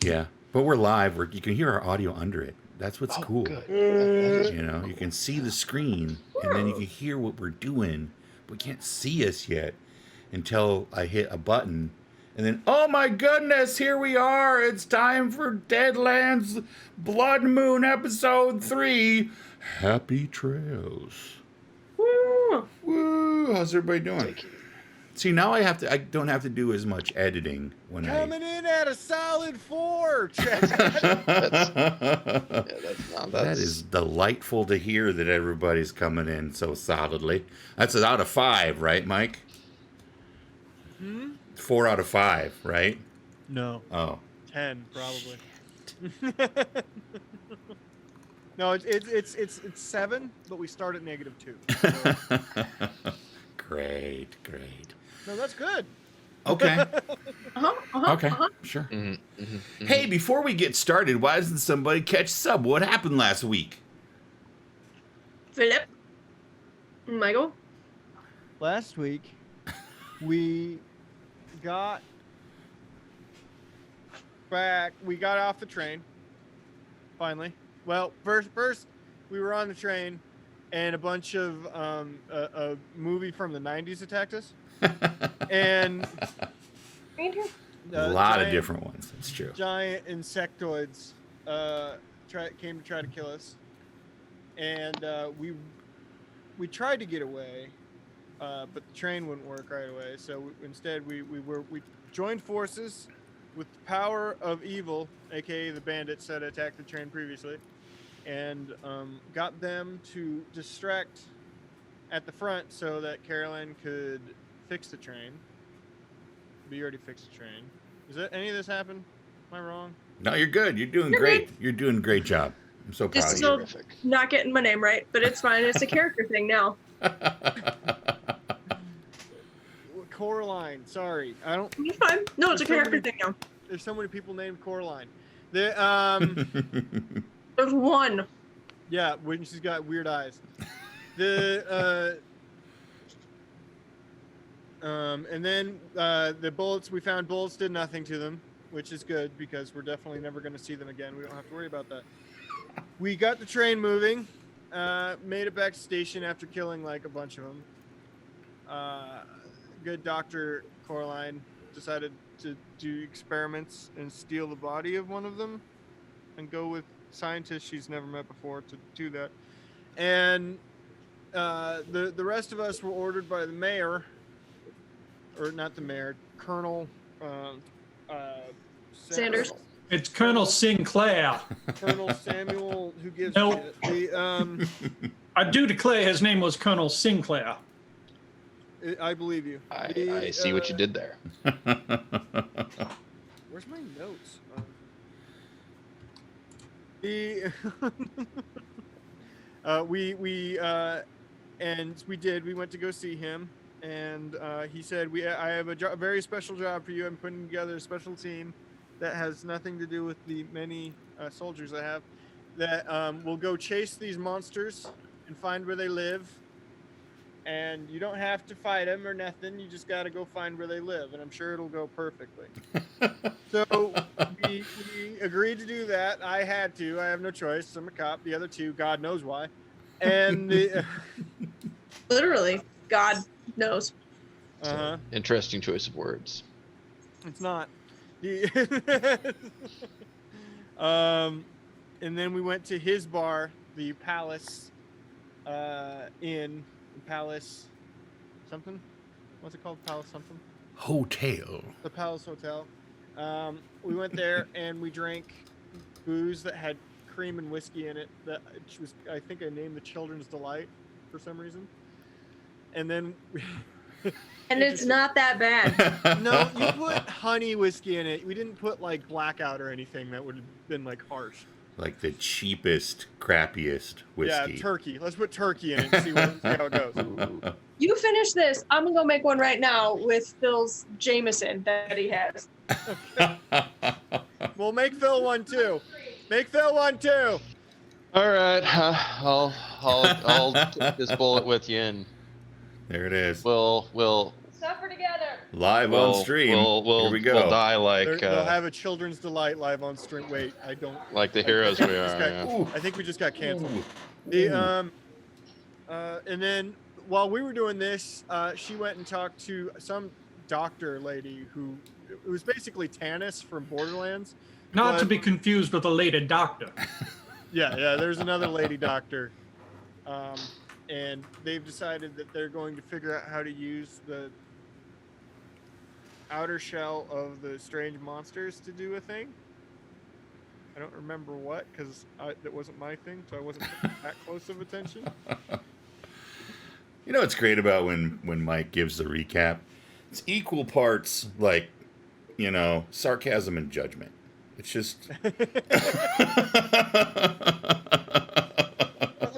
Yeah, but we're live. You can hear our audio under it. That's what's cool. Good. That is You know, you can see the screen, and then you can hear what we're doing, but you can't see us yet until I hit a button. And then, oh my goodness, here we are. It's time for Deadlands-Blood Moon episode 3. Happy trails. Woo! Woo! How's everybody doing? Thank you. See, now I don't have to do as much editing when Coming in at a solid 4. That is delightful to hear that everybody's coming in so solidly. That's out of 5, right, Mike? 4 out of 5, right? No. Oh. 10 probably. No, it's 7, but we start at -2. So. Great. No, that's good. Okay. Okay. Sure. Mm-hmm, mm-hmm. Hey, before we get started, why doesn't somebody catch sub? What happened last week? Philip? Michael? Last week, we got back. We got off the train. Finally. Well, first we were on the train, and a bunch of a movie from the 90s attacked us. And a lot of different ones. It's true. Giant insectoids came to try to kill us, and we tried to get away, but the train wouldn't work right away. So instead, we joined forces with the power of evil, aka the bandits that attacked the train previously, and got them to distract at the front so that Carolyn could fix the train. We already fixed the train. Is that any of this happen? Am I wrong? No, you're good. You're doing great. You're doing a great job. I'm so proud of you. Terrific. Not getting my name right, but it's fine. It's a character thing now. Coraline. Sorry, I don't. It's fine. No, it's a character thing now. There's so many people named Coraline. There's one. Yeah, when she's got weird eyes. And then the bullets, we found bullets did nothing to them, which is good because we're definitely never going to see them again. We don't have to worry about that. We got the train moving, made it back to station after killing like a bunch of them. Good Dr. Coraline decided to do experiments and steal the body of one of them and go with scientists she's never met before to do that. And the rest of us were ordered by the mayor, or not the mayor, Colonel Sanders. It's Colonel Sinclair. Colonel Samuel, who gives Nope. the I do declare his name was Colonel Sinclair. I believe you. I see what you did there. Where's my notes? We went to go see him, and he said, I have a very special job for you. I'm putting together a special team that has nothing to do with the many soldiers I have, that will go chase these monsters and find where they live. And you don't have to fight them or nothing. You just got to go find where they live, and I'm sure it'll go perfectly. So we agreed to do that. I had to. I have no choice. I'm a cop. The other two, God knows why. And Literally, God knows. uh-huh. Interesting choice of words. It's not. And then we went to his bar, the Palace Inn. Palace something? What's it called? Palace something? Hotel. The Palace Hotel. We went there and we drank booze that had cream and whiskey in it. That was, I think I named the Children's Delight for some reason. And then And it's not that bad. no, you put honey whiskey in it. We didn't put like blackout or anything that would have been like harsh. Like the cheapest, crappiest whiskey. Yeah, turkey. Let's put turkey in it and see how it goes. You finish this. I'm going to go make one right now with Phil's Jameson that he has. We'll make Phil one too. Make Phil one too. All right, I'll take this bullet with you, and There it is. we'll Suffer together. Live on stream. We'll Here we go. We'll die like They'll have a children's delight live on stream. Wait, I don't. like the I heroes think we just are. got- Yeah. Ooh. I think we just got canceled. Ooh. The and then while we were doing this, she went and talked to some doctor lady who it was basically Tannis from Borderlands. Not to But- be confused with a lady doctor. Yeah, there's another lady doctor, and they've decided that they're going to figure out how to use the outer shell of the strange monsters to do a thing. I don't remember what, because that wasn't my thing, so I wasn't paying that close of attention. You know what's great about when Mike gives the recap? It's equal parts like, sarcasm and judgment. It's just At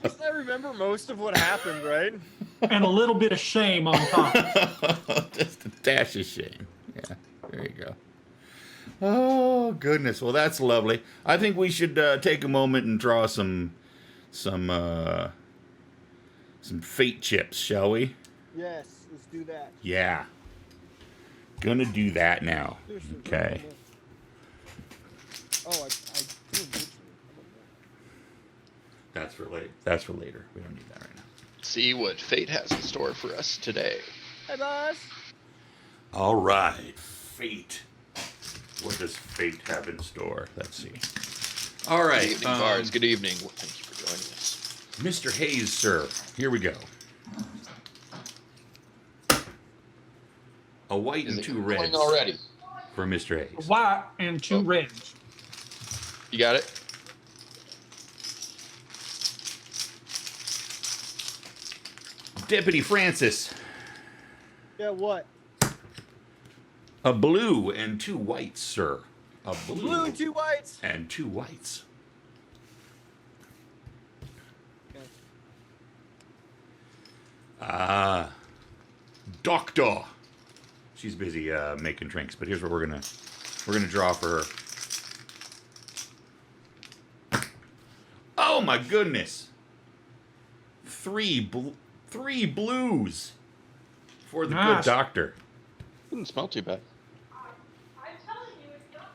least I remember most of what happened, right? And a little bit of shame on top. just a dash of shame. Yeah, there you go. Oh goodness. Well, that's lovely. I think we should take a moment and draw some fate chips, shall we? Yes, let's do that. Yeah. Gonna do that now. Okay. Oh, I That's for later. That's for later. We don't need that right now. See what fate has in store for us today. Hey, boss. All right. Fate. What does fate have in store? Let's see. All right. Good evening, Bards. Good evening. Well, thank you for joining us. Mr. Hayes, sir. Here we go. A white Is and it two going reds already? for Mr. Hayes. White and two reds. You got it? Deputy Francis. Yeah, what? A blue and two whites, sir. A Blue and 2 whites. and two whites. Okay. Doctor. She's busy making drinks, but here's what we're gonna draw for her. Oh my goodness! Three blues for the Nice. good doctor. Didn't smell too bad. I'm telling you, it's not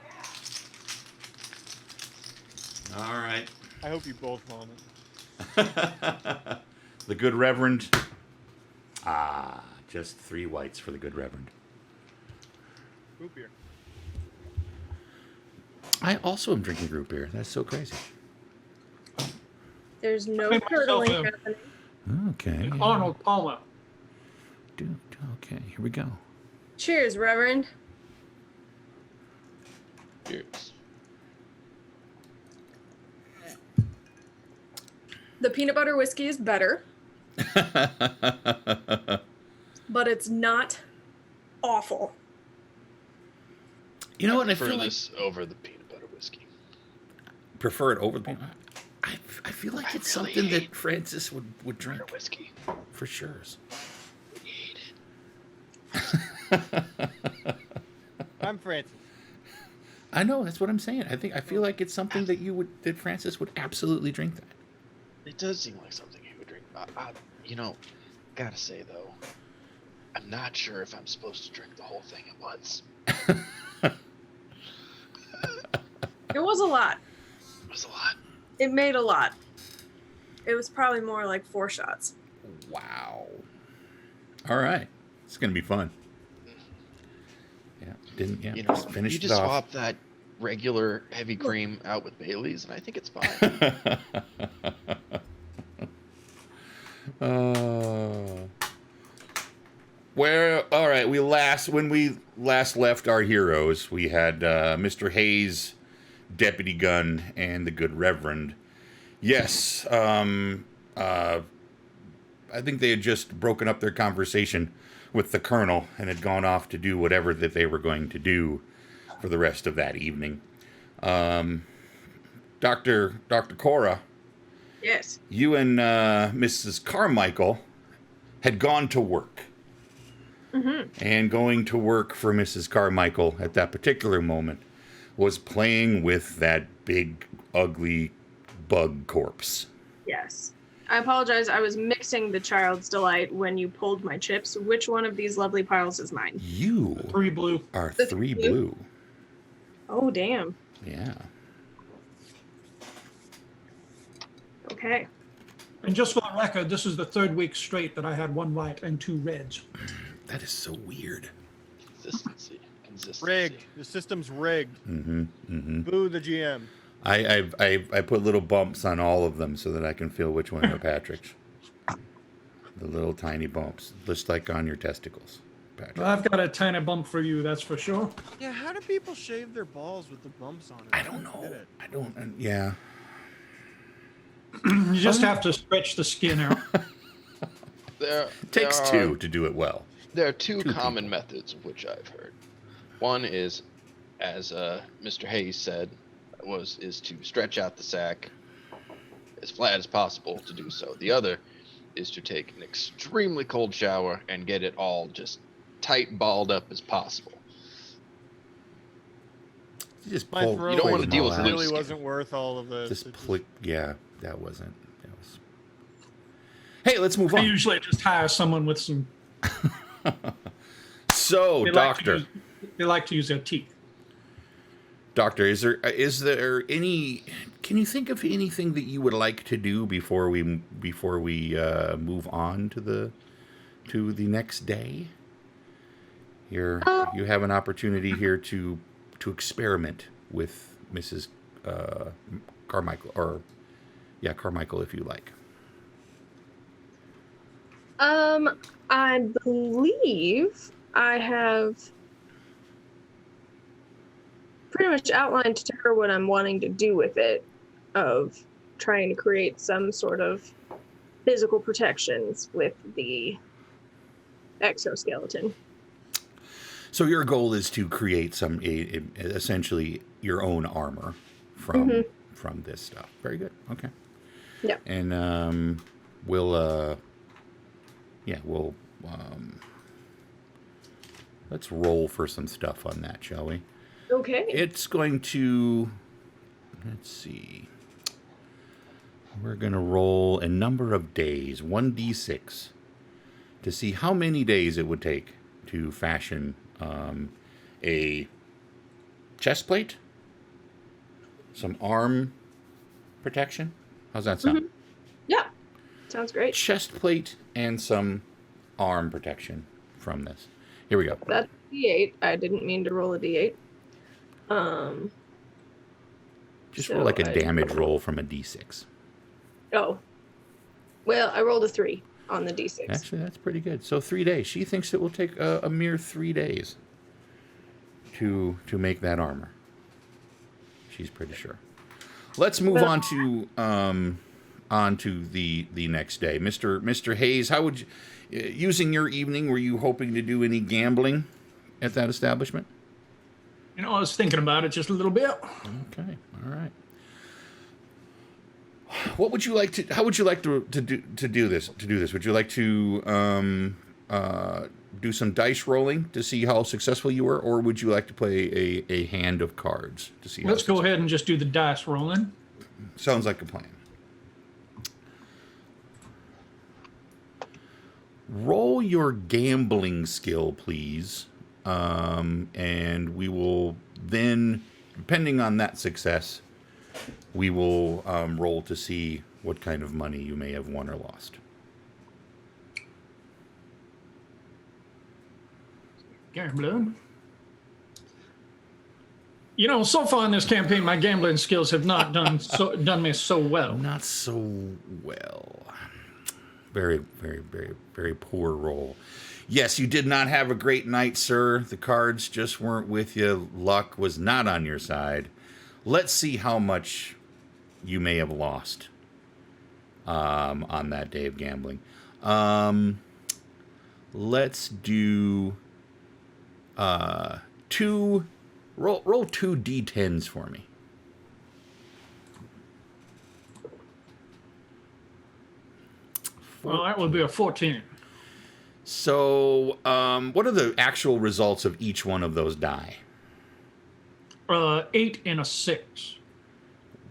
bad. All right. I hope you both vomit. The good Reverend. Just 3 whites for the good Reverend. Root beer. I also am drinking root beer. That's so crazy. There's no Clean myself curdling in. happening. Okay. Arnold Palmer. Dude, okay, here we go. Cheers, Reverend. Cheers. The peanut butter whiskey is better, but it's not awful. You know what? I prefer feel like this over the peanut butter whiskey. prefer it over the peanut. I feel like I it's really something that hate Francis would drink Butter whiskey. for sure. Hate it. I'm Francis. I know that's what I'm saying. I feel like it's something that Francis would absolutely drink that. It does seem like something he would drink. Gotta say though, I'm not sure if I'm supposed to drink the whole thing at once. It was a lot. It was a lot. It made a lot. It was probably more like 4 shots. Wow. All right, it's gonna be fun. Yeah, just finished you it just off. swap that regular heavy cream out with Bailey's, and I think it's fine. All right. When we last left our heroes, we had Mr. Hayes, Deputy Gunn, and the Good Reverend. Yes, I think they had just broken up their conversation with the Colonel and had gone off to do whatever that they were going to do for the rest of that evening. Dr. Cora, Yes. you and Mrs. Carmichael had gone to work. Mm-hmm. And going to work for Mrs. Carmichael at that particular moment was playing with that big, ugly bug corpse. Yes. I apologize. I was mixing the Child's Delight when you pulled my chips. Which one of these lovely piles is mine? You 3 blue. are The 3 blue? blue. Oh, damn. Yeah. Okay. And just for the record, this is the 3rd week straight that I had 1 white and 2 reds. That is so weird. Consistency. Rigged. The system's rigged. Mm-hmm. Mm-hmm. Boo the GM. I put little bumps on all of them so that I can feel which one are Patrick's. The little tiny bumps, just like on your testicles, Patrick. Well, I've got a tiny bump for you, that's for sure. Yeah, how do people shave their balls with the bumps on it? I don't know. get it. I don't. Yeah. You just have to stretch the skin out. There Takes are- two to do it well. There are two Two common people. methods of which I've heard. One is, as Mr. Hayes said, is to stretch out the sack as flat as possible to do so. The other is to take an extremely cold shower and get it all just tight balled up as possible. You just My pull. throat You don't wanna them deal all with out. loose really skin. wasn't worth all of this. Just It plick. Yeah, that wasn't. That was. Hey, let's move I on. usually just hire someone with some. So, They doctor. they like to use their teeth. Doctor, is there any? Can you think of anything that you would like to do before we move on to the next day? You have an opportunity here to experiment with Mrs. Carmichael, Carmichael, if you like. I believe I have pretty much outlined to her what I'm wanting to do with it, of trying to create some sort of physical protections with the exoskeleton. So your goal is to create some essentially your own armor from this stuff. Very good. Okay. Yeah. And we'll let's roll for some stuff on that, shall we? Okay. It's going to, let's see. We're going to roll a number of days, 1d6, to see how many days it would take to fashion a chest plate, some arm protection. How's that sound? Yeah. Sounds great. Chest plate and some arm protection from this. Here we go. That's a D8. I didn't mean to roll a D8. Just so roll like a I- damage roll from a d6. Oh. Well, I rolled a 3 on the D6. Actually, that's pretty good. So 3 days. She thinks it will take a mere 3 days to make that armor. She's pretty sure. Let's move on to the next day. Mr. Hayes, how would you, using your evening, were you hoping to do any gambling at that establishment? You know, I was thinking about it just a little bit. Okay, all right. What would you like to? How would you like to do this? Would you like to do some dice rolling to see how successful you were, or would you like to play a hand of cards to see? Let's go ahead and just do the dice rolling. Sounds like a plan. Roll your gambling skill, please, and we will then, depending on that success, we will roll to see what kind of money you may have won or lost. Gambling. You know, so far in this campaign, my gambling skills have not done me so well. Not so well. Very, very, very, very poor roll. Yes, you did not have a great night, sir. The cards just weren't with you. Luck was not on your side. Let's see how much you may have lost on that day of gambling. Let's do roll 2 d10s for me. Well, that would be a 14. So, what are the actual results of each one of those die? 8 and a 6.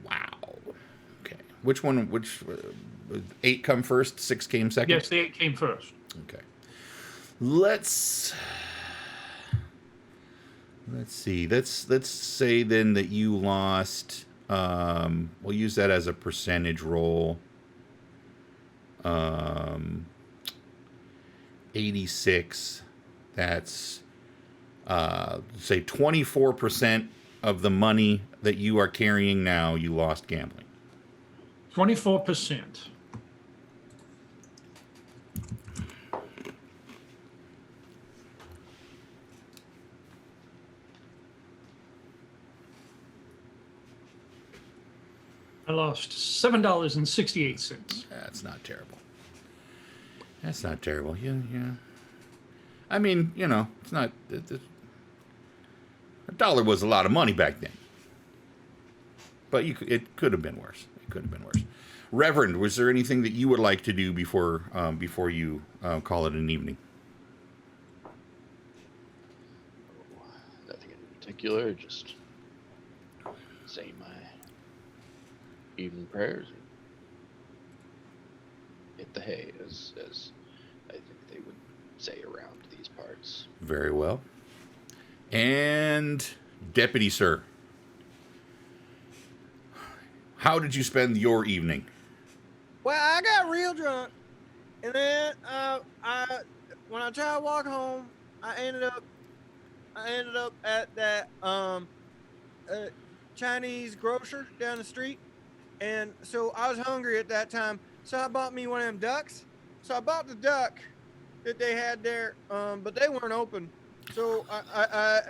Wow. Okay. Which one? 8 come first, 6 came second? Yes, the 8 came first. Okay. Let's see. Let's say then that you lost. We'll use that as a percentage roll. 86. That's say 24% of the money that you are carrying now. You lost gambling. 24%. I lost $7.68. That's not terrible. That's not terrible. Yeah. I mean, you know, it's not. $1 was a lot of money back then. But it could have been worse. It could have been worse. Reverend, was there anything that you would like to do before you call it an evening? Nothing in particular. Just saying my evening prayers. Hit the hay, as I think they would say around these parts. Very well. And Deputy Sir, how did you spend your evening? Well, I got real drunk, and then when I tried to walk home, I ended up at that Chinese grocer down the street, and so I was hungry at that time. So I bought me one of them ducks. So I bought the duck that they had there, but they weren't open. So I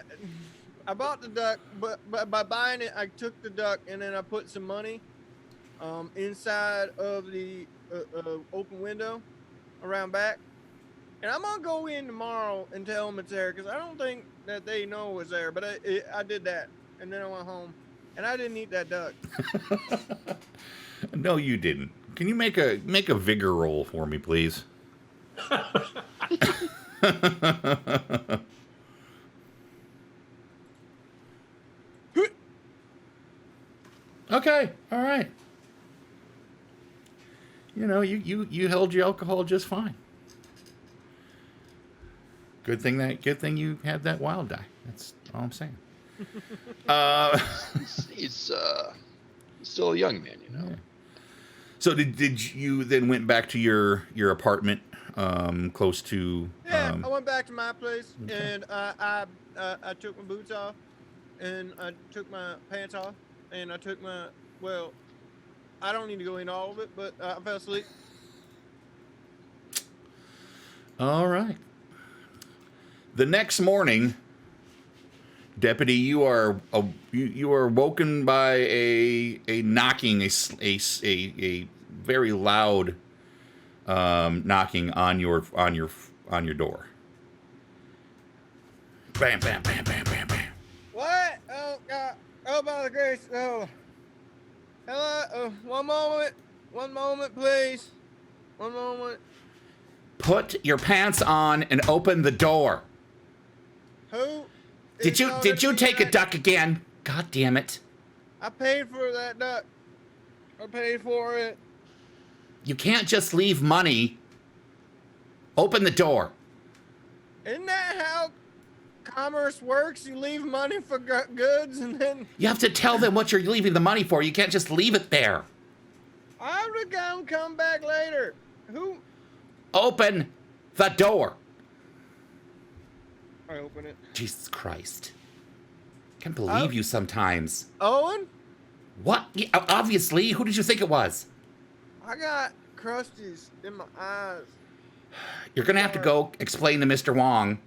bought the duck, but by buying it, I took the duck and then I put some money inside of the open window around back. And I'm gonna go in tomorrow and tell them it's there, because I don't think that they know it was there. But I did that, and then I went home, and I didn't eat that duck. No, you didn't. Can you make a vigor roll for me, please? Okay, all right. You know, you held your alcohol just fine. Good thing you had that wild die. That's all I'm saying. He's still a young man, you know. Yeah. So did you then went back to your apartment close to? Yeah, I went back to my place, Okay. and I took my boots off, and I took my pants off, and I took my, well, I don't need to go into all of it, but I fell asleep. All right. The next morning, Deputy, you are woken by a knocking, a very loud knocking on your door. Bam, bam, bam, bam, bam, bam. What? Oh God! Oh, by the grace! Oh, hello. One moment, please. One moment. Put your pants on and open the door. Who? Did you take a duck again? God damn it. I paid for that duck. I paid for it. You can't just leave money. Open the door. Isn't that how commerce works? You leave money for goods, and then You have to tell them what you're leaving the money for. You can't just leave it there. I'm gonna come back later. Who? Open the door. I open it. Jesus Christ. Can't believe you sometimes. Owen? What? Yeah, obviously. Who did you think it was? I got crusties in my eyes. You're going to have to go explain to Mr. Wong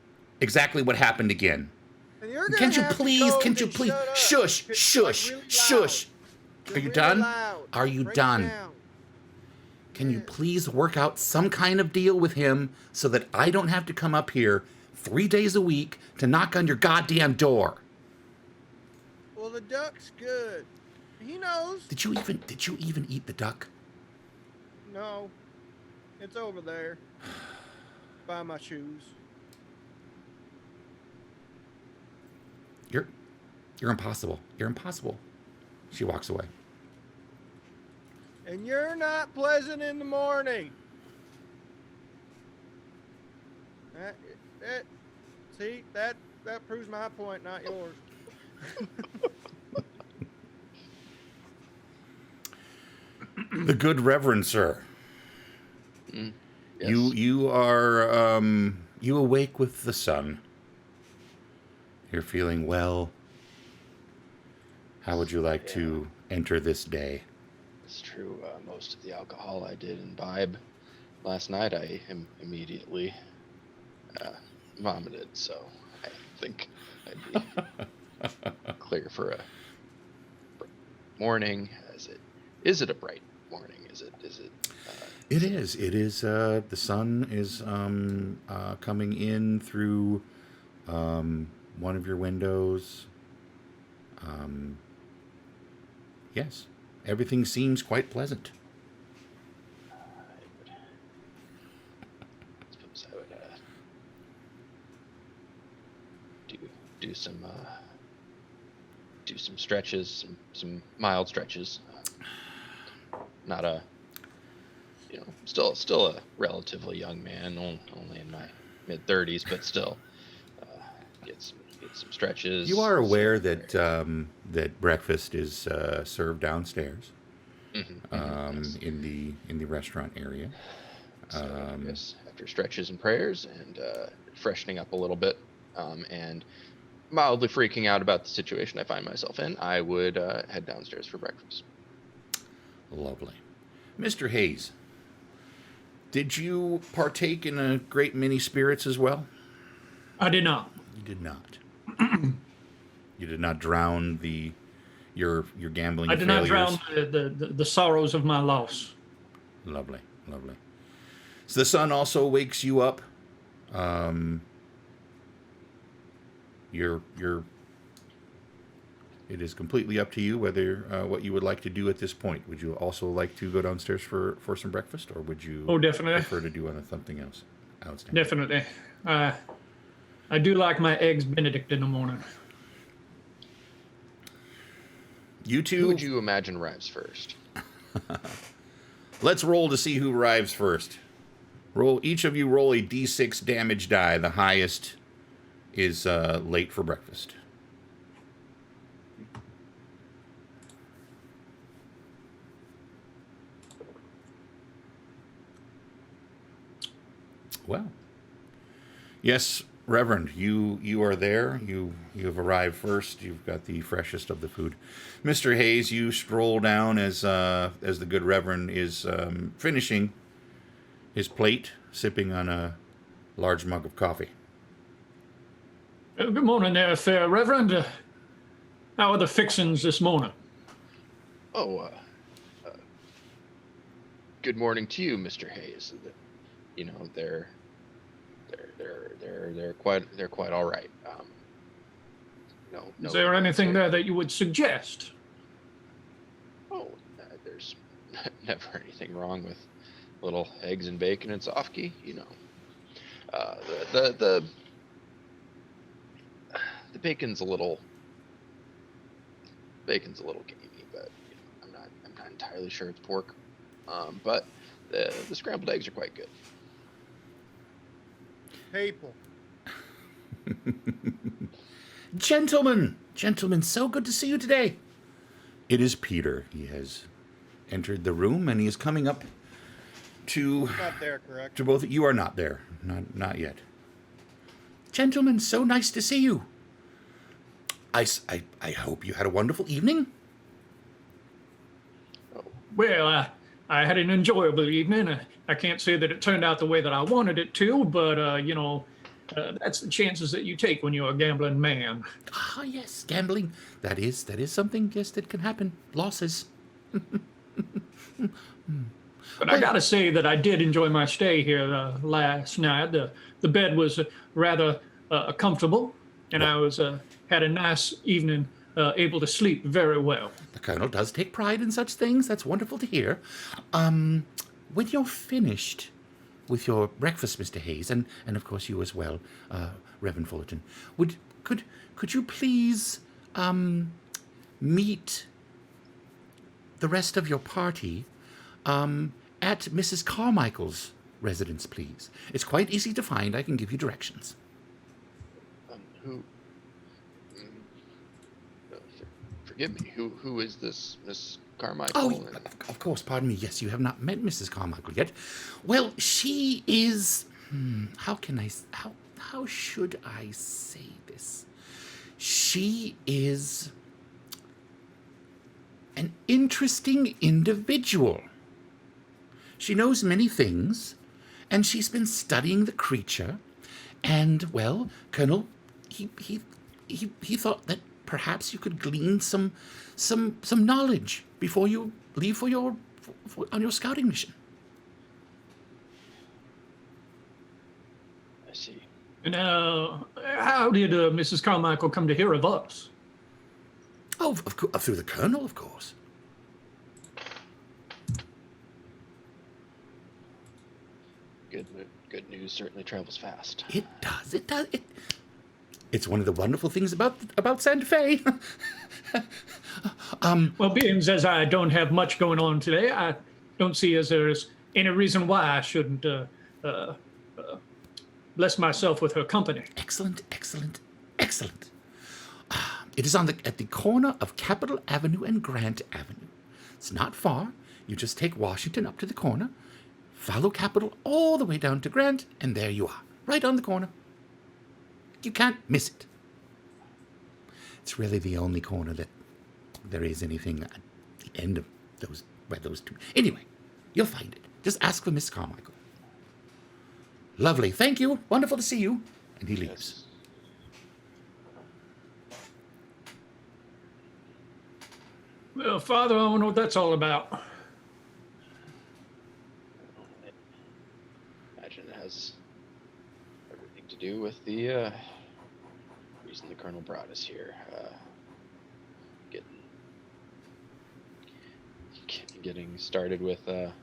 exactly what happened again. And you're gonna Can't you have to please, go can't you and please? shut up. Shush, Like shush, really loud. shush. You're Are you really done? loud. Are you Break it done? down. Can you please work out some kind of deal with him so that I don't have to come up here 3 days a week to knock on your goddamn door? Well, the duck's good. He knows. Did you even eat the duck? No. It's over there. By my shoes. You're impossible. You're impossible. She walks away. And you're not pleasant in the morning. See, that proves my point, not yours. The good Reverend, sir. Yes. You are you awake with the sun. You're feeling well. How would you like to enter this day? It's true. Most of the alcohol I did imbibe last night, I immediately vomited. So I think I'd be clear for a morning. Is it a bright morning? Is it? It is. It is. The sun is coming in through one of your windows. Yes, everything seems quite pleasant. I suppose I would do some stretches, some mild stretches. Not a, still a relatively young man, only in my mid-30s, but still get some stretches. You are aware that that breakfast is served downstairs Yes. in the restaurant area. So I guess after stretches and prayers and freshening up a little bit, and mildly freaking out about the situation I find myself in, I would head downstairs for breakfast. Lovely. Mr. Hayes, did you partake in a great many spirits as well? I did not. You did not. You did not drown your gambling I did failures? not drown the sorrows of my loss. Lovely, lovely. So the sun also wakes you up. It is completely up to you whether what you would like to do at this point. Would you also like to go downstairs for some breakfast, or would you definitely prefer to do something else? Outstanding. Definitely. I do like my eggs Benedict in the morning. You two. Who would you imagine arrives first? Let's roll to see who arrives first. Each of you roll a d6 damage die. The highest is late for breakfast. Well, yes, Reverend, you are there. You have arrived first. You've got the freshest of the food. Mr. Hayes, you stroll down as the good Reverend is finishing his plate, sipping on a large mug of coffee. Good morning there, fair Reverend. How are the fixings this morning? Oh, good morning to you, Mr. Hayes. They're quite all right. Is there anything there that you would suggest? Oh, there's never anything wrong with little eggs and bacon and softki. The bacon's a little gamey, but I'm not entirely sure it's pork. But the scrambled eggs are quite good. People. Gentlemen, so good to see you today. It is Peter. He has entered the room, and he is coming up to... Not there, correct? To both. You are not there. Not yet. Gentlemen, so nice to see you. I hope you had a wonderful evening. Well, I had an enjoyable evening. I can't say that it turned out the way that I wanted it to, but, that's the chances that you take when you're a gambling man. Ah, yes, gambling. That is something, yes, that can happen. Losses. But I gotta say that I did enjoy my stay here last night. The bed was rather comfortable, and I was had a nice evening, able to sleep very well. The Colonel does take pride in such things. That's wonderful to hear. When you're finished with your breakfast, Mr. Hayes, and of course you as well, Reverend Fullerton, could you please meet the rest of your party at Mrs. Carmichael's residence, please. It's quite easy to find. I can give you directions. Who? Forgive me. Who is this Miss Carmichael? Oh, of course. Pardon me. Yes, you have not met Mrs. Carmichael yet. Well, she is. How should I say this? She is an interesting individual. She knows many things, and she's been studying the creature. And well, Colonel, he thought that perhaps you could glean some knowledge before you leave on your scouting mission. I see. And how did Mrs. Carmichael come to hear of us? Oh, through the Colonel, of course. Good news certainly travels fast. It does. It's one of the wonderful things about Santa Fe. Well, being as I don't have much going on today, I don't see as there's any reason why I shouldn't bless myself with her company. Excellent. It is at the corner of Capitol Avenue and Grant Avenue. It's not far. You just take Washington up to the corner, follow Capitol all the way down to Grant, and there you are, right on the corner. You can't miss it. It's really the only corner that there is anything at the end of those two. Anyway, you'll find it. Just ask for Miss Carmichael. Lovely. Thank you. Wonderful to see you. And he leaves. Yes. Well, Father, I don't know what that's all about. I imagine it has everything to do with the reason the Colonel brought us here. Getting started with the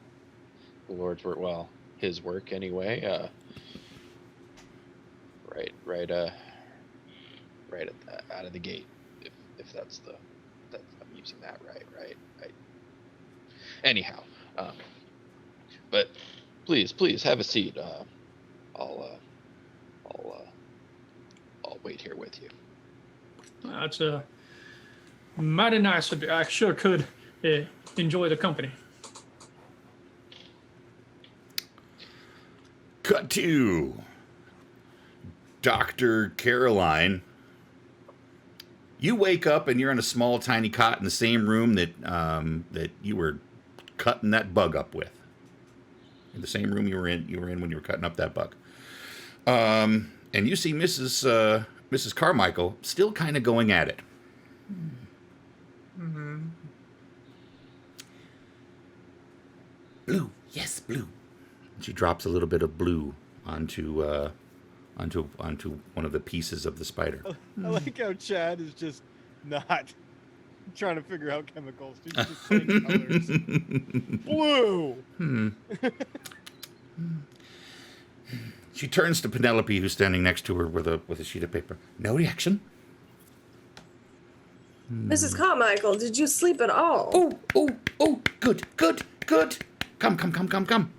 Lord's work. Well, his work anyway. Right out of the gate. If that's I'm using that right. Anyhow, but please have a seat. I'll wait here with you. That's mighty nice of you. I sure could enjoy the company. Cut to Dr. Caroline. You wake up and you're in a small, tiny cot in the same room that you were cutting that bug up with. In the same room you were in when you were cutting up that bug. And you see Mrs. Carmichael still kind of going at it. Mm-hmm. Blue, yes, blue. She drops a little bit of blue onto one of the pieces of the spider. I like how Chad is just not trying to figure out chemicals. He's just saying colors. Blue. She turns to Penelope, who's standing next to her with a sheet of paper. No reaction. Mrs. Carmichael, did you sleep at all? Oh, good. Come.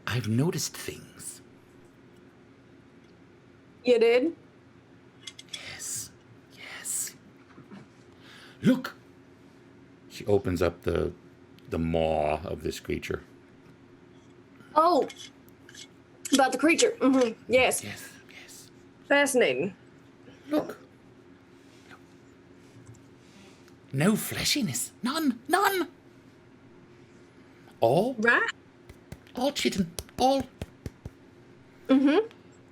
I've noticed things. You did? Yes. Look. She opens up the maw of this creature. Oh, about the creature. Mm-hmm. Yes. Yes. Fascinating. Look. No fleshiness. None. All chitin. All. Mm-hmm.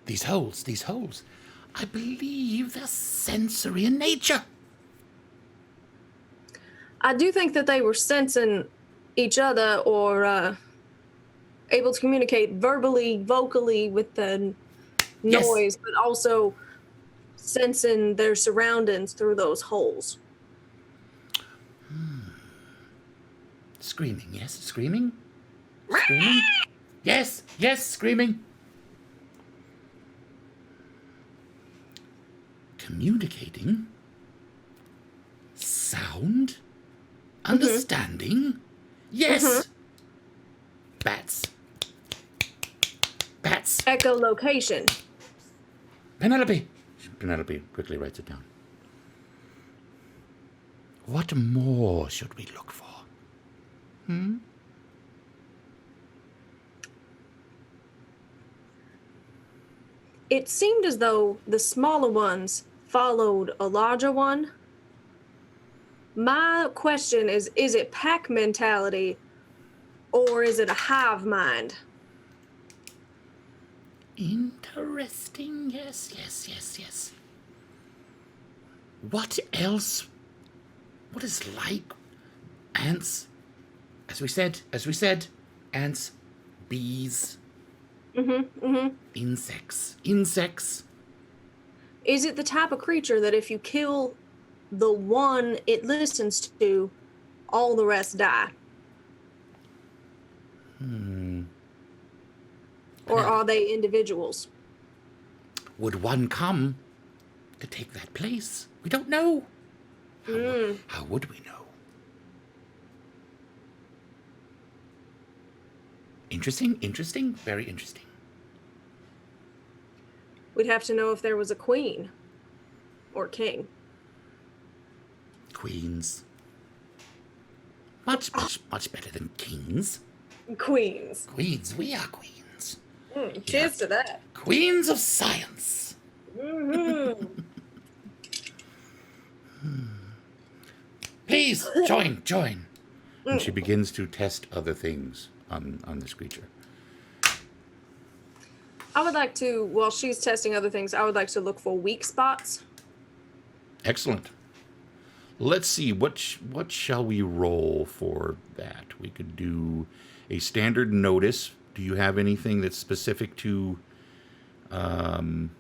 These holes. I believe they're sensory in nature. I do think that they were sensing each other or able to communicate verbally, vocally with the noise, but also sensing their surroundings through those holes. Screaming, yes. Screaming? Yes, screaming. Communicating? Sound? Understanding? Yes! Bats. Bats. Echolocation. Penelope. Penelope quickly writes it down. What more should we look for? It seemed as though the smaller ones followed a larger one. My question is it pack mentality or is it a hive mind? Interesting. Yes. What else? What is like ants? As we said, ants, bees, insects. Is it the type of creature that if you kill the one it listens to, all the rest die? Or are they individuals? Would one come to take that place? We don't know. How would we know? Interesting, very interesting. We'd have to know if there was a queen or king. Queens. Much better than kings. Queens. Queens, we are queens. Cheers to that. Queens of science. Please, join. And she begins to test other things on this creature. I would like to, while she's testing other things, I would like to look for weak spots. Excellent. Let's see, what shall we roll for that? We could do a standard notice. Do you have anything that's specific to like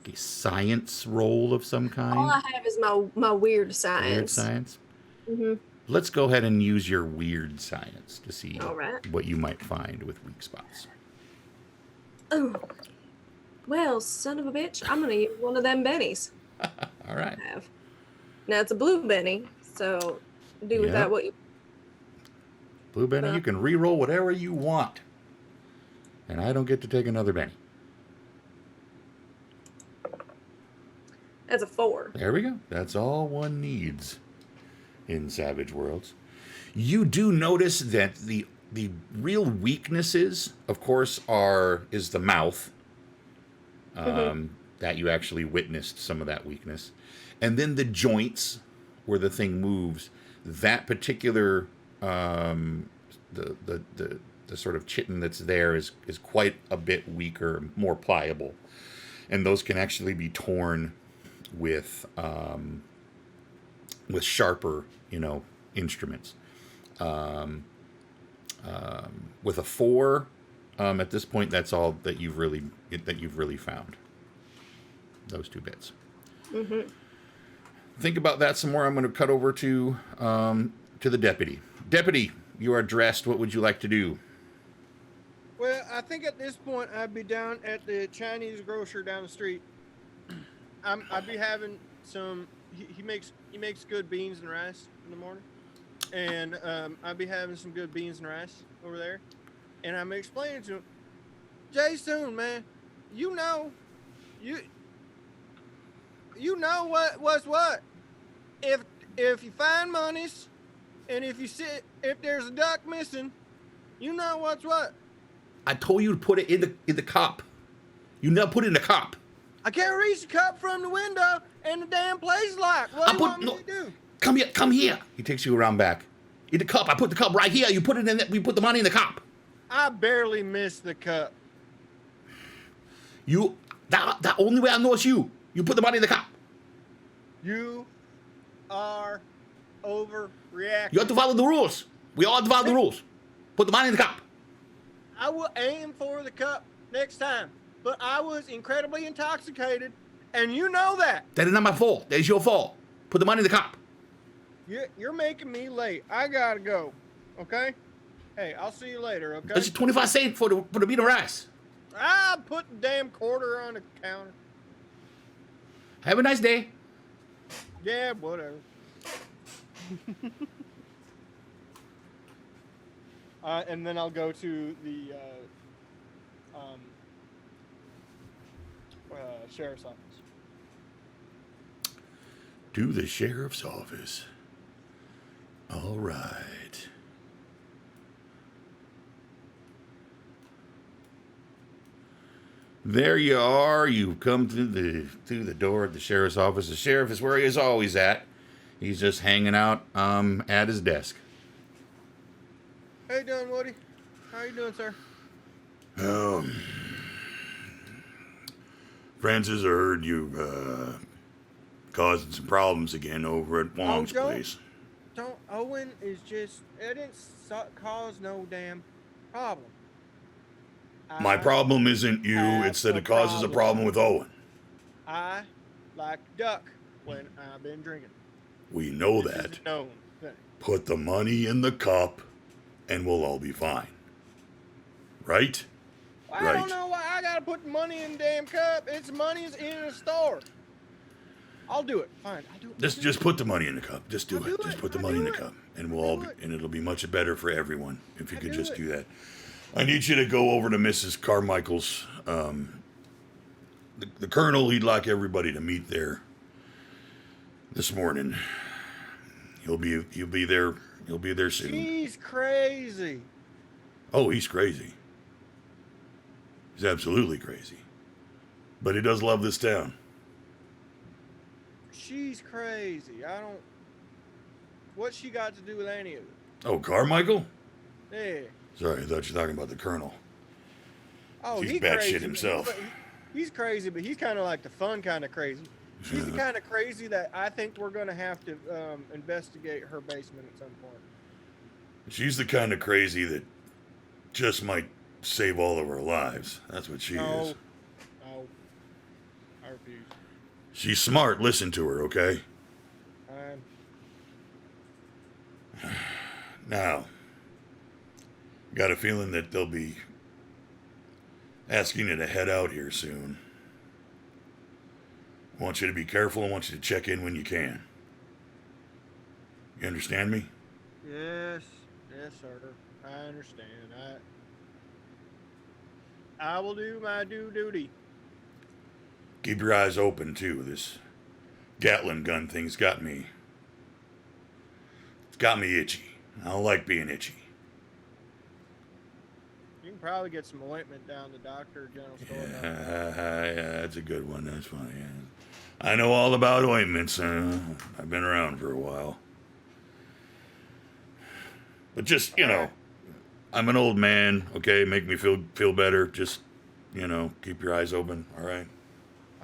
a science roll of some kind? All I have is my weird science. Weird science? Let's go ahead and use your weird science to see All right. what you might find with weak spots. Oh, well, son of a bitch, I'm gonna use one of them bennies. All right. I have. Now it's a blue benny, so do with Yeah. that what you. Blue Benny, you can re-roll whatever you want. And I don't get to take another Benny. That's a 4. There we go. That's all one needs in Savage Worlds. You do notice that the real weaknesses, of course, is the mouth. That you actually witnessed some of that weakness. And then the joints where the thing moves. That particular the sort of chitin that's there is quite a bit weaker, more pliable. And those can actually be torn with sharper, instruments. With a 4, at this point, that's all that you've really found. Those 2 bits. Think about that some more. I'm going to cut over to the deputy. Deputy, you are dressed. What would you like to do? Well, I think at this point I'd be down at the Chinese grocer down the street. I'd be having some. He makes good beans and rice in the morning, and I'd be having some good beans and rice over there, and I'm explaining to him, Jason, man, you know what's what. If you find monies, and if there's a duck missing, you know what's what. I told you to put it in the cup. You never put it in the cup. I can't reach the cup from the window, and the damn place is locked. What do you want me to do? Come here. He takes you around back. In the cup. I put the cup right here. You put it in. We put the money in the cup. I barely missed the cup. That only way I know it's you. You put the money in the cup. You are overreacting. You have to follow the rules. We all have to follow the rules. Put the money in the cup. I will aim for the cup next time, but I was incredibly intoxicated, and you know that. That is not my fault. That is your fault. Put the money in the cup. You're making me late. I gotta go. Okay? Hey, I'll see you later. Okay? That's 25 cents for the bean and rice. I put the damn quarter on the counter. Have a nice day. Yeah, whatever. And then I'll go to the sheriff's office. To the sheriff's office. All right. There you are. You've come through the door of the sheriff's office. The sheriff is where he is always at. He's just hanging out at his desk. How you doing, Woody? How you doing, sir? Francis, I heard you causing some problems again over at Wong's place. Owen is just, it didn't cause no damn problem. My problem isn't you, it's that it causes a problem with Owen. I like duck when I've been drinking. We know This that. is a known thing. Put the money in the cup and we'll all be fine. Right? I Right. don't know why I gotta put money in the damn cup. It's money's in a store. I'll do it. Fine, I'll do it. Just put the money in the cup. Just do I'll it. do Just it. put the I'll money in do the it. cup, and we'll I'll all do be, it. and it'll be much better for everyone if you I'll could do just it. do that. I need you to go over to Mrs. Carmichael's. The colonel, he'd like everybody to meet there this morning. He'll be there. He'll be there soon. He's crazy. Oh, he's crazy. He's absolutely crazy. But he does love this town. She's crazy. I don't. What's she got to do with any of it? Oh, Carmichael? Yeah. Sorry, I thought you were talking about the colonel. Oh, He's he's batshit crazy, but himself. He's crazy, but he's kind of like the fun kind of crazy. She's the kind of crazy that I think we're going to have to investigate her basement at some point. She's the kind of crazy that just might save all of our lives. That's what she is. No. I refuse. She's smart. Listen to her, okay? Now, got a feeling that they'll be asking you to head out here soon. I want you to be careful. I want you to check in when you can. You understand me? Yes, sir. I understand. I will do my due duty. Keep your eyes open, too. This Gatling gun thing's got me. It's got me itchy. I don't like being itchy. You can probably get some ointment down the doctor general store. Yeah, that's a good one. That's funny. Yeah. I know all about ointments. I've been around for a while. But just, I'm an old man, okay? Make me feel better. Just, keep your eyes open, all right?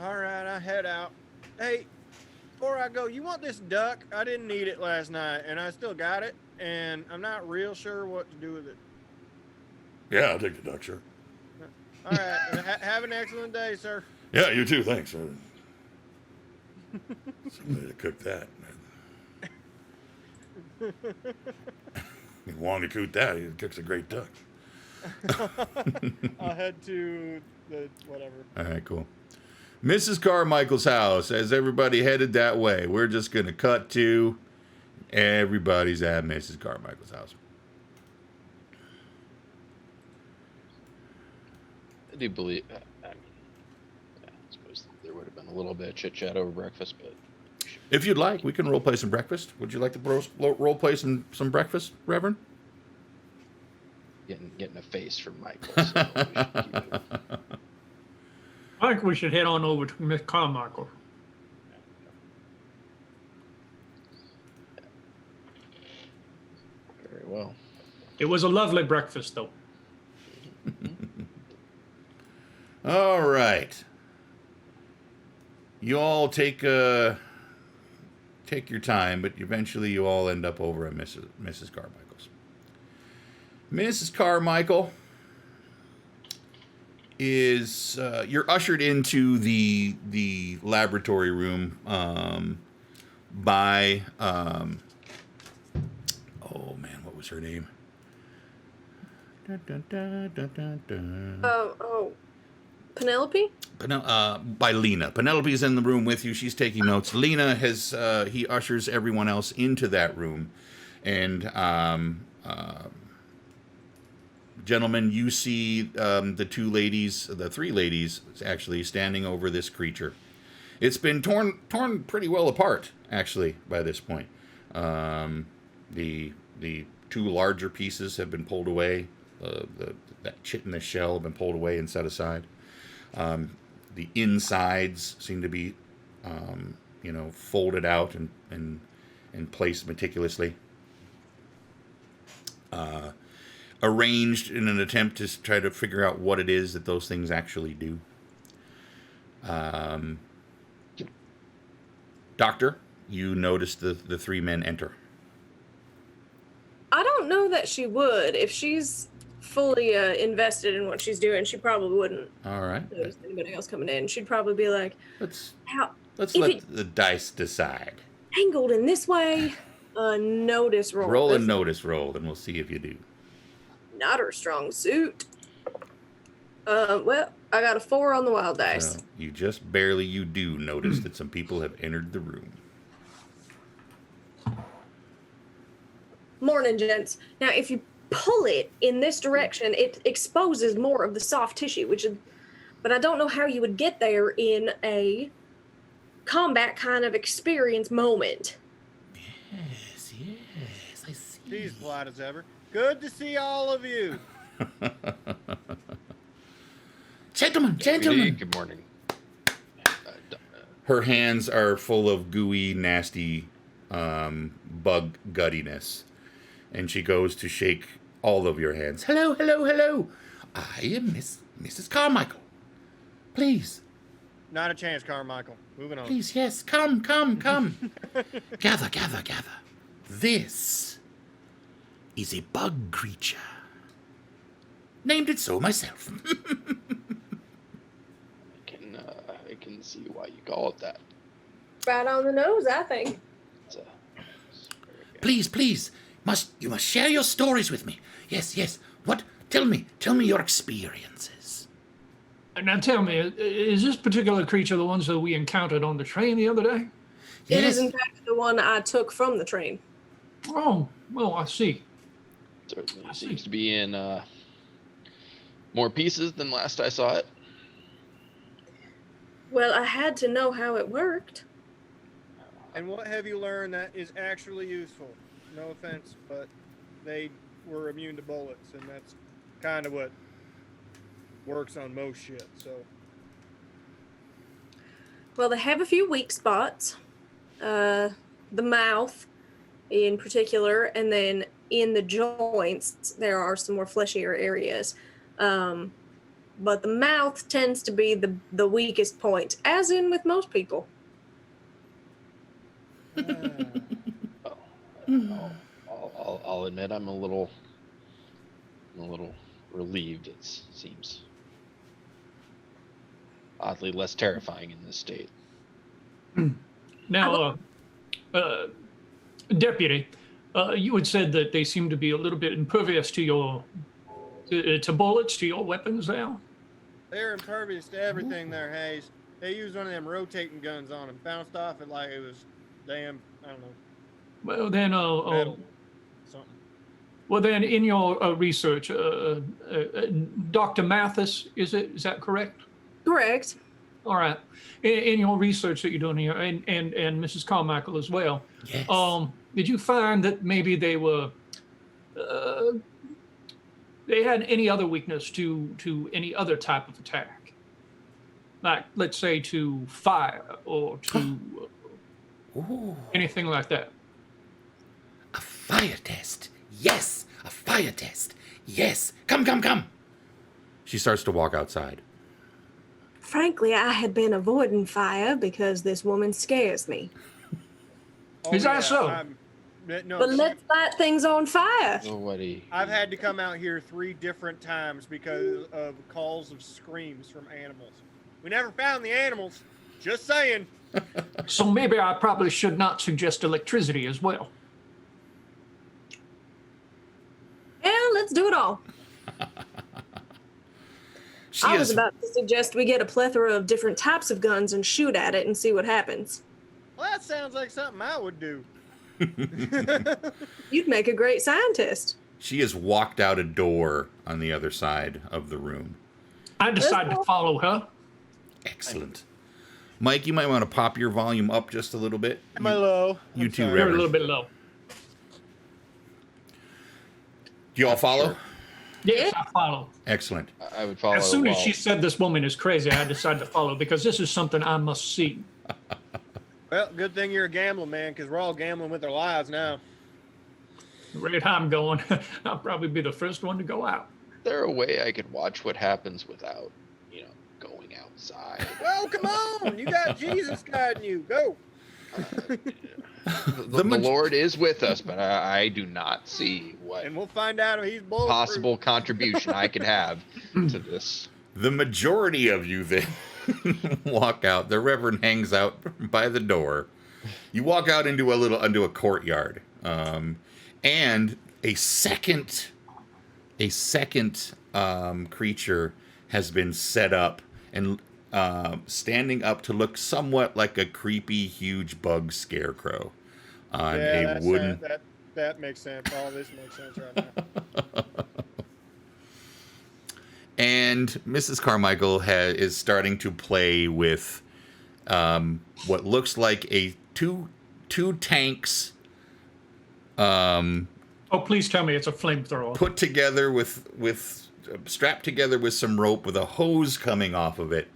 All right, I head out. Hey, before I go, you want this duck? I didn't need it last night, and I still got it, and I'm not real sure what to do with it. Yeah, I'll take the duck, sure. All right, have an excellent day, sir. Yeah, you too, thanks. Somebody to cook that. Wong to cook that. He cooks a great duck. I'll head to the whatever. All right, cool. Mrs. Carmichael's house. As everybody headed that way, we're just going to cut to everybody's at Mrs. Carmichael's house. I do believe. I suppose there would have been a little bit of chit chat over breakfast, but If you'd like, we can role play some breakfast. Would you like to role play some breakfast, Reverend? getting a face from Michael. So we should keep it. I think we should head on over to Miss Carmichael. Very well. It was a lovely breakfast, though. All right. You all take your time, but eventually you all end up over at Mrs. Carmichael's. Mrs. Carmichael is you're ushered into the laboratory room by oh man, what was her name? Dun, dun, dun, dun, dun, dun. Penelope? By Lena. Penelope's in the room with you. She's taking notes. Lena has, he ushers everyone else into that room. And, gentlemen, you see the three ladies, actually, standing over this creature. It's been torn pretty well apart, actually, by this point. The two larger pieces have been pulled away. That chitinous shell have been pulled away and set aside. The insides seem to be, folded out and placed meticulously. Arranged in an attempt to try to figure out what it is that those things actually do. Doctor, you notice the three men enter. I don't know that she would. If she's fully invested in what she's doing, she probably wouldn't All right. notice anybody else coming in. She'd probably be like, Let's how let if the dice decide. angled in this way? Notice roll. Roll a That's notice roll, and we'll see if you do. not her strong suit. Well, I got a 4 on the wild dice. So you just barely do notice that some people have entered the room. Morning, gents. Now, if you pull it in this direction, it exposes more of the soft tissue, but I don't know how you would get there in a combat kind of experience moment. Yes, I see. She's polite as ever. Good to see all of you. Gentlemen. Good morning. Her hands are full of gooey, nasty bug guttiness. And she goes to shake all of your hands. Hello. I am Mrs. Carmichael. Please. Not a chance, Carmichael. Moving on. Please, yes. Come. Gather. This is a bug creature. Named it so myself. I can see why you call it that. Right on the nose, I think. Please. You must share your stories with me. Yes. What? Tell me your experiences. Now tell me, is this particular creature the ones that we encountered on the train the other day? It Yes. is, in fact, the one I took from the train. Oh, well, I see. Certainly seems to be in more pieces than last I saw it. Well, I had to know how it worked. And what have you learned that is actually useful? No offense, but they were immune to bullets, and that's kind of what works on most shit, so. Well, they have a few weak spots. The mouth in particular, and then in the joints, there are some more fleshier areas. But the mouth tends to be the weakest point, as in with most people. I'll admit I'm a little relieved. It seems oddly less terrifying in this state. Now, Deputy, you had said that they seem to be a little bit impervious to to bullets, to your weapons now. They're impervious to everything there, Hayes. They used one of them rotating guns on them. Bounced off it like it was damn, I don't know, Well, then, metal. Something. well, then, in your research, Dr. Mathis, is that correct? Correct. All right. In your research that you're doing here, and Mrs. Carmichael as well, Yes. did you find that maybe they were they had any other weakness to any other type of attack, like let's say to fire or to Ooh, anything like that? a fire test. Yes, a fire test. Yes. Come. She starts to walk outside. Frankly, I had been avoiding fire because this woman scares me. Is that so? No, But let's light things on fire. Nobody. I've had to come out here 3 different times because of calls of screams from animals. We never found the animals. Just saying. So maybe I probably should not suggest electricity as well. Yeah, let's do it all. I was is about to suggest we get a plethora of different types of guns and shoot at it and see what happens. Well, that sounds like something I would do. You'd make a great scientist. she has walked out a door on the other side of the room. I decided to follow her. Excellent. Mike, you might want to pop your volume up just a little bit. Am I low? You I'm too, sorry. You're a Reverend. little bit low. Do you all follow? Yes, I follow. Excellent. I would follow. As soon as while- she said this woman is crazy, I decided to follow because this is something I must see. Well, good thing you're a gambling man, because we're all gambling with our lives now. The rate I'm going, I'll probably be the first one to go out. Is there a way I could watch what happens without, going outside? Well, come on. You got Jesus guiding you. Go. The Lord is with us, but I do not see what And we'll find out if he's bulletproof. possible contribution I could have to this. The majority of you then walk out. The Reverend hangs out by the door. You walk out into a courtyard, and a second creature has been set up and standing up to look somewhat like a creepy, huge bug scarecrow on a wooden. That makes sense. All this makes sense right now. And Mrs. Carmichael is starting to play with what looks like two tanks Oh, please tell me it's a flamethrower. put together with strapped together with some rope with a hose coming off of it.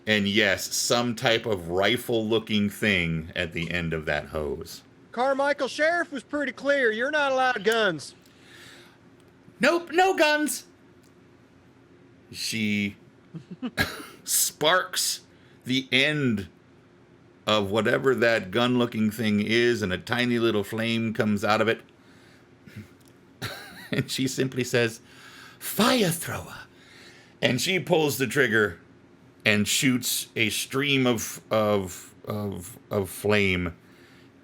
And yes, some type of rifle-looking thing at the end of that hose. Carmichael, Sheriff was pretty clear. You're not allowed guns. Nope, no guns. She sparks the end of whatever that gun-looking thing is, and a tiny little flame comes out of it. And she simply says, "Fire thrower." And she pulls the trigger and shoots a stream of flame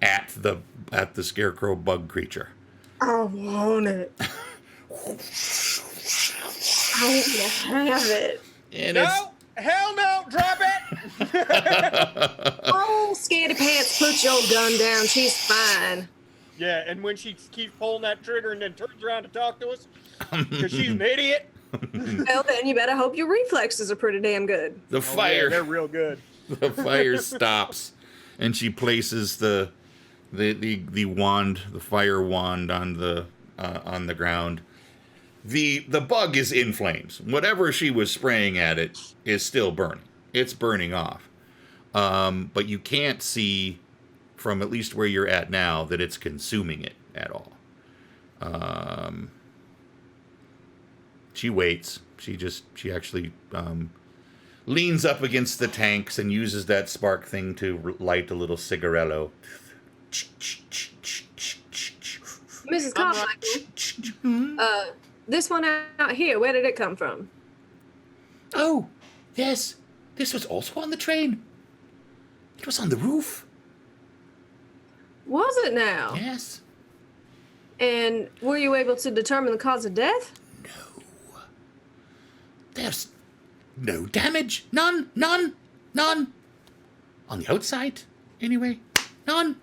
at the scarecrow bug creature. I want it. I want to have it. And No! Hell no! Drop it! Oh, Scaredy Pants, put your gun down. She's fine. Yeah, and when she keeps pulling that trigger and then turns around to talk to us, because she's an idiot. Well, then you better hope your reflexes are pretty damn good. the Oh, fire yeah, they're real good. the fire stops, and she places the wand, the fire wand, on the ground. The bug is in flames. Whatever she was spraying at it is still burning. It's burning off. But you can't see from at least where you're at now that it's consuming it at all. She waits. She actually leans up against the tanks and uses that spark thing to light a little cigarello. Mrs. Carmichael, this one out here, where did it come from? Oh, yes. This was also on the train. It was on the roof. Was it now? Yes. And were you able to determine the cause of death? No. There's no damage. None. On the outside, anyway. None.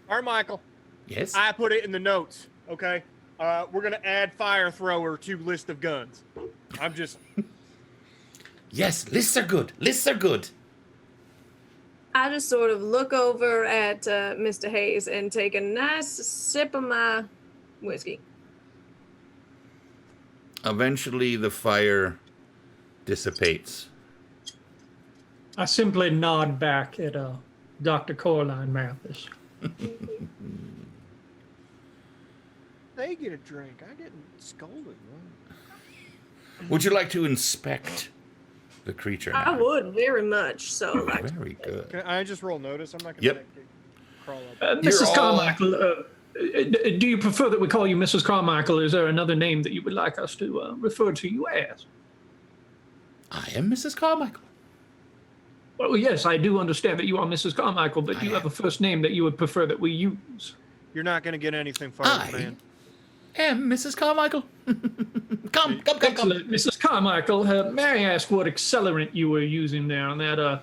Carmichael, Yes. I put it in the notes, okay? We're going to add fire thrower to list of guns. I'm just... Yes, lists are good. I just sort of look over at Mr. Hayes and take a nice sip of my whiskey. Eventually, the fire dissipates. I simply nod back at Dr. Coraline Mathis. They get a drink. I get scolded, right? Would you like to inspect the creature now? I would very much so. Like, Very good. Can I just roll notice? I'm not going to Yep. crawl up. Mrs. all- Carmichael, do you prefer that we call you Mrs. Carmichael? Is there another name that you would like us to refer to you as? I am Mrs. Carmichael. Well, yes, I do understand that you are Mrs. Carmichael, but do you have a first name that you would prefer that we use? You're not going to get anything farther, I man. am Mrs. Carmichael. Come. Excellent. Mrs. Carmichael, may I ask what accelerant you were using there on that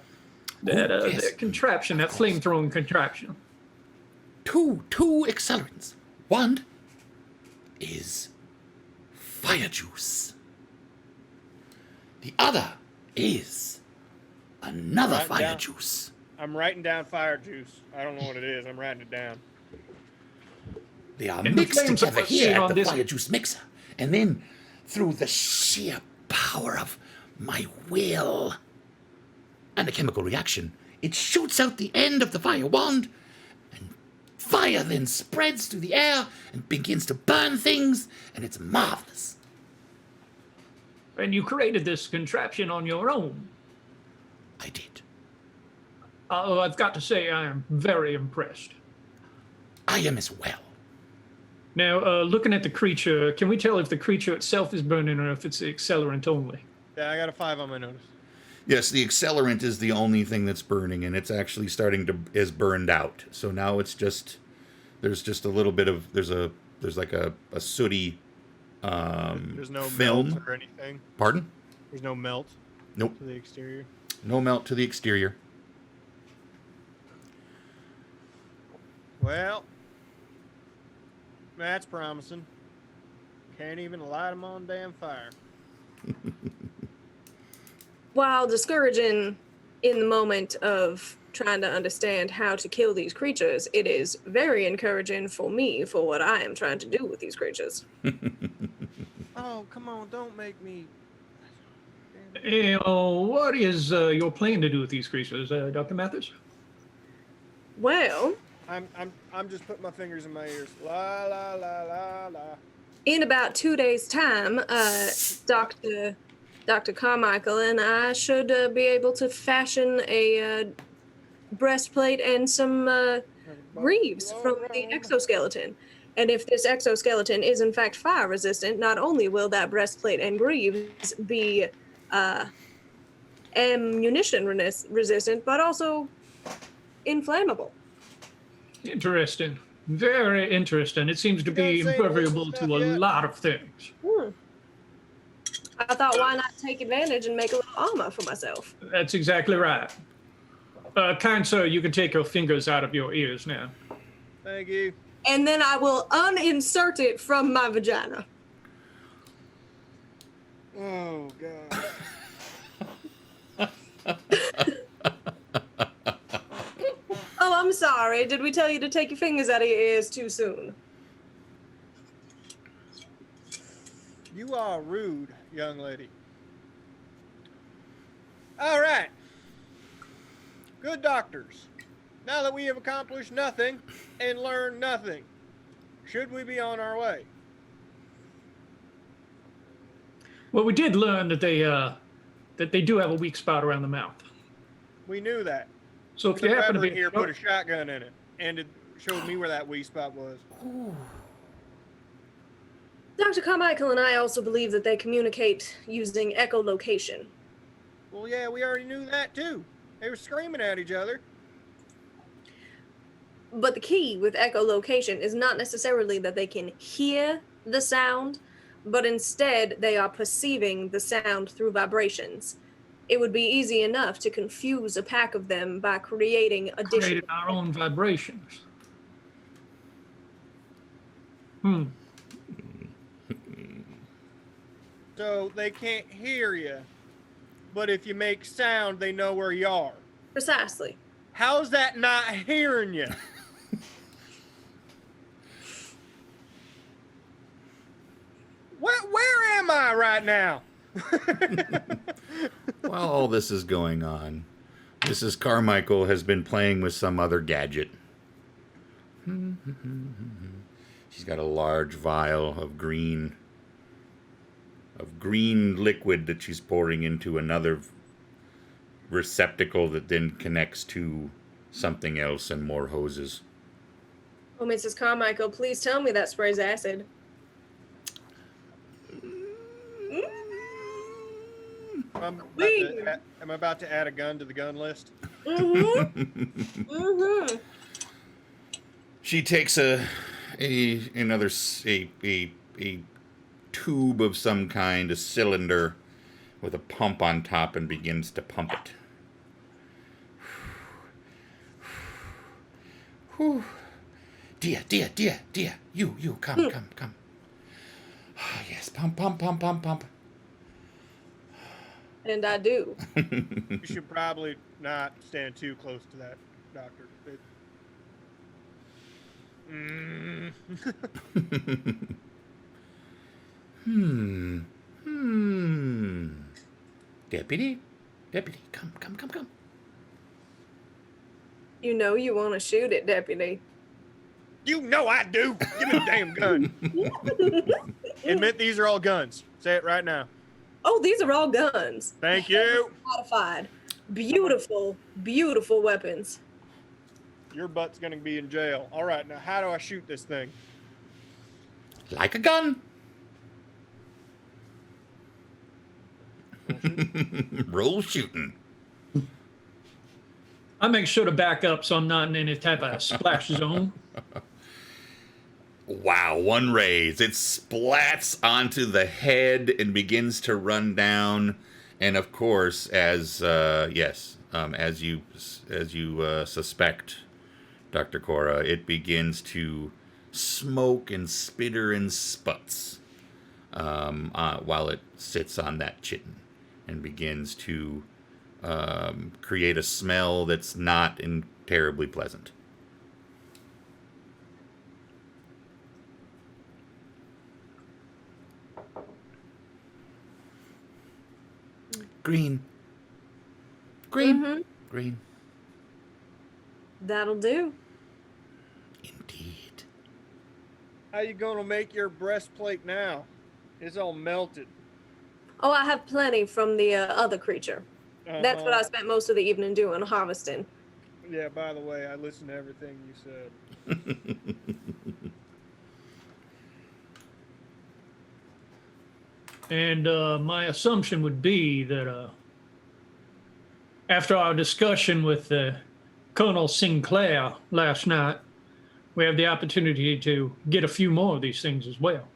yes. that contraption, that flame-throwing contraption? Two accelerants. One is fire juice. The other is another Write fire down. juice. I'm writing down fire juice. I don't know what it is. I'm writing it down. They are And the mixed flames are together what's seen here on at the this- fire juice mixer. And then, through the sheer power of my will and a chemical reaction, it shoots out the end of the fire wand, and fire then spreads through the air and begins to burn things, and it's marvelous. And you created this contraption on your own. I did. I've got to say, I am very impressed. I am as well. Now, looking at the creature, can we tell if the creature itself is burning or if it's the accelerant only? Yeah, I got a 5 on my notice. Yes, the accelerant is the only thing that's burning, and it's actually is burned out. So now it's just, there's just a little bit of, there's like a sooty There's no film. melt or anything. Pardon? There's no melt Nope. to the exterior. No melt to the exterior. Well, that's promising. Can't even light them on damn fire. While discouraging in the moment of trying to understand how to kill these creatures, it is very encouraging for me for what I am trying to do with these creatures. Oh, come on, don't make me. What is your plan to do with these creatures, Dr. Mathers? Well, I'm just putting my fingers in my ears. La la la la la. in about 2 days' time, Dr. Carmichael and I should be able to fashion a breastplate and some greaves from the exoskeleton. And if this exoskeleton is in fact fire resistant, not only will that breastplate and greaves be ammunition resistant, but also inflammable. Interesting. Very interesting. It seems to be You don't say impermeable what's to stuff a yet. lot of things. I thought, why not take advantage and make a little armor for myself? That's exactly right. Kind sir, you can take your fingers out of your ears now. Thank you. And then I will uninsert it from my vagina. Oh god. Oh, I'm sorry. Did we tell you to take your fingers out of your ears too soon? You are rude, young lady. All right. Good doctors. Now that we have accomplished nothing and learned nothing, should we be on our way? Well, we did learn that they do have a weak spot around the mouth. We knew that. So if The you happen to Reverend be here put a shotgun in it, and it showed me where that weak spot was. Dr. Carmichael and I also believe that they communicate using echolocation. Well, yeah, we already knew that too. They were screaming at each other. But the key with echolocation is not necessarily that they can hear the sound, but instead they are perceiving the sound through vibrations. It would be easy enough to confuse a pack of them by creating additional... created our own vibrations. So they can't hear you, but if you make sound, they know where you are. Precisely. How's that not hearing you? Where am I right now? While all this is going on, Mrs. Carmichael has been playing with some other gadget. She's got a large vial of green liquid that she's pouring into another receptacle that then connects to something else and more hoses. Oh, Mrs. Carmichael, please tell me that sprays acid. I'm about to add a gun to the gun list. She takes a a tube of some kind, a cylinder with a pump on top, and begins to pump it. Whew. Dear, you, come. Ah, yes, pump. And I do. You should probably not stand too close to that, Doctor. Deputy, come. You know you want to shoot it, Deputy. You know I do. Give me the damn gun. Admit these are all guns. Say it right now. Oh, these are all guns. Thank you. Modified. Beautiful, beautiful weapons. Your butt's gonna be in jail. All right, now how do I shoot this thing? Like a gun. Roll shooting. I make sure to back up so I'm not in any type of splash zone. Wow, one raise. It splats onto the head and begins to run down. And of course, as you suspect, Dr. Cora, it begins to smoke and spitter and sputs while it sits on that chitin and begins to create a smell that's not terribly pleasant. Green. Green. That'll do. Indeed. How you gonna make your breastplate now? It's all melted. Oh, I have plenty from the other creature. That's what I spent most of the evening doing, harvesting. Yeah, by the way, I listened to everything you said. And my assumption would be that after our discussion with Colonel Sinclair last night, we have the opportunity to get a few more of these things as well.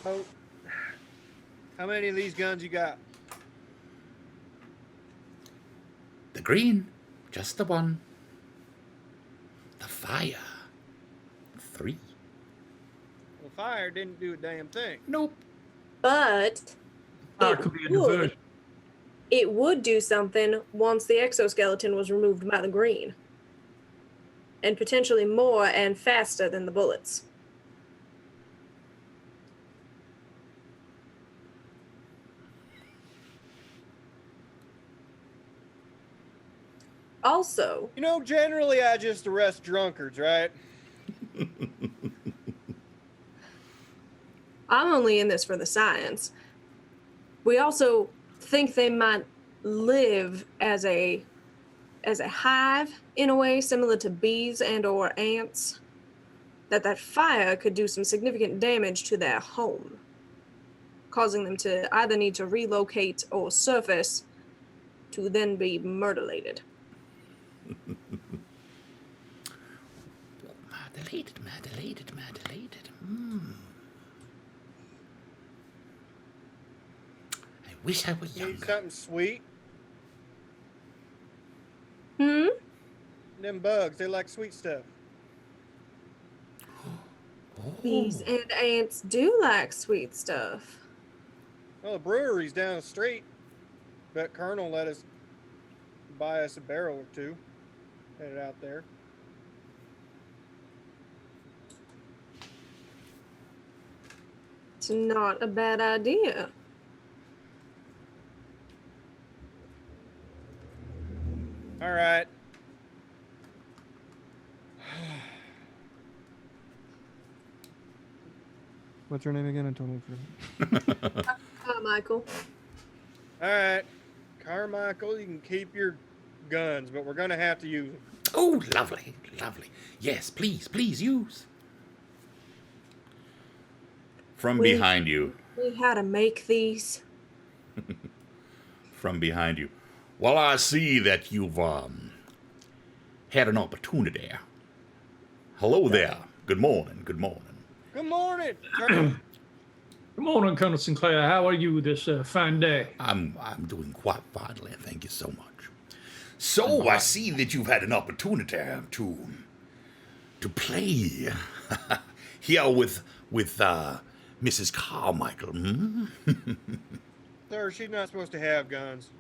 Oh, how many of these guns you got? The green, just the one. The fire, 3. Well, fire didn't do a damn thing. Nope. But It could be a diversion. it would do something once the exoskeleton was removed by the green. And potentially more and faster than the bullets. Also, You know, generally I just arrest drunkards, right? I'm only in this for the science. We also think they might live as a hive in a way similar to bees and or ants. That fire could do some significant damage to their home, causing them to either need to relocate or surface to then be murderlated. Murderlated. I wish I were Need younger. something sweet? Hmm? Them bugs, they like sweet stuff. Bees and ants do like sweet stuff. Well, the brewery's down the street. Bet Colonel let us buy us a barrel or two. Headed out there. It's not a bad idea. All right. What's her name again? I totally forgot. Michael. All right. Carmichael, you can keep your guns, but we're going to have to use them. Oh, lovely. Yes, please use. From behind you. We how to make these. From behind you. Well, I see that you've had an opportunity. Hello there, Good morning. Good morning. Good morning, Colonel. Good morning, Colonel Sinclair. How are you this fine day? I'm doing quite finely. Thank you so much. So I see that you've had an opportunity to play here with Mrs. Carmichael. Hmm? Sir, she's not supposed to have guns.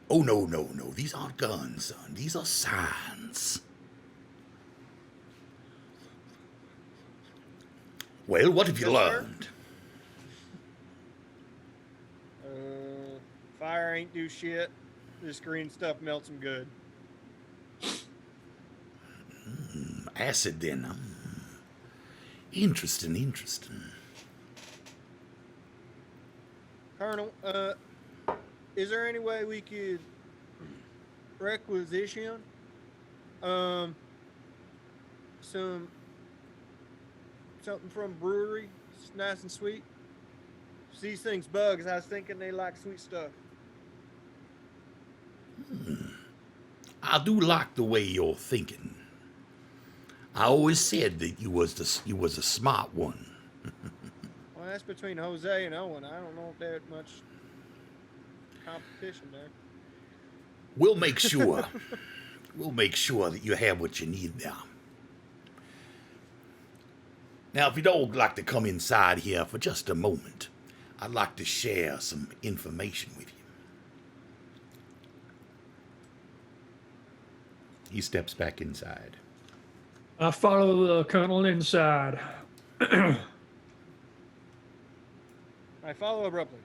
Oh no. These aren't guns, son. These are signs. Well, what have you Yes, sir. learned? Fire ain't do shit. This green stuff melts them good. Acid then. Interesting. Colonel, is there any way we could requisition something from brewery? It's nice and sweet. If these things bugs, I was thinking they like sweet stuff. I do like the way you're thinking. I always said that you was a smart one. Well, that's between Jose and Owen. I don't know if there's much competition there. We'll make sure. We'll make sure that you have what you need now. Now, if you'd all like to come inside here for just a moment, I'd like to share some information with you. He steps back inside. I follow the Colonel inside. I follow abruptly.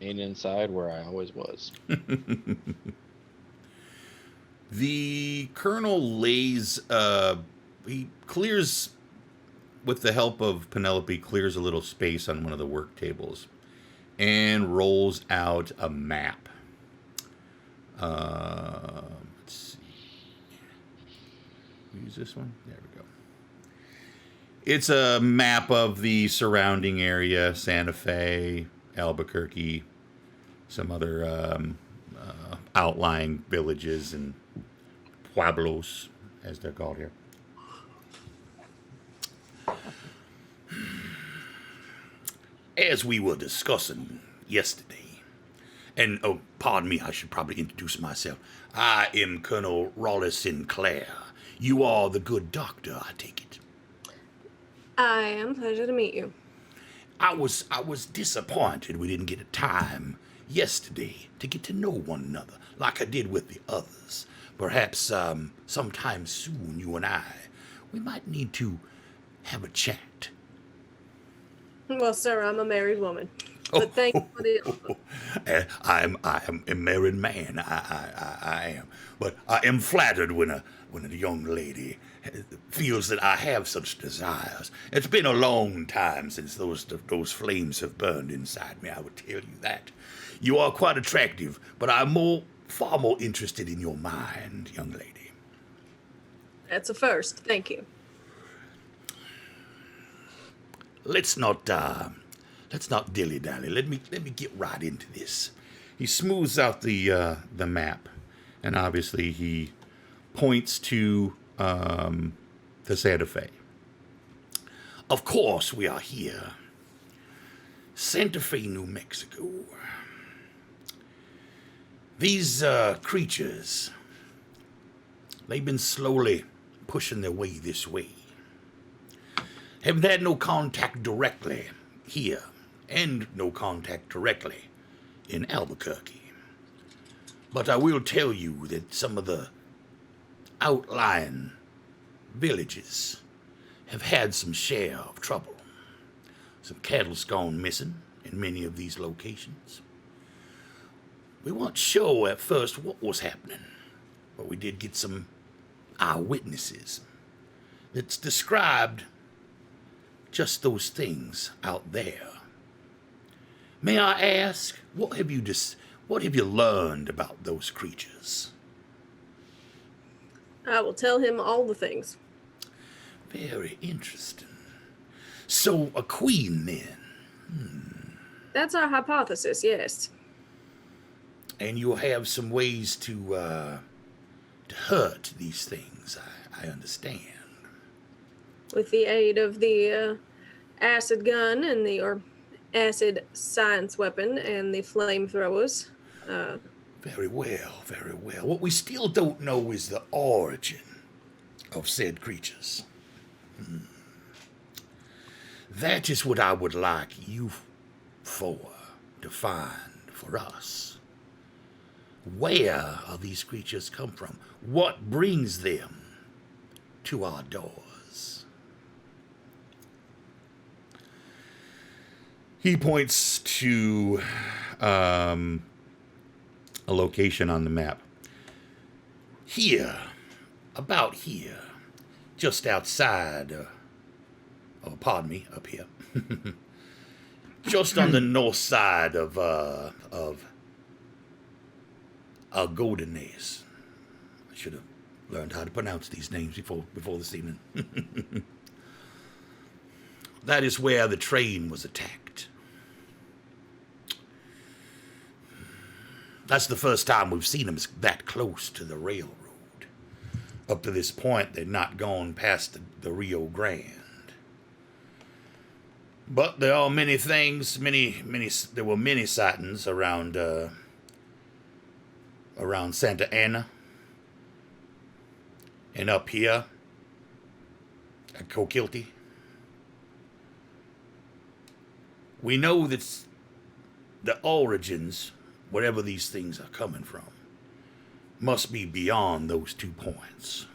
Ain't inside where I always was. The Colonel lays, he clears, with the help of Penelope, clears a little space on one of the work tables and rolls out a map. Let's see. Use this one? There we go. It's a map of the surrounding area, Santa Fe, Albuquerque, some other outlying villages and pueblos, as they're called here. As we were discussing yesterday, and oh, pardon me, I should probably introduce myself. I am Colonel Raleigh Sinclair. You are the good doctor, I take it. I am. Pleasure to meet you. I was disappointed we didn't get a time yesterday to get to know one another like I did with the others. Perhaps sometime soon, you and we might need to have a chat. Well, sir, I'm a married woman. But thank you for the offer. I am a married man. I am, but I am flattered when a young lady feels that I have such desires. It's been a long time since those flames have burned inside me. I would tell you that. You are quite attractive, but I'm far more interested in your mind, young lady. That's a first. Thank you. Let's not dilly-dally. Let me get right into this. He smooths out the map, and obviously he points to the Santa Fe. Of course, we are here. Santa Fe, New Mexico. These creatures, they've been slowly pushing their way this way. Haven't had no contact directly here, and no contact directly in Albuquerque. But I will tell you that some of the outlying villages have had some share of trouble. Some cattle's gone missing in many of these locations. We weren't sure at first what was happening, but we did get some eyewitnesses that's described just those things out there. May I ask, what have you learned about those creatures? I will tell him all the things. Very interesting. So, a queen then? That's our hypothesis, yes. And you'll have some ways to hurt these things, I understand. with the aid of the acid gun and or acid science weapon and the flamethrowers. Very well, very well. What we still don't know is the origin of said creatures. That is what I would like you for to find for us. Where are these creatures come from? What brings them to our doors? He points to a location on the map. Here, about here, just outside, pardon me, up here. Just on the north side of Goldenace. I should have learned how to pronounce these names before this evening. That is where the train was attacked. That's the first time we've seen them that close to the railroad. Up to this point, they'd not gone past the Rio Grande. But there are many things, there were many sightings around Santa Ana and up here at Coquilty. We know that the origins, wherever these things are coming from, must be beyond those 2 points.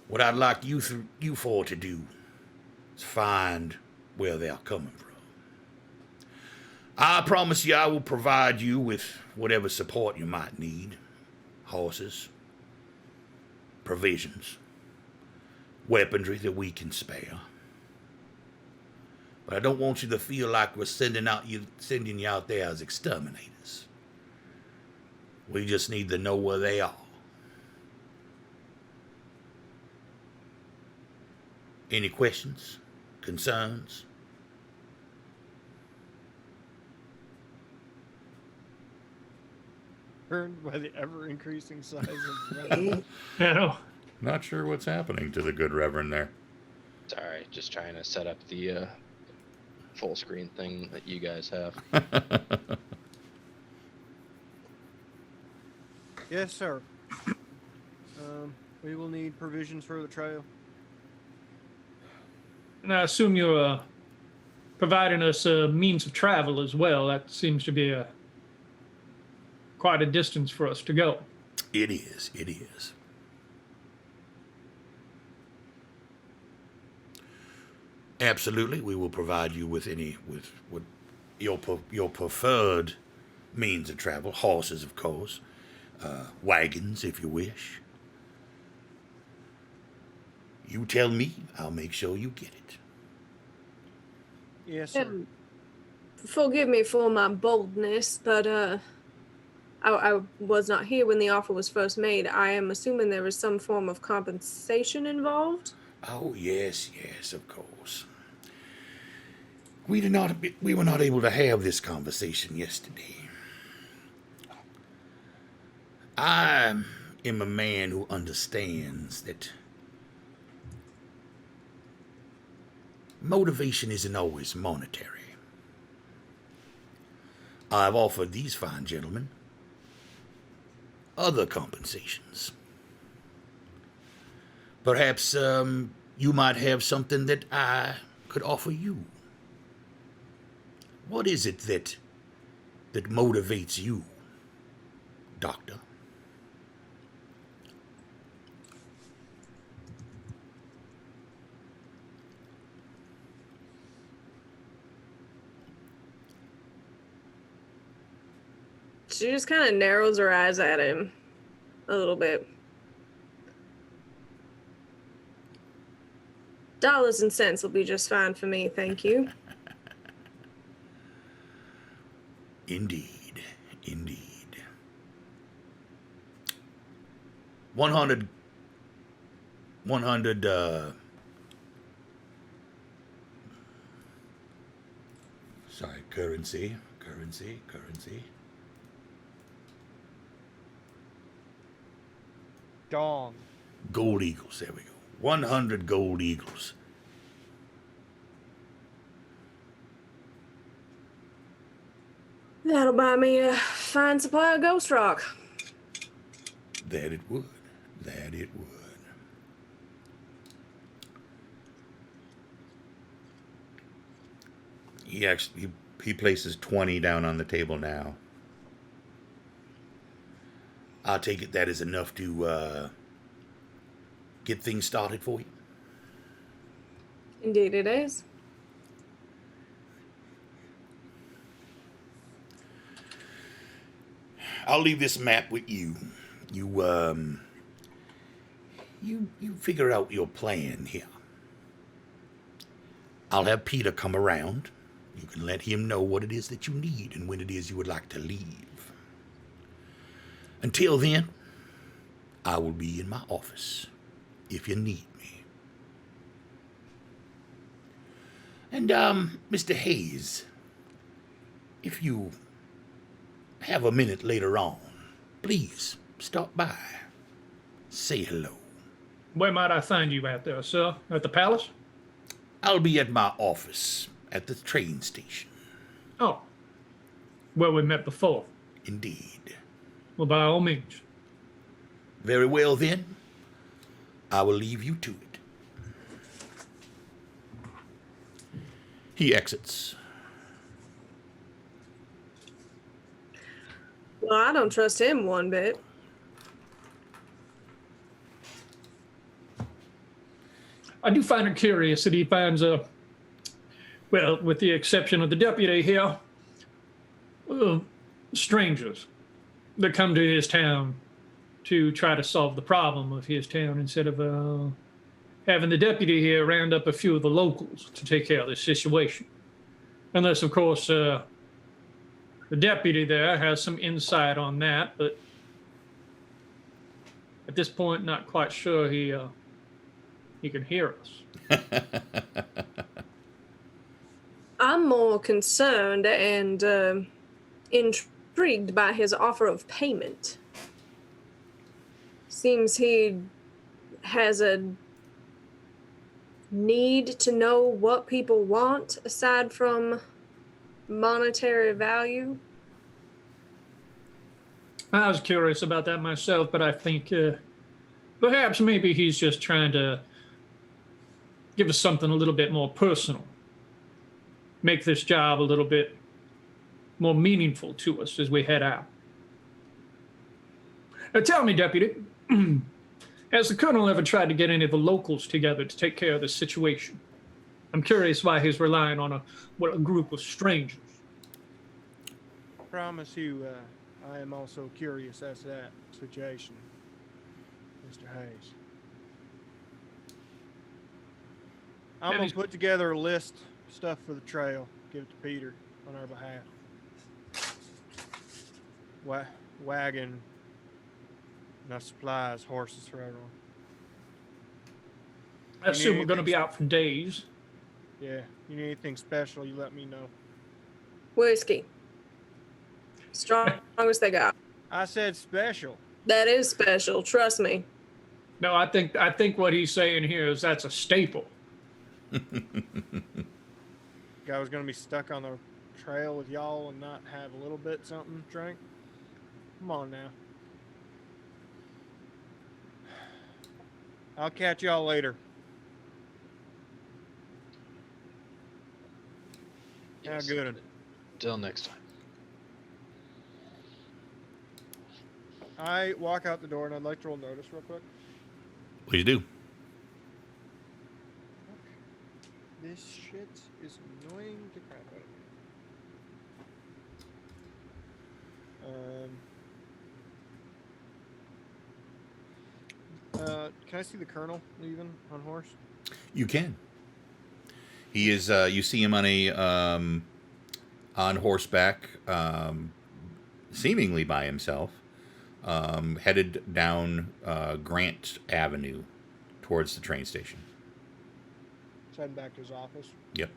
What I'd like you four to do is find where they are coming from. I promise you I will provide you with whatever support you might need. Horses, provisions, weaponry that we can spare. But I don't want you to feel like we're sending you out there as exterminators. We just need to know where they are. Any questions? Concerns? Turned by the ever-increasing size of the You know, Not sure what's happening to the good Reverend there. Sorry, just trying to set up the full screen thing that you guys have. Yes, sir. We will need provisions for the trail. and I assume you're providing us a means of travel as well. That seems to be quite a distance for us to go. It is. Absolutely, we will provide you with what your preferred means of travel. Horses, of course. Wagons, if you wish. You tell me, I'll make sure you get it. Yes, sir. Forgive me for my boldness, but I was not here when the offer was first made. I am assuming there is some form of compensation involved. Oh, yes, of course. We were not able to have this conversation yesterday. I am a man who understands that motivation isn't always monetary. I've offered these fine gentlemen other compensations. Perhaps you might have something that I could offer you. What is it that motivates you, Doctor? She just kind of narrows her eyes at him a little bit. Dollars and cents will be just fine for me, thank you. Indeed. 100 currency. Dong. Gold eagles. There we go. 100 gold eagles. That'll buy me a fine supply of ghost rock. That it would. That it would. He places 20 down on the table now. I'll take it that is enough to get things started for you. Indeed it is. I'll leave this map with you. You figure out your plan here. I'll have Peter come around. You can let him know what it is that you need and when it is you would like to leave. Until then, I will be in my office if you need me. And, Mr. Hayes, if you have a minute later on, please stop by. Say hello. Where might I find you out there, sir? At the palace? I'll be at my office at the train station. Oh, where we met before. Indeed. Well, by all means. Very well, then. I will leave you to it. He exits. Well, I don't trust him one bit. I do find it curious that he finds well, with the exception of the deputy here, strangers that come to his town to try to solve the problem of his town instead of having the deputy here round up a few of the locals to take care of this situation. Unless, of course, the deputy there has some insight on that, but at this point, not quite sure he can hear us. I'm more concerned and intrigued by his offer of payment. Seems he has a need to know what people want aside from monetary value. I was curious about that myself, but I think perhaps maybe he's just trying to give us something a little bit more personal. Make this job a little bit more meaningful to us as we head out. Now tell me, Deputy, has the Colonel ever tried to get any of the locals together to take care of this situation? I'm curious why he's relying on a group of strangers. I promise you, I am also curious as to that situation, Mr. Hayes. I'm going to put together a list of stuff for the trail, give it to Peter on our behalf. Wagon, enough supplies, horses for everyone. I assume we're going to be out for days. Yeah, you need anything special, you let me know. Whiskey. Strongest they got. I said special. That is special, trust me. No, I think what he's saying here is that's a staple. Guy was going to be stuck on the trail with y'all and not have a little bit something to drink. Come on now. I'll catch y'all later. Yes. How good. Till next time. I walk out the door and I'd like to roll notice real quick. Please do. This shit is annoying the crap out of me. Can I see the Colonel leaving on horse? You can. He is. You see him on a on horseback, seemingly by himself, headed down Grant Avenue towards the train station. He's heading back to his office. Yep.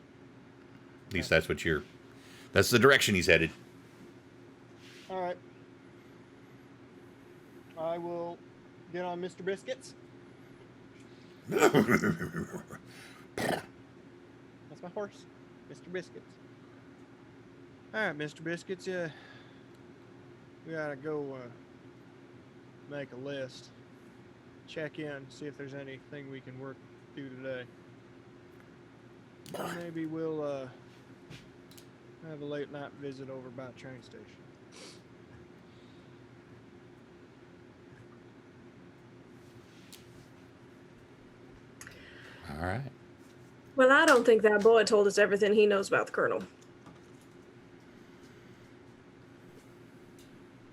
At least that's what that's the direction he's headed. All right. I will get on Mr. Biscuits That's my horse, Mr. Biscuits. All right, Mr. Biscuits. Yeah, we gotta go make a list. Check in, see if there's anything we can work through today. Maybe we'll have a late night visit over by the train station. All right. Well, I don't think that boy told us everything he knows about the Colonel.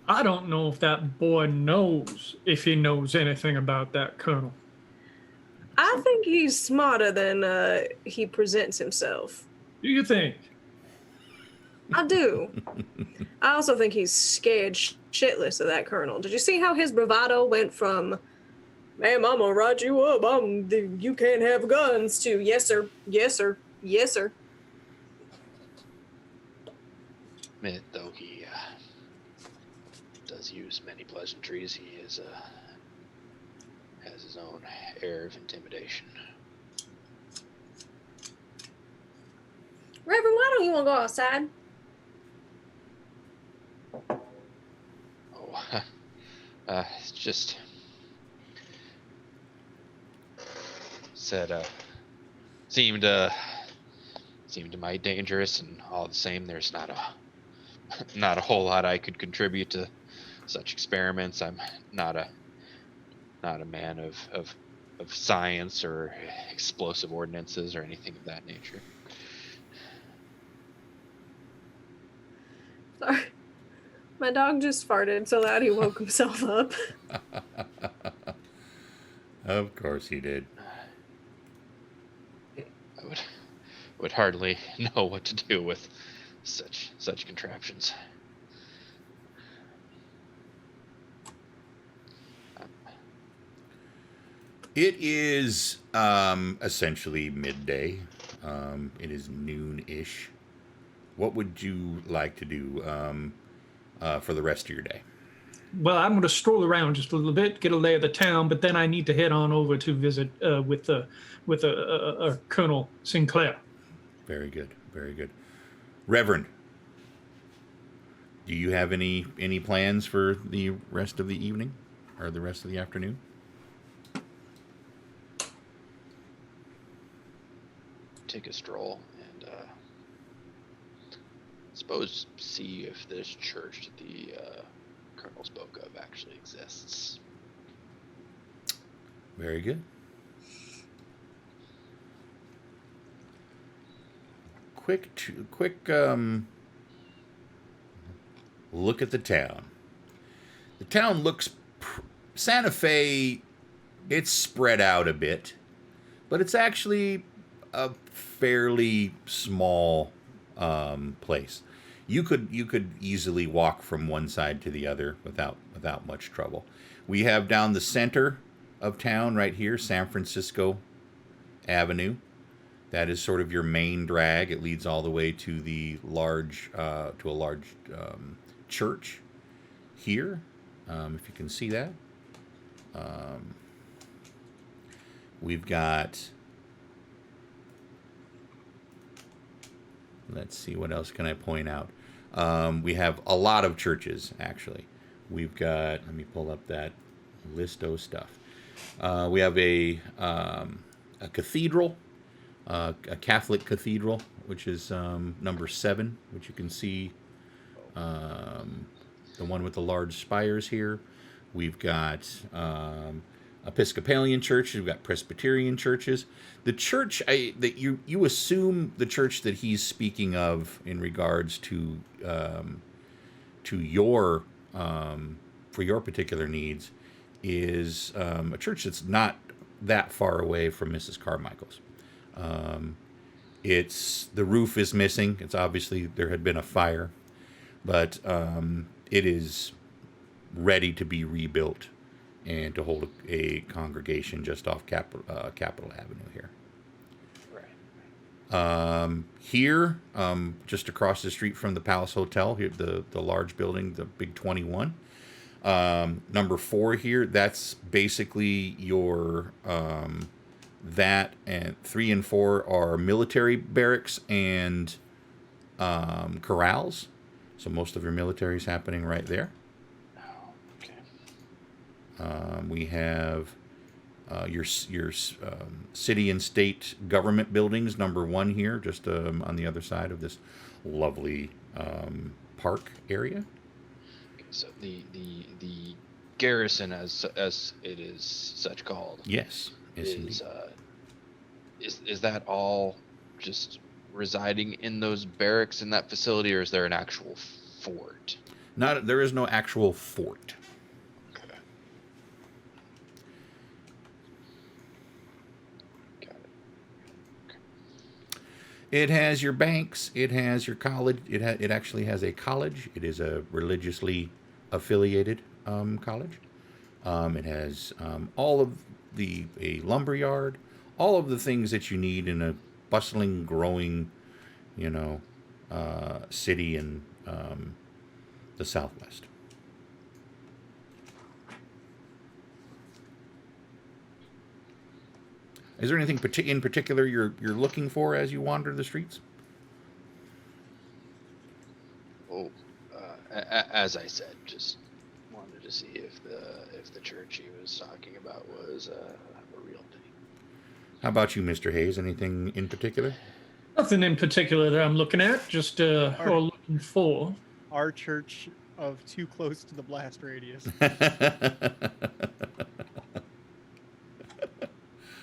I don't know if that boy knows if he knows anything about that colonel. I think he's smarter than he presents himself. Do you think? I do. I also think he's scared shitless of that Colonel. Did you see how his bravado went from, ma'am, I'm gonna write you up, you can't have guns, to yes sir, yes sir, yes sir. Admit, though he does use many pleasantries, he is has his own air of intimidation. Reverend, why don't you want to go outside? Oh, it's just said seemed mighty dangerous, and all the same, there's not a whole lot I could contribute to such experiments. I'm not a man of science or explosive ordinances or anything of that nature. Sorry. My dog just farted so loud he woke himself up. Of course he did. I would hardly know what to do with such contraptions. It is essentially midday. It is noon-ish. What would you like to do for the rest of your day? Well, I'm going to stroll around just a little bit, get a lay of the town, but then I need to head on over to visit with Colonel Sinclair. Very good, very good. Reverend, do you have any plans for the rest of the evening or the rest of the afternoon? Take a stroll and suppose see if this church that the Colonel spoke of actually exists. Very good. Quick look at the town. The town looks Santa Fe. It's spread out a bit, but it's actually a fairly small place. You could easily walk from one side to the other without much trouble. We have down the center of town right here, San Francisco Avenue. That is sort of your main drag. It leads all the way to the large church here, if you can see that. We've got. Let's see, what else can I point out? We have a lot of churches, actually. We've got, let me pull up that list of stuff. We have a cathedral, a Catholic cathedral, which is number 7, which you can see, the one with the large spires here. We've got Episcopalian church. We've got Presbyterian churches. The church that you assume the church that he's speaking of in regards to your for your particular needs is a church that's not that far away from Mrs. Carmichael's. It's the roof is missing. It's obviously there had been a fire, but it is ready to be rebuilt and to hold a congregation just off Capitol Avenue here. Right. Here, just across the street from the Palace Hotel, here the large building, the Big 21. Number 4 here, that's basically your that and 3 and 4 are military barracks and corrals. So most of your military is happening right there. Okay. We have your city and state government buildings, number 1 here, just on the other side of this lovely park area. Okay, so the garrison, as it is such called, Yes, yes, is that all just residing in those barracks in that facility, or is there an actual fort? there is no actual fort. Okay. Got it. It has your banks. It has your college. It actually has a college. It is a religiously affiliated college. It has all of a lumber yard, all of the things that you need in a bustling, growing, city in the Southwest. Is there anything in particular you're looking for as you wander the streets? Well, as I said, just wanted to see if the church he was talking about was a real thing. How about you, Mr. Hayes? Anything in particular? Nothing in particular that I'm looking at, just or looking for. Our church of too close to the blast radius.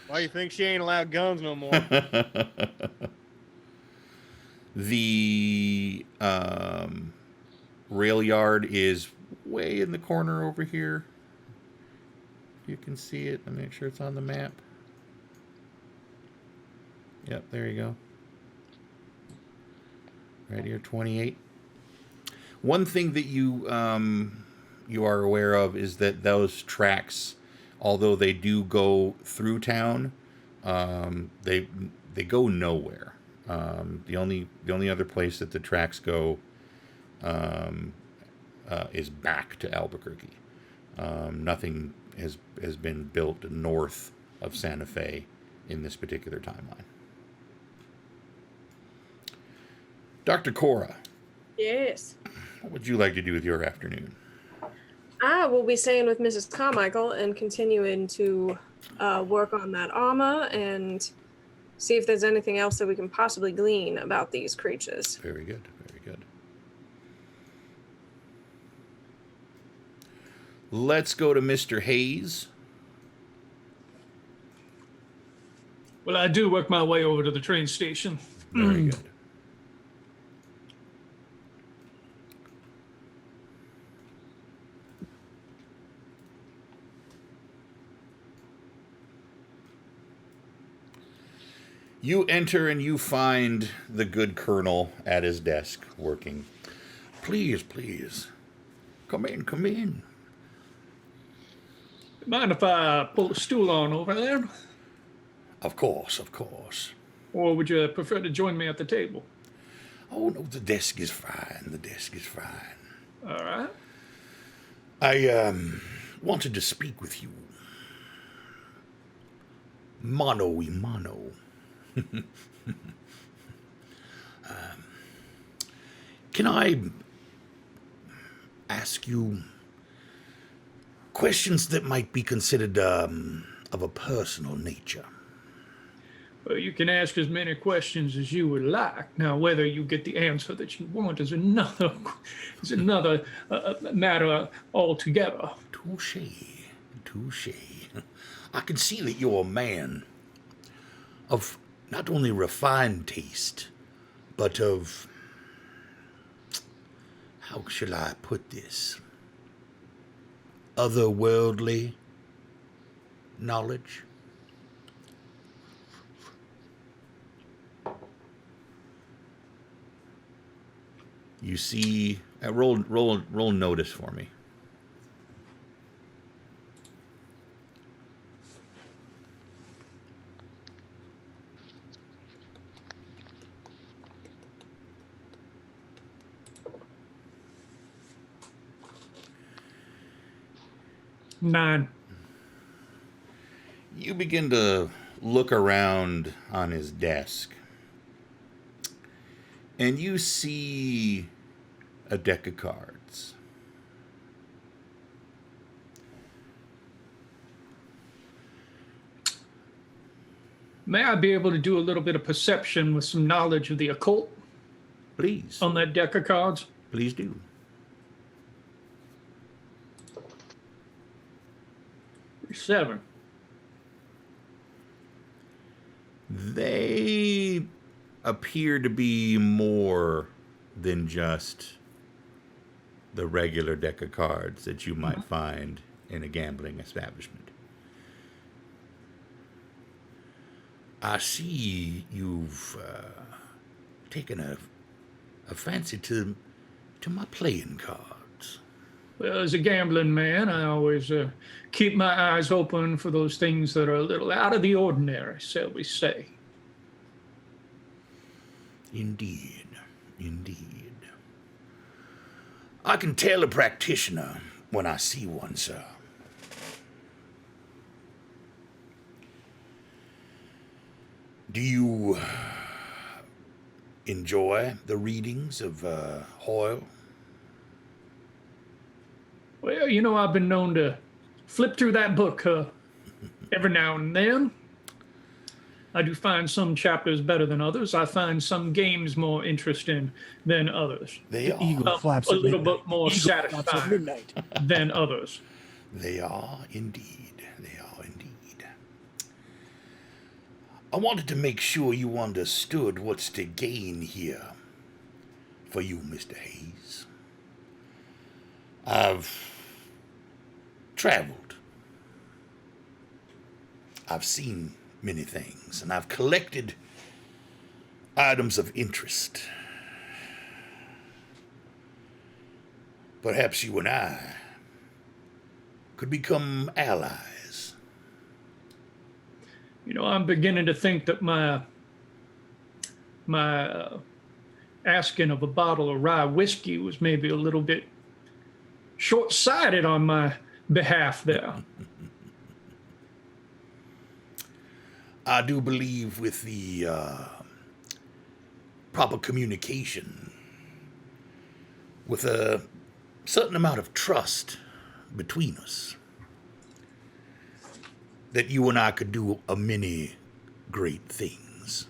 Why you think she ain't allowed guns no more? The rail yard is way in the corner over here. You can see it. Let me make sure it's on the map. Yep, there you go. Right here, 28. One thing that you are aware of is that those tracks, although they do go through town, they go nowhere. The only other place that the tracks go is back to Albuquerque. Nothing has been built north of Santa Fe in this particular timeline. Dr. Cora, Yes. what would you like to do with your afternoon? I will be staying with Mrs. Carmichael and continuing to work on that armor and see if there's anything else that we can possibly glean about these creatures. Very good, very good. Let's go to Mr. Hayes. Well, I do work my way over to the train station. Very good. You enter and you find the good colonel at his desk working. Please, please. Come in, come in. Mind if I pull a stool on over there? Of course, of course. Or would you prefer to join me at the table? Oh, no, the desk is fine. The desk is fine. All right. I wanted to speak with you. Mano y mano. Can I ask you questions that might be considered of a personal nature? Well, you can ask as many questions as you would like. Now, whether you get the answer that you want is another matter altogether. Touché, touché. I can see that you're a man of not only refined taste, but of, how shall I put this, otherworldly knowledge. You see, roll notice for me. Nine. You begin to look around on his desk, and you see a deck of cards. May I be able to do a little bit of perception with some knowledge of the occult Please. on that deck of cards? Please do. Seven. They appear to be more than just the regular deck of cards that you might find in a gambling establishment. I see you've taken a fancy to my playing cards. Well, as a gambling man, I always keep my eyes open for those things that are a little out of the ordinary, shall we say. Indeed, indeed. I can tell a practitioner when I see one, sir. Do you enjoy the readings of Hoyle? Well, you know, I've been known to flip through that book every now and then. I do find some chapters better than others. I find some games more interesting than others. They are. Eagle flaps A at little midnight. bit more Eagle flaps at satisfying midnight. than others. They are indeed. They are indeed. I wanted to make sure you understood what's to gain here for you, Mr. Hayes. I've traveled. I've seen many things, and I've collected items of interest. Perhaps you and I could become allies. You know, I'm beginning to think that my asking of a bottle of rye whiskey was maybe a little bit short-sighted on my behalf there. I do believe with the proper communication, with a certain amount of trust between us, that you and I could do a many great things.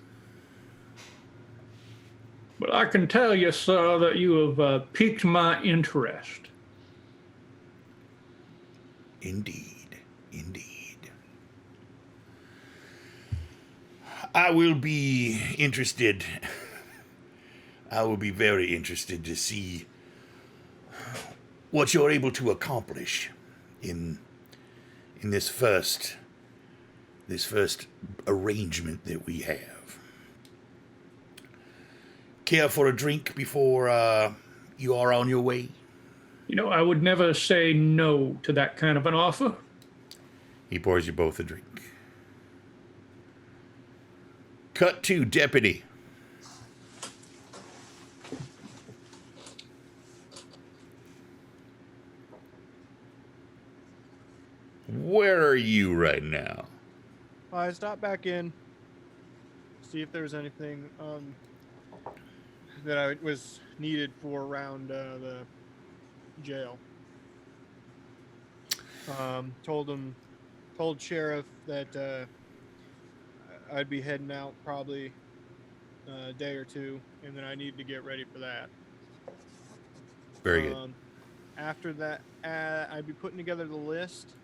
But I can tell you, sir, that you have piqued my interest. Indeed, indeed. I will be interested. I will be very interested to see what you're able to accomplish in this first arrangement that we have. Care for a drink before you are on your way? You know, I would never say no to that kind of an offer. He pours you both a drink. Cut to Deputy. Where are you right now? I stopped back in, see if there was anything that I was needed for around the jail. Told sheriff that I'd be heading out probably a day or two, and then I need to get ready for that. Very good. After that, I'd be putting together the list,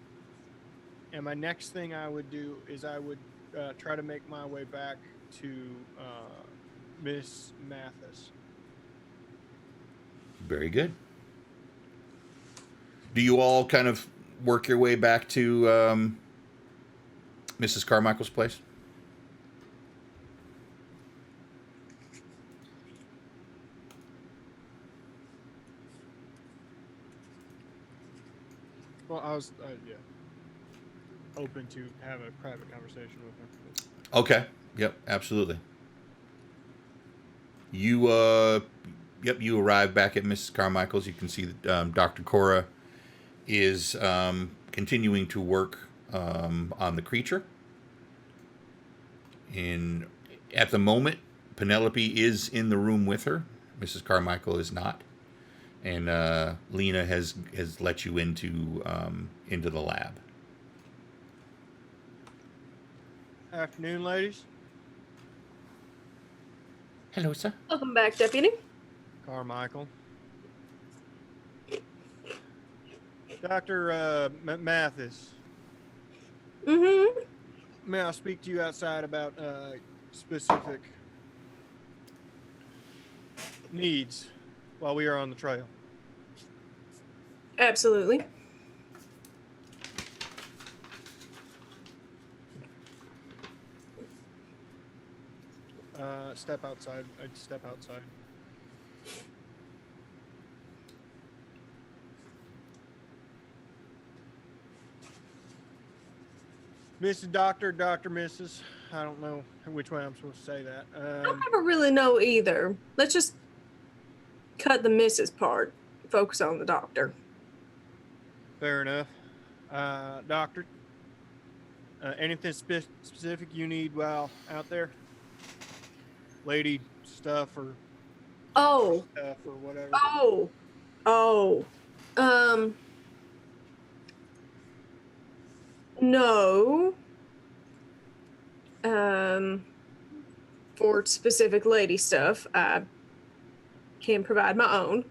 and my next thing I would do is I would try to make my way back to Miss Mathis. Very good. Do you all kind of work your way back to Mrs. Carmichael's place? Well, I was open to have a private conversation with her. Okay. Yep, absolutely. You you arrive back at Mrs. Carmichael's. You can see that Dr. Cora is continuing to work on the creature. At the moment, Penelope is in the room with her. Mrs. Carmichael is not, and Lena has let you into the lab. Afternoon, ladies. Hello, sir. Welcome back, Deputy. Carmichael. Dr. Mathis. Mm-hmm. May I speak to you outside about specific needs while we are on the trail? Absolutely. Step outside. I'd step outside. Mrs. Doctor, Dr. Mrs. I don't know which way I'm supposed to say that. I don't ever really know either. Let's just cut the Mrs. part. Focus on the doctor. Fair enough. Doctor, anything specific you need while out there? Lady stuff or Oh. stuff or whatever. Oh. No. For specific lady stuff, I can provide my own.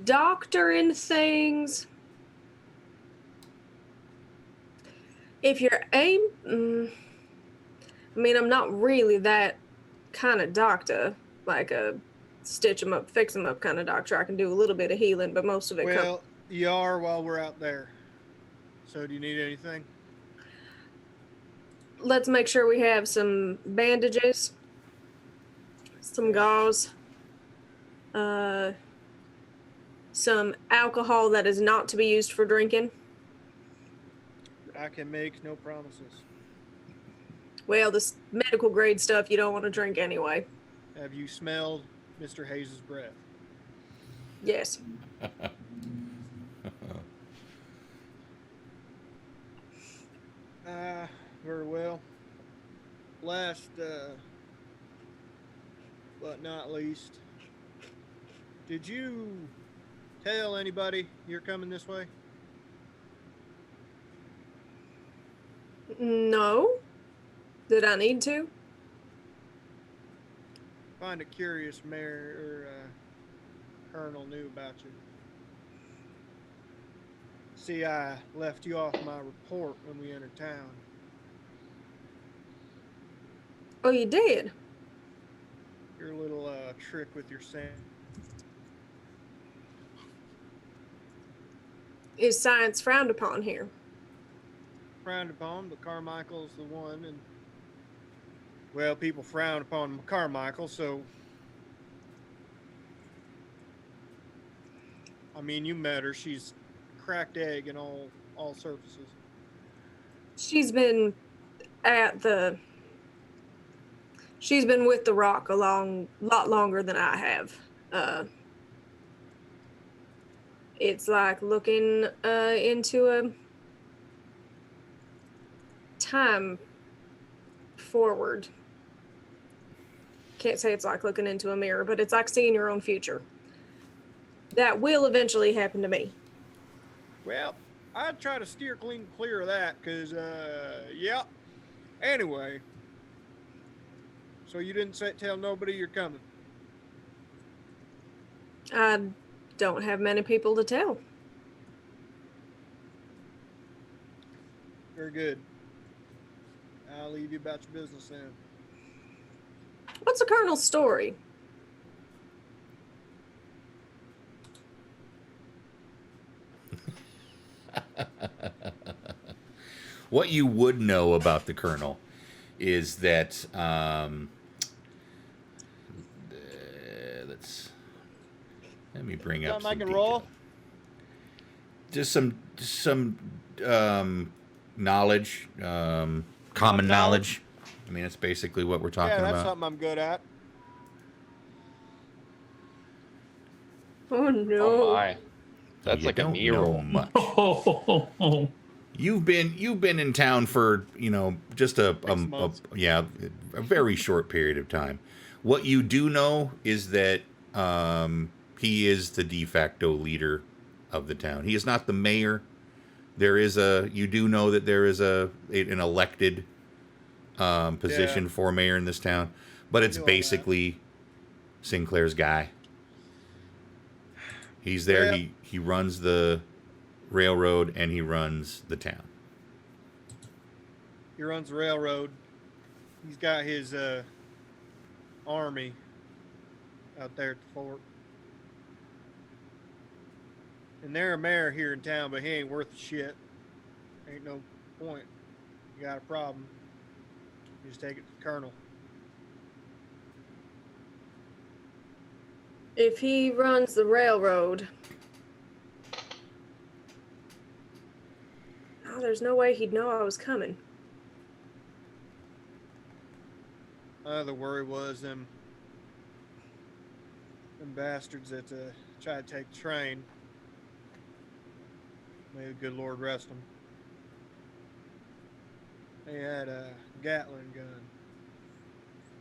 Doctoring things. If you're I mean, I'm not really that kind of doctor, like a stitch 'em up, fix 'em up kind of doctor. I can do a little bit of healing, but most of it Well, you are while we're out there. So do you need anything? Let's make sure we have some bandages, some gauze, some alcohol that is not to be used for drinking. I can make no promises. Well, this medical grade stuff you don't want to drink anyway. Have you smelled Mr. Hayes' breath? Yes. Very well. Last, but not least, did you tell anybody you're coming this way? No. Did I need to? Find it curious, Mayor Colonel knew about you. See, I left you off my report when we entered town. Oh, you did? Your little trick with your sand. Is science frowned upon here? Frowned upon, but Carmichael's the one, and well, people frown upon Carmichael, so I mean, you met her. She's cracked egg in all surfaces. She's been with the Rock a lot longer than I have. It's like looking into a time forward. Can't say it's like looking into a mirror, but it's like seeing your own future. That will eventually happen to me. Well, I'd try to steer clear of that, because, yeah. Anyway, so you didn't tell nobody you're coming? I don't have many people to tell. Very good. I'll leave you about your business then. What's the Colonel's story? What you would know about the Colonel is that let me bring up some roll. Just some knowledge, common knowledge. I mean, that's basically what we're talking Yeah, that's about. something I'm good at. Oh no. Oh my. That's You like a don't knee know roll. much. Oh, You've been in town for, just a months. a very short period of time. What you do know is that he is the de facto leader of the town. He is not the mayor. You do know that there is an elected position for mayor in this town, but it's basically Sinclair's guy. He's there. Well, He runs the railroad and he runs the town. he runs the railroad. He's got his army out there at the fort. And they're a mayor here in town, but he ain't worth a shit. Ain't no point. You got a problem, you just take it to the colonel. If he runs the railroad, there's no way he'd know I was coming. The worry was them bastards that tried to take the train. May the good Lord rest them. They had a Gatling gun.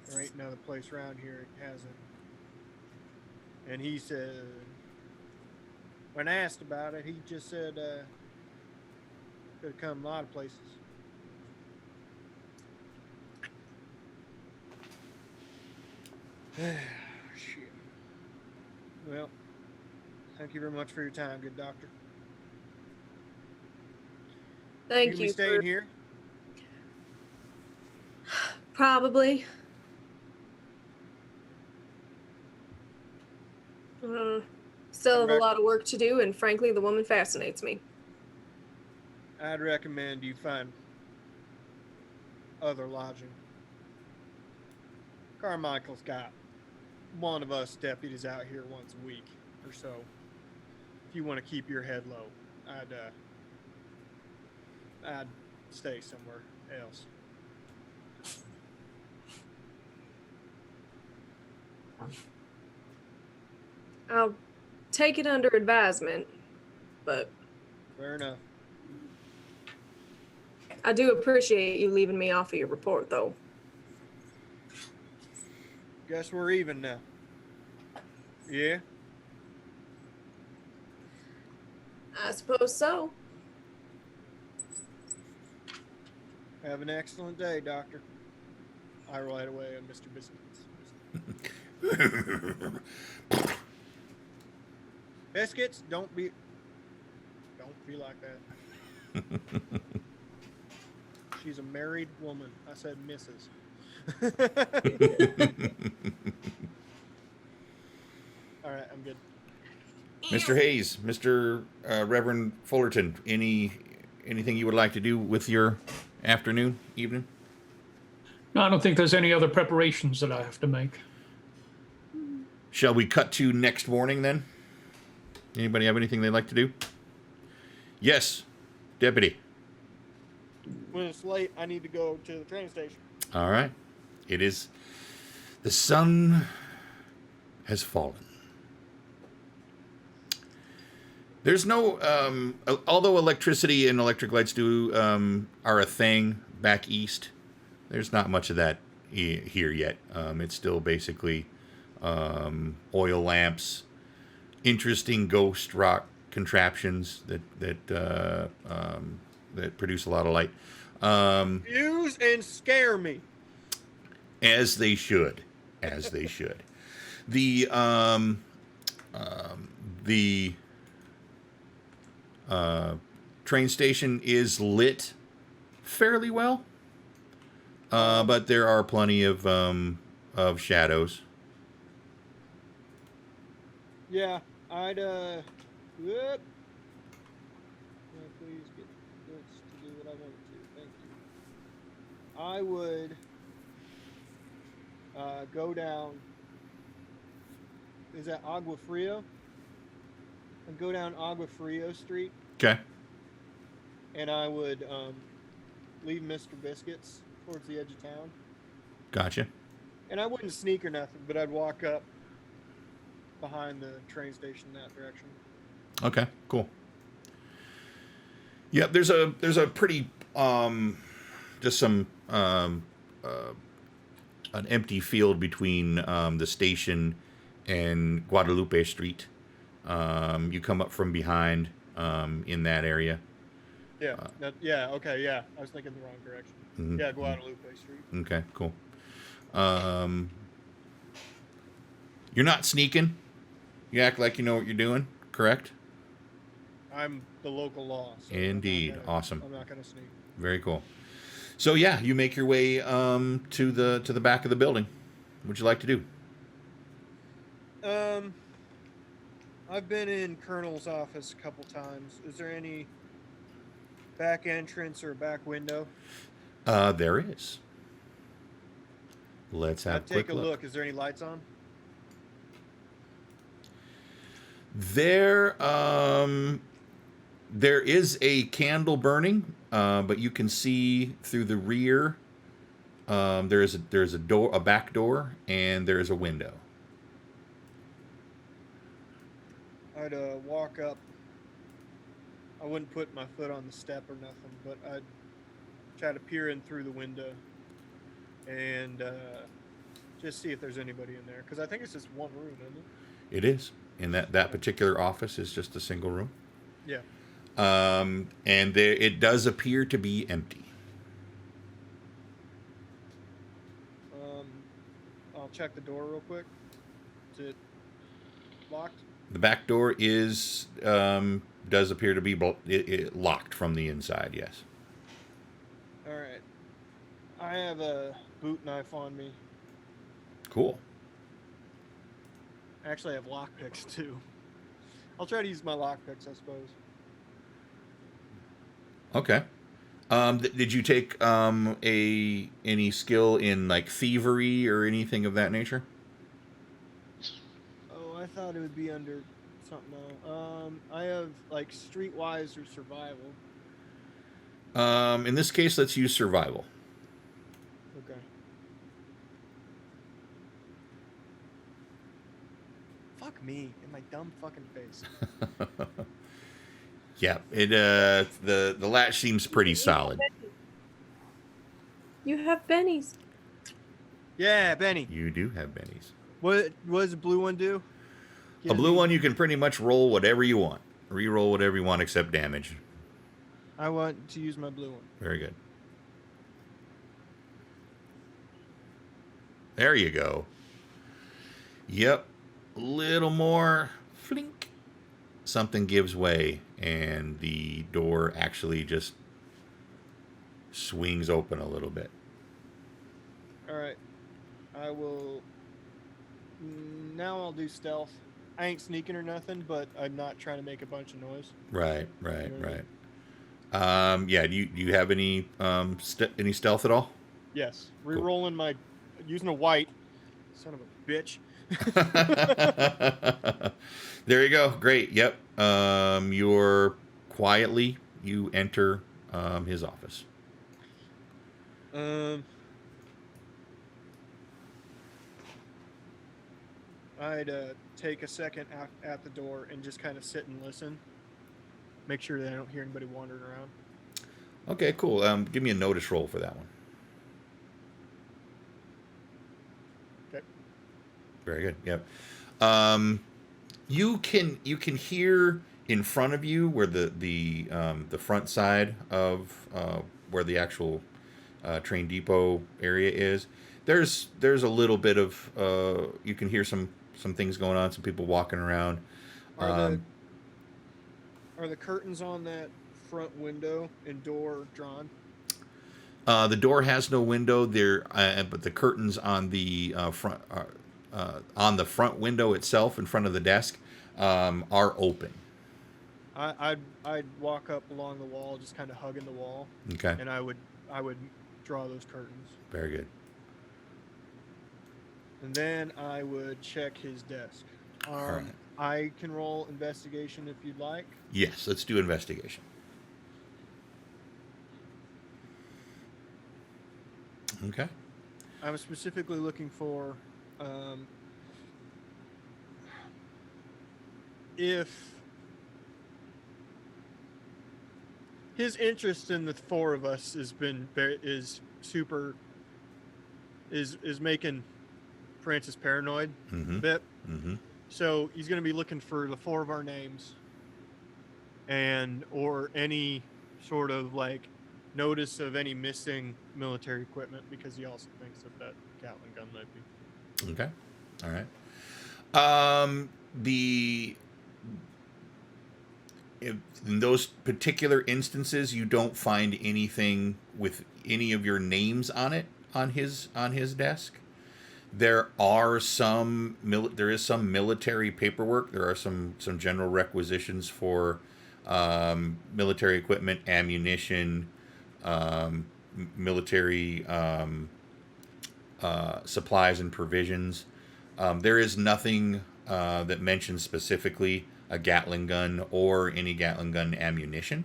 There ain't another place around here that has it. And he said, when asked about it, he just said, could have come a lot of places. Shit. Well, thank you very much for your time, good doctor. Thank We you staying for here? probably. Still have a lot of work to do, and frankly, the woman fascinates me. I'd recommend you find other lodging. Carmichael's got one of us deputies out here once a week or so. If you want to keep your head low, I'd stay somewhere else. I'll take it under advisement, but Fair enough. I do appreciate you leaving me off of your report, though. Guess we're even now. Yeah? I suppose so. Have an excellent day, Doctor. I right away on Mr. Biscuits. Biscuits, don't be like that. She's a married woman. I said Mrs. All right, I'm good. Mr. Hayes, Mr. Reverend Fullerton, anything you would like to do with your afternoon, evening? No, I don't think there's any other preparations that I have to make. Shall we cut to next morning then? Anybody have anything they'd like to do? Yes, Deputy. When it's late, I need to go to the train station. All right. It is. The sun has fallen. There's no, although electricity and electric lights are a thing back east, there's not much of that here yet. It's still basically oil lamps, interesting ghost rock contraptions that produce a lot of light. Use and scare me. As they should. The train station is lit fairly well, but there are plenty of shadows. Yeah, I'd whoop. Can I please get this to do what I want it to? Thank you. I would go down. Is that Agua Frio? I'd go down Agua Frio Street, Okay. and I would leave Mr. Biscuits towards the edge of town. Gotcha. And I wouldn't sneak or nothing, but I'd walk up behind the train station in that direction. Okay, cool. Yep, there's a pretty just some an empty field between the station and Guadalupe Street. You come up from behind in that area. Yeah. Yeah. Okay. Yeah. I was thinking the wrong direction. Mhm. Yeah, Guadalupe Street. Okay, cool. You're not sneaking. You act like you know what you're doing, correct? I'm the local law. So Indeed. Awesome. I'm not gonna sneak. Very cool. So yeah, you make your way to the back of the building. What'd you like to do? I've been in Colonel's office a couple times. Is there any back entrance or back window? There is. Let's have a quick take a look. Is there any lights on? There is a candle burning, but you can see through the rear. There's a door, a back door, and there is a window. I'd walk up. I wouldn't put my foot on the step or nothing, but I'd try to peer in through the window and just see if there's anybody in there. Because I think it's just one room, isn't it? It is. And that particular office is just a single room. Yeah. And there, it does appear to be empty. I'll check the door real quick. Is it locked? The back door is does appear to be locked from the inside. Yes. All right. I have a boot knife on me. Cool. Actually, I have lockpicks too. I'll try to use my lockpicks, I suppose. Okay. Did you take any skill in like thievery or anything of that nature? Oh, I thought it would be under something else. I have like streetwise or survival. In this case, let's use survival. Okay. Fuck me in my dumb fucking face. Yeah, it the latch seems pretty solid. You have bennies. Yeah, Benny. You do have bennies. What does the blue one do? A blue one, you can pretty much roll whatever you want. Reroll whatever you want except damage. I want to use my blue one. Very good. There you go. Yep. A little more. Flink. Something gives way, and the door actually just swings open a little bit. All right. I will. Now I'll do stealth. I ain't sneaking or nothing, but I'm not trying to make a bunch of noise. Right. Yeah. Yeah. Do you have any any stealth at all? Yes. Rerolling my. Using a white. Son of a bitch. There you go. Great. Yep. You're quietly. You enter his office. I'd take a second at the door and just kind of sit and listen. Make sure that I don't hear anybody wandering around. Okay. Cool. Give me a notice roll for that one. Okay. Very good. Yep. You can hear in front of you where the front side of where the actual train depot area is. There's a little bit of you can hear some things going on, some people walking around. Are the curtains on that front window and door drawn? The door has no window there, but the curtains on the front on the front window itself in front of the desk are open. I'd walk up along the wall, just kind of hugging the wall. Okay. And I would draw those curtains. Very good. And then I would check his desk. All right. I can roll investigation if you'd like. Yes, let's do investigation. Okay. I'm specifically looking for his interest in the four of us has been is making Francis paranoid a bit. Mm-hmm. So he's going to be looking for the four of our names, or any sort of like notice of any missing military equipment, because he also thinks that Gatling gun might be. Okay. All right. In those particular instances, you don't find anything with any of your names on it on his desk. There is some military paperwork. There are some general requisitions for military equipment, ammunition, military supplies and provisions. There is nothing that mentions specifically a Gatling gun or any Gatling gun ammunition.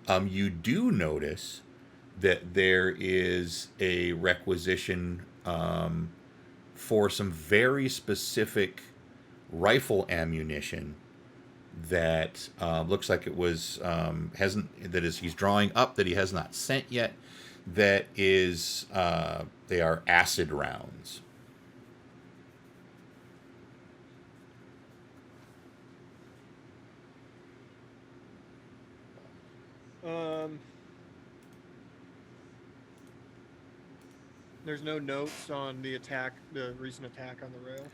You do notice that there is a requisition for some very specific rifle ammunition that looks like it was he's drawing up that he has not sent yet. That is they are acid rounds. There's no notes on the recent attack on the rail.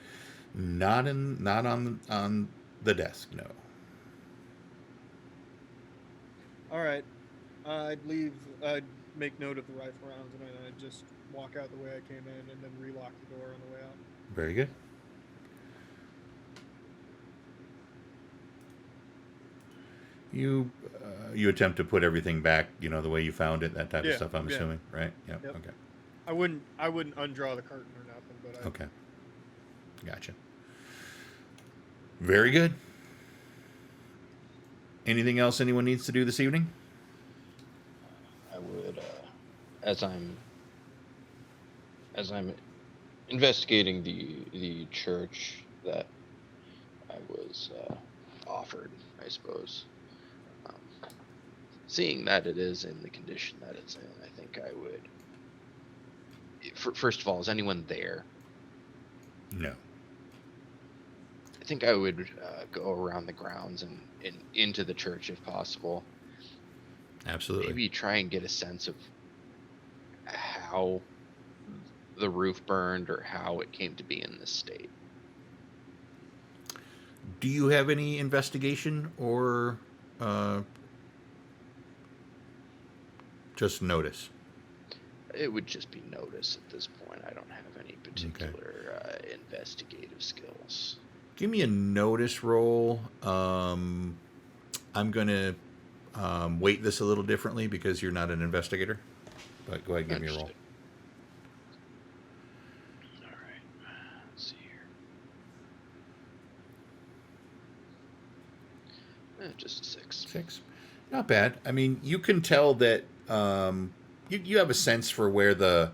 Not on the desk, no. All right, I'd make note of the rifle rounds, and I'd just walk out the way I came in, and then relock the door on the way out. Very good. You attempt to put everything back, the way you found it, that type of stuff. I'm assuming, right? Yeah. Yep. Okay. I wouldn't undraw the curtain or nothing, but okay. Gotcha. Very good. Anything else anyone needs to do this evening? I would, as I'm investigating the church that I was offered, I suppose. Seeing that it is in the condition that it's in, I think I would. First of all, is anyone there? No. I think I would go around the grounds and into the church if possible. Absolutely. Maybe try and get a sense of how the roof burned or how it came to be in this state. Do you have any investigation or just notice? It would just be notice at this point. I don't have any particular investigative skills. Give me a notice roll. I'm going to weight this a little differently because you're not an investigator. But go ahead and give me a roll. All right. Let's see here. Just a 6. 6. Not bad. I mean, you can tell that you have a sense for where the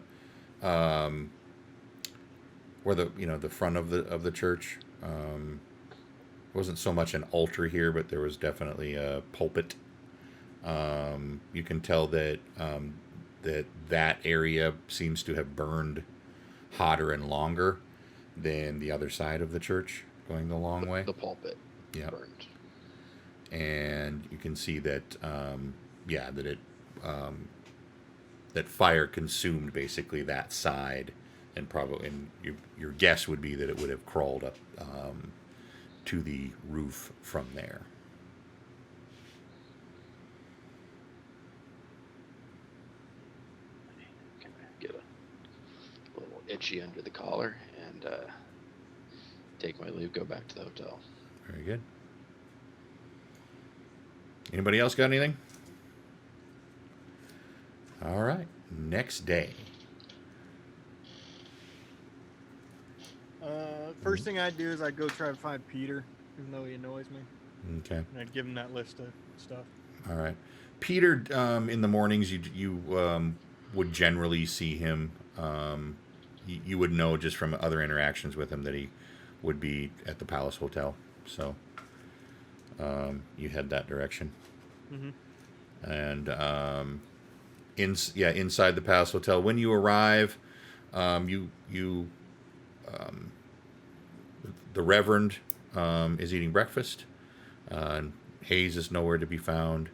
front of the church. Wasn't so much an altar here, but there was definitely a pulpit. You can tell that that area seems to have burned hotter and longer than the other side of the church, going the long way. The pulpit burned. And you can see that that fire consumed basically that side, and your guess would be that it would have crawled up to the roof from there. Can I get a little itchy under the collar and take my leave, go back to the hotel. Very good. Anybody else got anything? All right. Next day. First thing I'd do is I'd go try to find Peter, even though he annoys me. Okay. And I'd give him that list of stuff. All right. Peter, in the mornings, you would generally see him. You would know just from other interactions with him that he would be at the Palace Hotel. So you head that direction. Mm-hmm. And inside the Palace Hotel. When you arrive, the Reverend is eating breakfast. Hayes is nowhere to be found.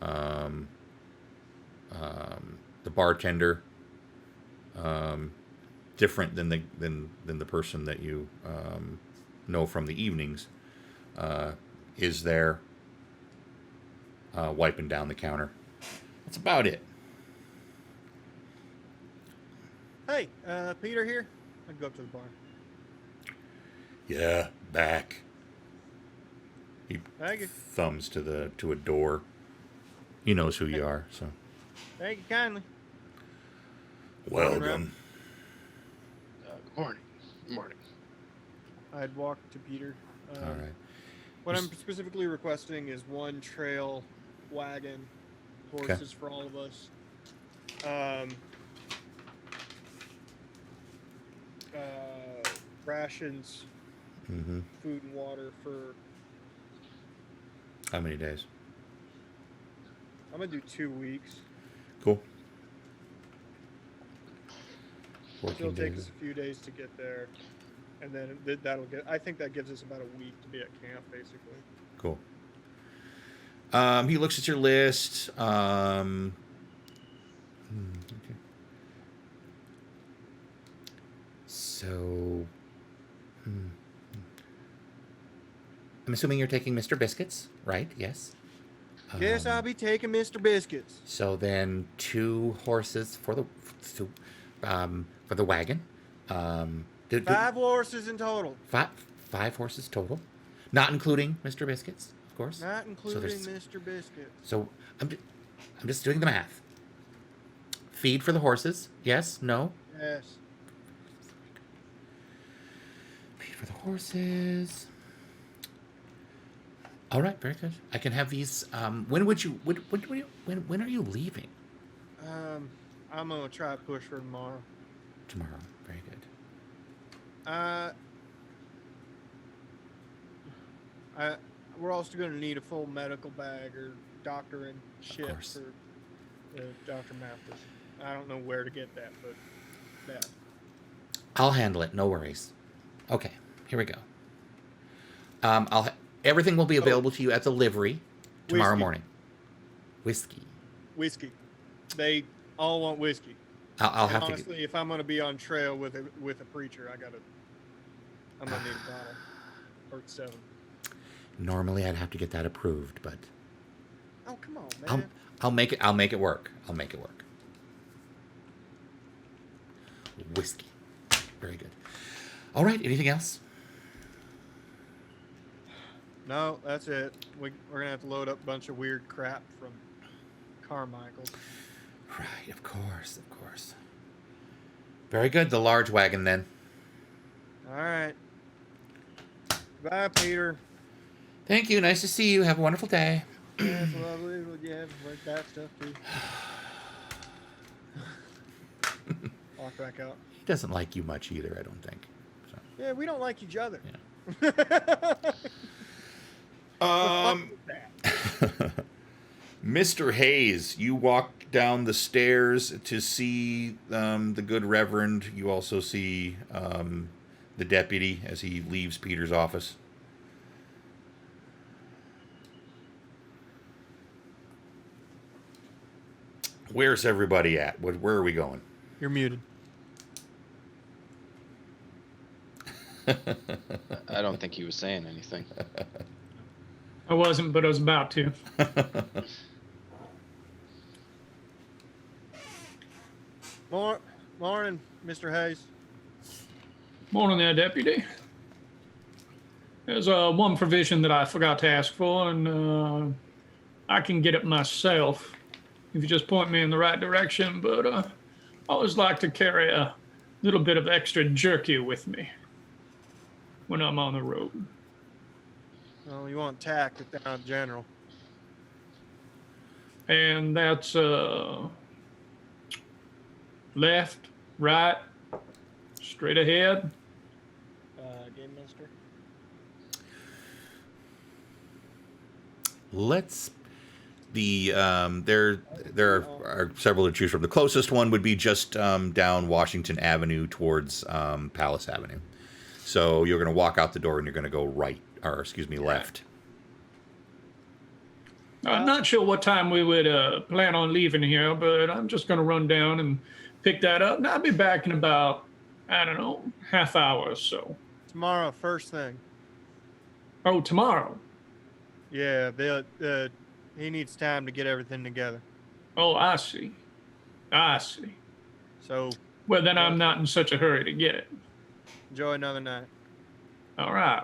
The bartender, different than the person that you know from the evenings, is there, wiping down the counter. That's about it. Hey, Peter here. I'd go up to the bar. Yeah, back. He Thank you. thumbs to a door. He knows who you are, so. Thank you kindly. Welcome. Good morning. Good morning. I'd walk to Peter. All right. What I'm specifically requesting is one trail wagon, horses for all of us. Rations, Mm-hmm. food and water for. How many days? I'm gonna do 2 weeks. Cool. It'll 14 take days. us a few days to get there, and then that'll get. I think that gives us about a week to be at camp, basically. Cool. He looks at your list. Okay. So, I'm assuming you're taking Mr. Biscuits, right? Yes. Yes, I'll be taking Mr. Biscuits. So then, 2 horses for the wagon. 5 horses in total, Five horses total, not including Mr. Biscuits, of course. not including there's- Mr. Biscuits. So I'm just doing the math. Feed for the horses. Yes. No. Yes. Feed for the horses. All right. Very good. I can have these. When would you? When are you leaving? I'm gonna try to push for tomorrow. Tomorrow. Very good. We're also gonna need a full medical bag or doctor and shit course. for Dr. Mathis. I don't know where to get that, but yeah. I'll handle it. No worries. Okay. Here we go. Everything will be available to you at the livery tomorrow Whiskey. morning. Whiskey. They all want whiskey. I'll And have honestly, if I'm gonna be on trail with a preacher, I'm gonna need a bottle or 7. Normally, I'd have to get that approved, but Oh come on, man. I'll make it. I'll make it work. I'll make it work. Whiskey. Very good. All right. Anything else? No, that's it. We're gonna have to load up a bunch of weird crap from Carmichael's. Right. Of course. Of course. Very good. The large wagon, then. All right. Bye, Peter. Thank you. Nice to see you. Have a wonderful day. Yeah, it's lovely. Yeah, like that stuff too. Walk back out. He doesn't like you much either, I don't think. So. Yeah, we don't like each other. Mr. Hayes, you walk down the stairs to see the good Reverend. You also see the deputy as he leaves Peter's office. Where's everybody at? Where are we going? You're muted. I don't think he was saying anything. I wasn't, but I was about to. Morning, Mr. Hayes. Morning there, deputy. There's one provision that I forgot to ask for, and I can get it myself if you just point me in the right direction, but I always like to carry a little bit of extra jerky with me when I'm on the road. Well, you want tack it down general. And that's left, right, straight ahead. Game Master. Let's there are several to choose from. The closest one would be just down Washington Avenue towards Palace Avenue. So you're going to walk out the door and you're going to go right, or excuse me, left. I'm not sure what time we would plan on leaving here, but I'm just going to run down and pick that up. And I'll be back in about, I don't know, half hour or so. Tomorrow, first thing. Oh, tomorrow? Yeah, he needs time to get everything together. Oh, I see. I see. So. Well, then I'm not in such a hurry to get it. Enjoy another night. All right.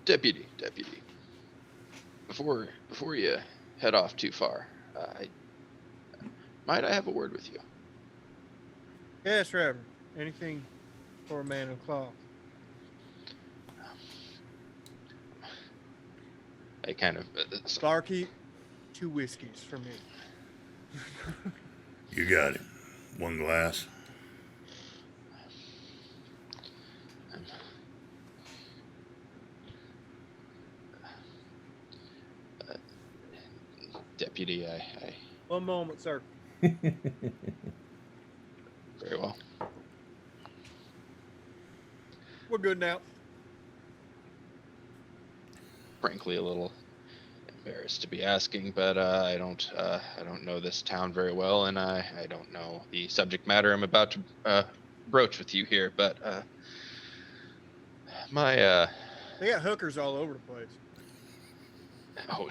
Deputy. Before you head off too far, might I have a word with you? Yes, Reverend. Anything for a man of cloth. I kind of... Barkeep, 2 whiskeys for me. You got it. 1 glass. Deputy, I... 1 moment, sir. Very well. We're good now. Frankly, a little embarrassed to be asking, but I don't know this town very well, and I don't know the subject matter I'm about to broach with you here. But they got hookers all over the place. Oh,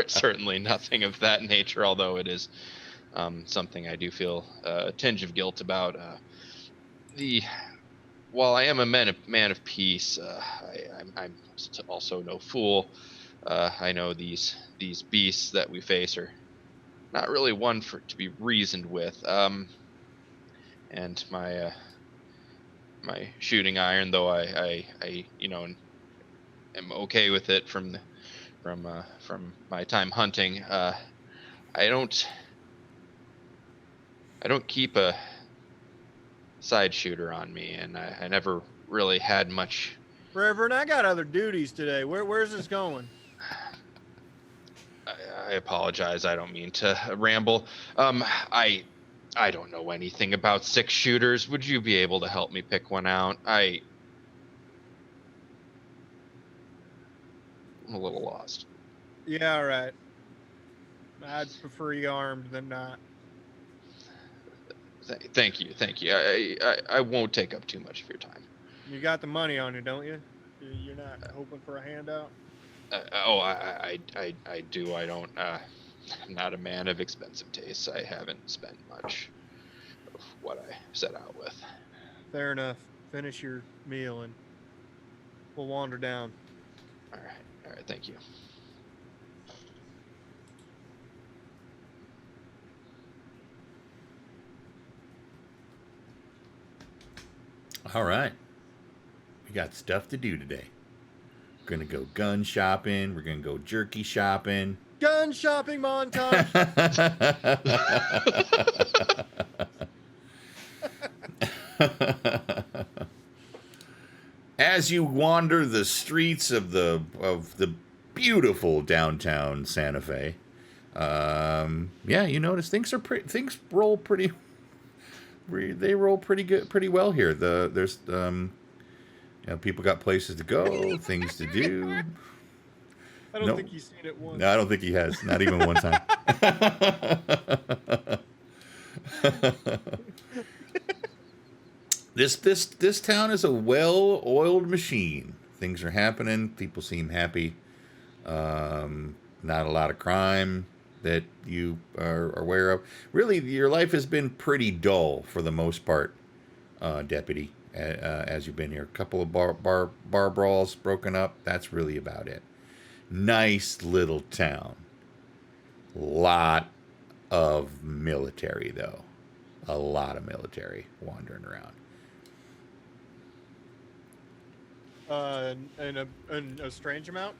certainly nothing of that nature. Although it is something I do feel a tinge of guilt about. While I am a man of peace, I'm also no fool. I know these beasts that we face are not really one to be reasoned with. And my shooting iron, though I am okay with it from my time hunting. I don't keep a side shooter on me, and I never really had much. Reverend, I got other duties today. Where's this going? I apologize. I don't mean to ramble. I don't know anything about 6 shooters. Would you be able to help me pick one out? I'm a little lost. Yeah, all right. I'd prefer you armed than not. Thank you. I won't take up too much of your time. You got the money on you, don't you? You're not hoping for a handout? I do. I don't. I'm not a man of expensive tastes. I haven't spent much of what I set out with. Fair enough. Finish your meal and we'll wander down. All right. Thank you. All right. We got stuff to do today. We're going to go gun shopping. We're going to go jerky shopping. Gun shopping montage. As you wander the streets of the beautiful downtown Santa Fe, you notice things roll pretty. They roll pretty well here. There's people got places to go, things to do. I don't think he's seen it once. No, I don't think he has. Not even one time. This town is a well-oiled machine. Things are happening. People seem happy. Not a lot of crime that you are aware of. Really, your life has been pretty dull for the most part, Deputy, as you've been here. A couple of bar brawls broken up. That's really about it. Nice little town. Lot of military, though. A lot of military wandering around. And a strange amount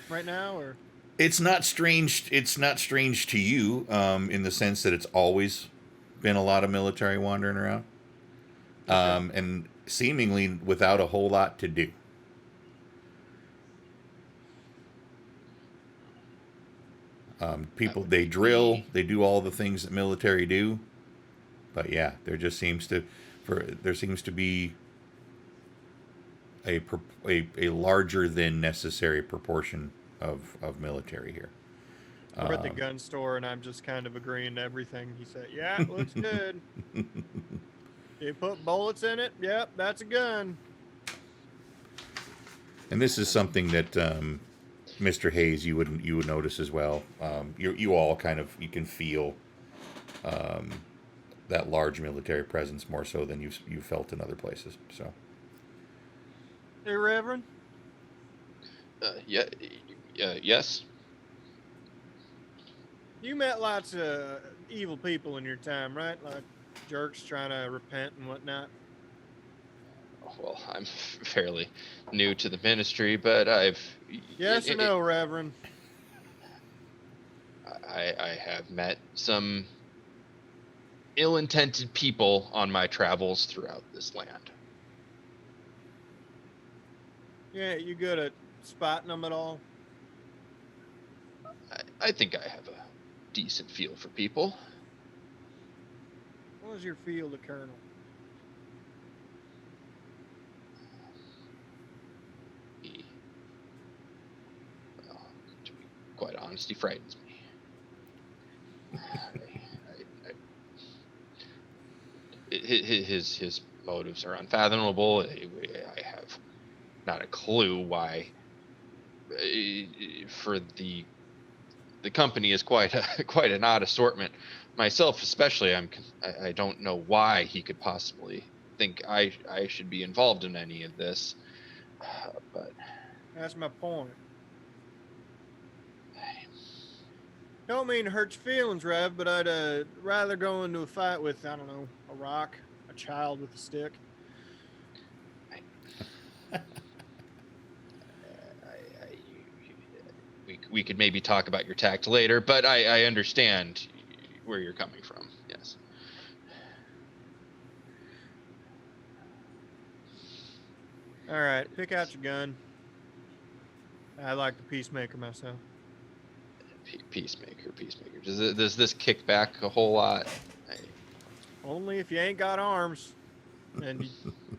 right now, or it's not strange. It's not strange to you, in the sense that it's always been a lot of military wandering around, and seemingly without a whole lot to do. People, would they be drill, me. they do all the things that military do. But yeah, there just seems to, there seems to be a larger than necessary proportion of military here. We're at the gun store, and I'm just kind of agreeing to everything he said. Yeah, looks good. They put bullets in it. Yep, that's a gun. And this is something that Mr. Hayes, you would notice as well. You all kind of, you can feel that large military presence more so than you felt in other places. So Hey, Reverend. Yeah, yes. You met lots of evil people in your time, right? Like jerks trying to repent and whatnot. Well, I'm fairly new to the ministry, but I've Yes or no, Reverend? I have met some ill-intended people on my travels throughout this land. Yeah, you good at spotting them at all? I think I have a decent feel for people. What was your field of colonel? Well, to be quite honest, he frightens me. His motives are unfathomable. I have not a clue why. For the company is quite an odd assortment. Myself, especially, I don't know why he could possibly think I should be involved in any of this. But That's my point. Don't mean to hurt your feelings, Rev, but I'd rather go into a fight with, I don't know, a rock, a child with a stick. we could maybe talk about your tact later, but I understand where you're coming from. Yes. All right, pick out your gun. I like the Peacemaker myself. Peacemaker. Does this kick back a whole lot? Only if you ain't got arms, and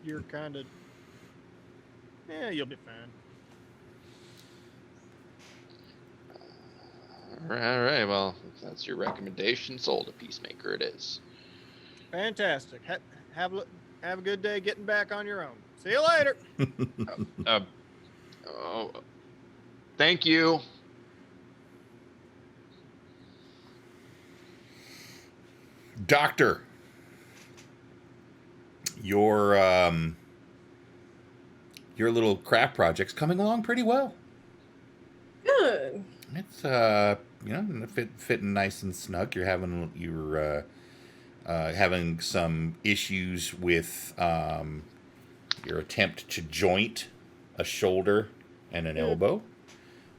you're kind of, yeah, you'll be fine. All right. Well, if that's your recommendation, sold a Peacemaker. It is. Fantastic. Have a good day getting back on your own. See you later. Oh, thank you. Doctor, your little craft project's coming along pretty well. Good. It's fitting nice and snug. You're having some issues with your attempt to joint a shoulder and an elbow,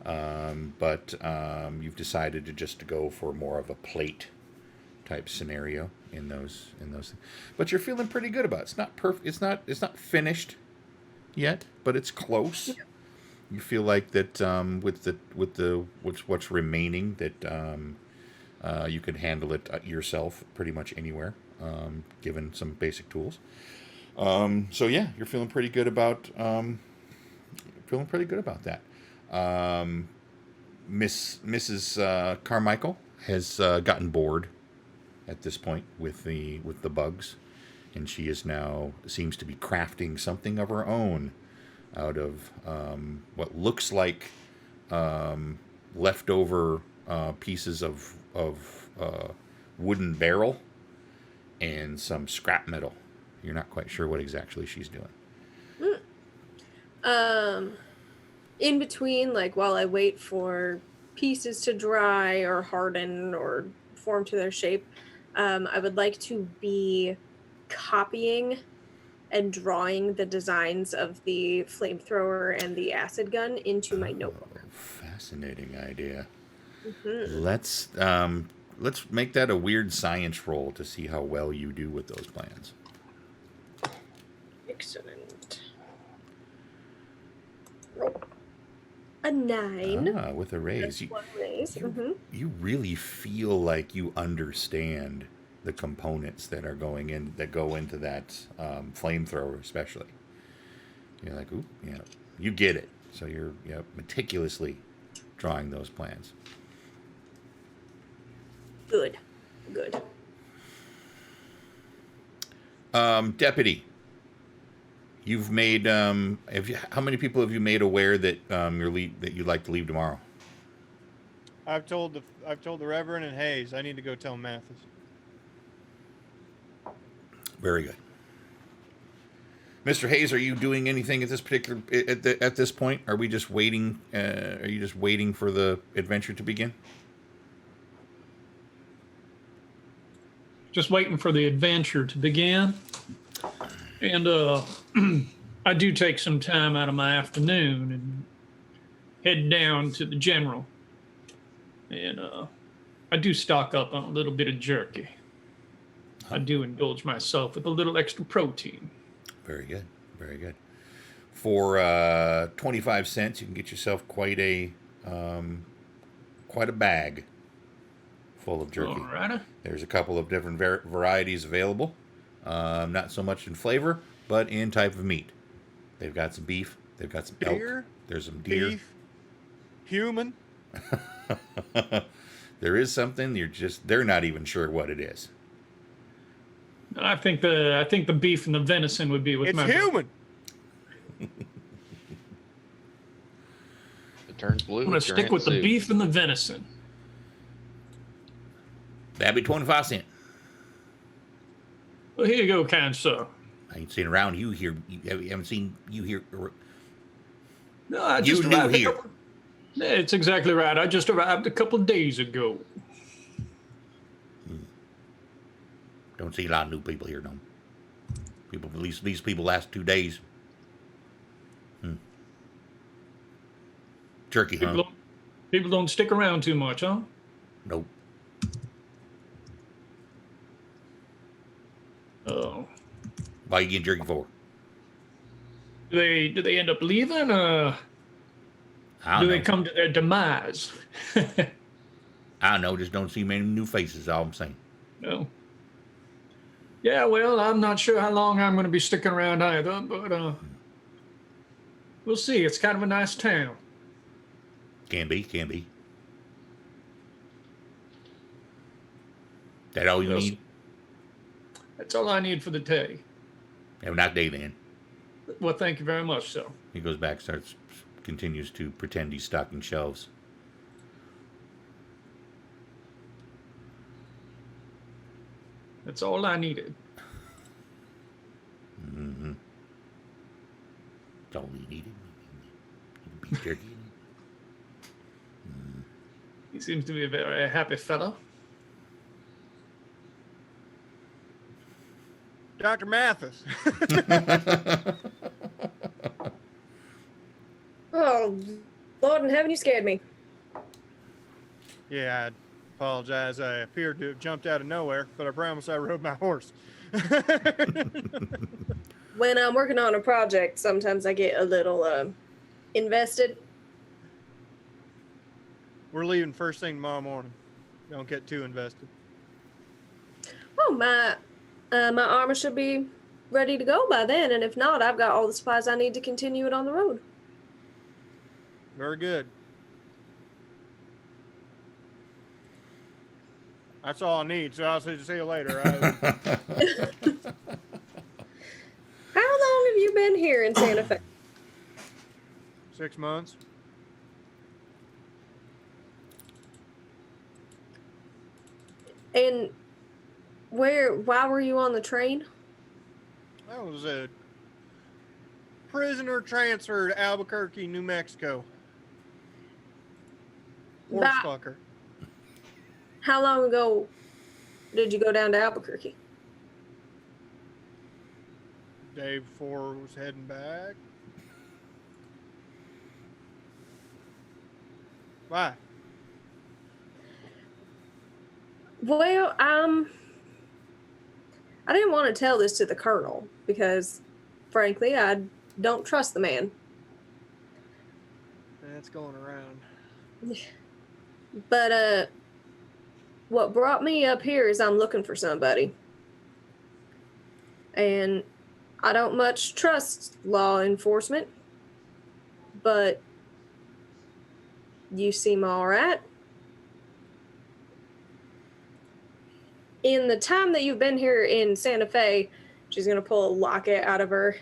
but you've decided to go for more of a plate type scenario in those things. But you're feeling pretty good about it. It's not perfect. It's not finished yet, but it's close. Yeah. You feel like that with what's remaining, that you could handle it yourself pretty much anywhere, given some basic tools. So yeah, you're feeling pretty good about that. Mrs. Carmichael has gotten bored at this point with the bugs, and she is now seems to be crafting something of her own out of what looks like leftover pieces of wooden barrel and some scrap metal. You're not quite sure what exactly she's doing. In between, like while I wait for pieces to dry or harden or form to their shape, I would like to be copying and drawing the designs of the flamethrower and the acid gun into my notebook. Fascinating idea. Mm-hmm. Let's make that a weird science roll to see how well you do with those plans. Excellent. Roll. A 9. Ah, with a raise. One raise. Mm-hmm. You really feel like you understand the components that go into that flamethrower, especially. You're like, ooh, yeah, you get it. So you're meticulously drawing those plans. Good. Deputy, you've made how many people have you made aware that that you'd like to leave tomorrow? I've told the Reverend and Hayes. I need to go tell Mathis. Very good. Mr. Hayes, are you doing anything at this point? Are we just waiting? Are you just waiting for the adventure to begin? Just waiting for the adventure to begin. And I do take some time out of my afternoon and head down to the general. And I do stock up on a little bit of jerky. I do indulge myself with a little extra protein. Very good. Very good. For 25 cents, you can get yourself quite a bag full of jerky. All right. There's a couple of different varieties available. Not so much in flavor, but in type of meat. They've got some beef. They've got some Deer, elk. There's some deer. beef, human. There is something they're not even sure what it is. I think the beef and the venison would be with It's my human. It turns blue. I'm gonna with your stick with the soup. beef and the venison. That'd be 25 cents. Well, here you go, kind sir. I ain't seen around you here. You haven't seen you here. No, I You just new arrived here. Yeah, it's exactly right. I just arrived a couple days ago. Don't see a lot of new people here, no. People, at least these people last 2 days. Turkey, huh? People don't stick around too much, huh? Nope. Oh. Why you getting jerky for? Do they end up leaving? I don't Do know. they come to their demise? I don't know. Just don't see many new faces. All I'm saying. No. Yeah, well, I'm not sure how long I'm going to be sticking around either, but we'll see. It's kind of a nice town. Can be. That all you Yes. need? That's all I need for the day. Have a nice day, then. Well, thank you very much, sir. He goes back, continues to pretend he's stocking shelves. That's all I needed. Mm-hmm. That's all you needed. Beef jerky. He seems to be a very happy fellow. Dr. Mathis. Oh, Lord in heaven, you scared me. Yeah, I apologize. I appeared to have jumped out of nowhere, but I promise I rode my horse. When I'm working on a project, sometimes I get a little invested. We're leaving first thing tomorrow morning. Don't get too invested. Oh, my armor should be ready to go by then, and if not, I've got all the supplies I need to continue it on the road. Very good. That's all I need, so I'll see you later. How long have you been here in Santa Fe? 6 months. And why were you on the train? I was a prisoner transferred to Albuquerque, New Mexico. Horse That- fucker. How long ago did you go down to Albuquerque? Day before was heading back. Why? Well, I didn't want to tell this to the colonel because, frankly, I don't trust the man. That's going around. But what brought me up here is I'm looking for somebody. And I don't much trust law enforcement, but you seem all right. In the time that you've been here in Santa Fe, she's going to pull a locket out of her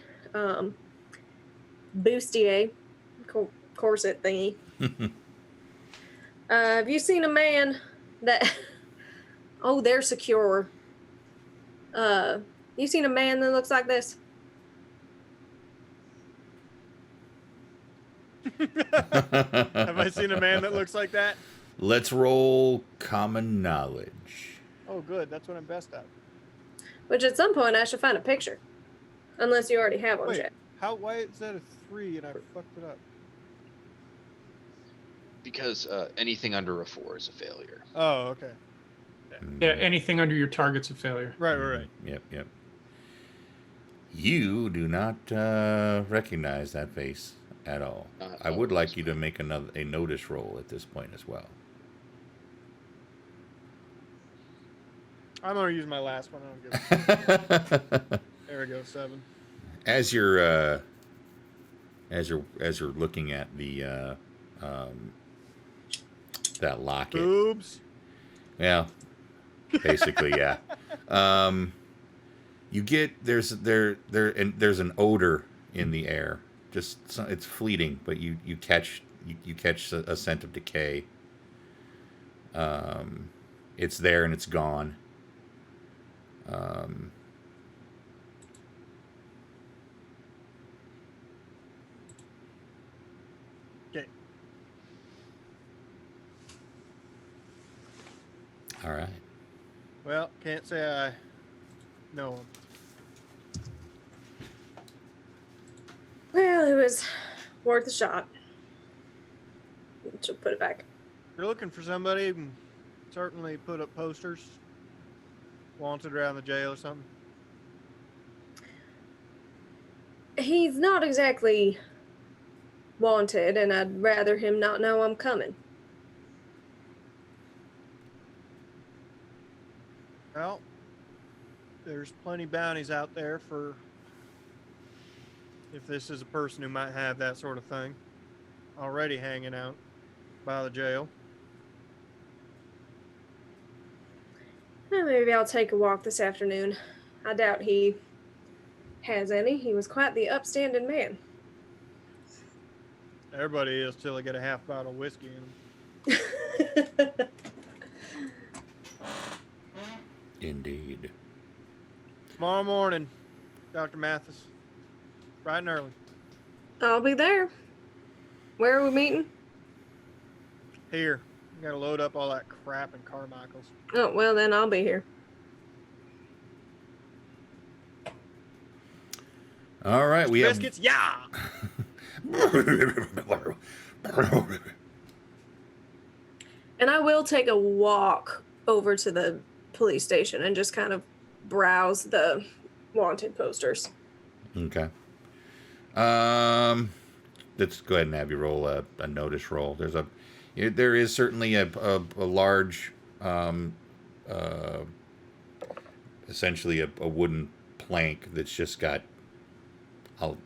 bustier corset thingy. Have you seen a man that... Oh, they're secure. You seen a man that looks like this? Have I seen a man that looks like that? Let's roll common knowledge. Oh, good. That's what I'm best at. Which at some point I should find a picture. Unless you already have one, Wait, Jack. why is that a 3 and I fucked it up? Because anything under a 4 is a failure. Oh, okay. Yeah, anything under your target's a failure. Right. Yep. You do not recognize that face at all. I would like you to make a notice roll at this point as well. I'm gonna use my last one. I don't give a shit. There we go, 7. As you're looking at the that locket. Boobs. Yeah. Basically, yeah. You get there's an odor in the air. It's fleeting, but you catch a scent of decay. It's there and it's gone. Okay. All right. Well, can't say I know him. Well, it was worth a shot. She'll put it back. If you're looking for somebody, you can certainly put up posters. Wanted around the jail or something. He's not exactly wanted, and I'd rather him not know I'm coming. Well, there's plenty bounties out there for if this is a person who might have that sort of thing already hanging out by the jail. Maybe I'll take a walk this afternoon. I doubt he has any. He was quite the upstanding man. Everybody is till they get a half bottle of whiskey in them. Indeed. Tomorrow morning, Dr. Mathis. Bright and early. I'll be there. Where are we meeting? Here. You gotta load up all that crap in Carmichael's. Oh, well, then I'll be here. All right, we have Biscuits, yeah! And I will take a walk over to the police station and just kind of browse the wanted posters. Okay. Let's go ahead and have you roll a notice roll. There is certainly a large, essentially a wooden plank that's just got a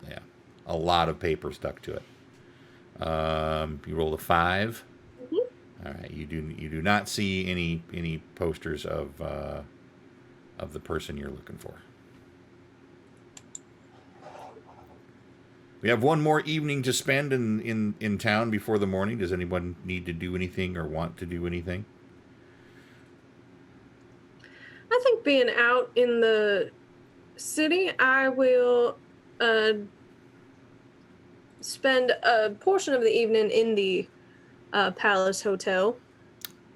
lot of paper stuck to it. You rolled a 5. Mm-hmm. All right. You do not see any posters of the person you're looking for. We have one more evening to spend in town before the morning. Does anyone need to do anything or want to do anything? I think being out in the city, I will spend a portion of the evening in the Palace Hotel,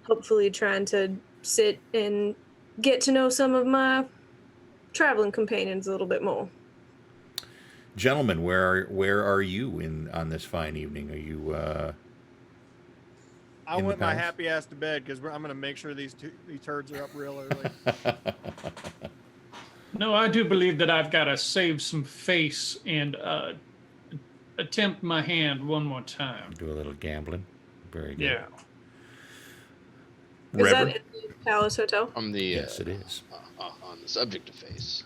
hopefully trying to sit and get to know some of my traveling companions a little bit more. Gentlemen, where are you on this fine evening? Are you? I in the went my palace? happy ass to bed because I'm gonna make sure these turds are up real early. No, I do believe that I've got to save some face and attempt my hand one more time. Do a little gambling. Very good. Yeah. Is that Reverend? in the Palace Hotel? On the Yes, it is. on the subject of face,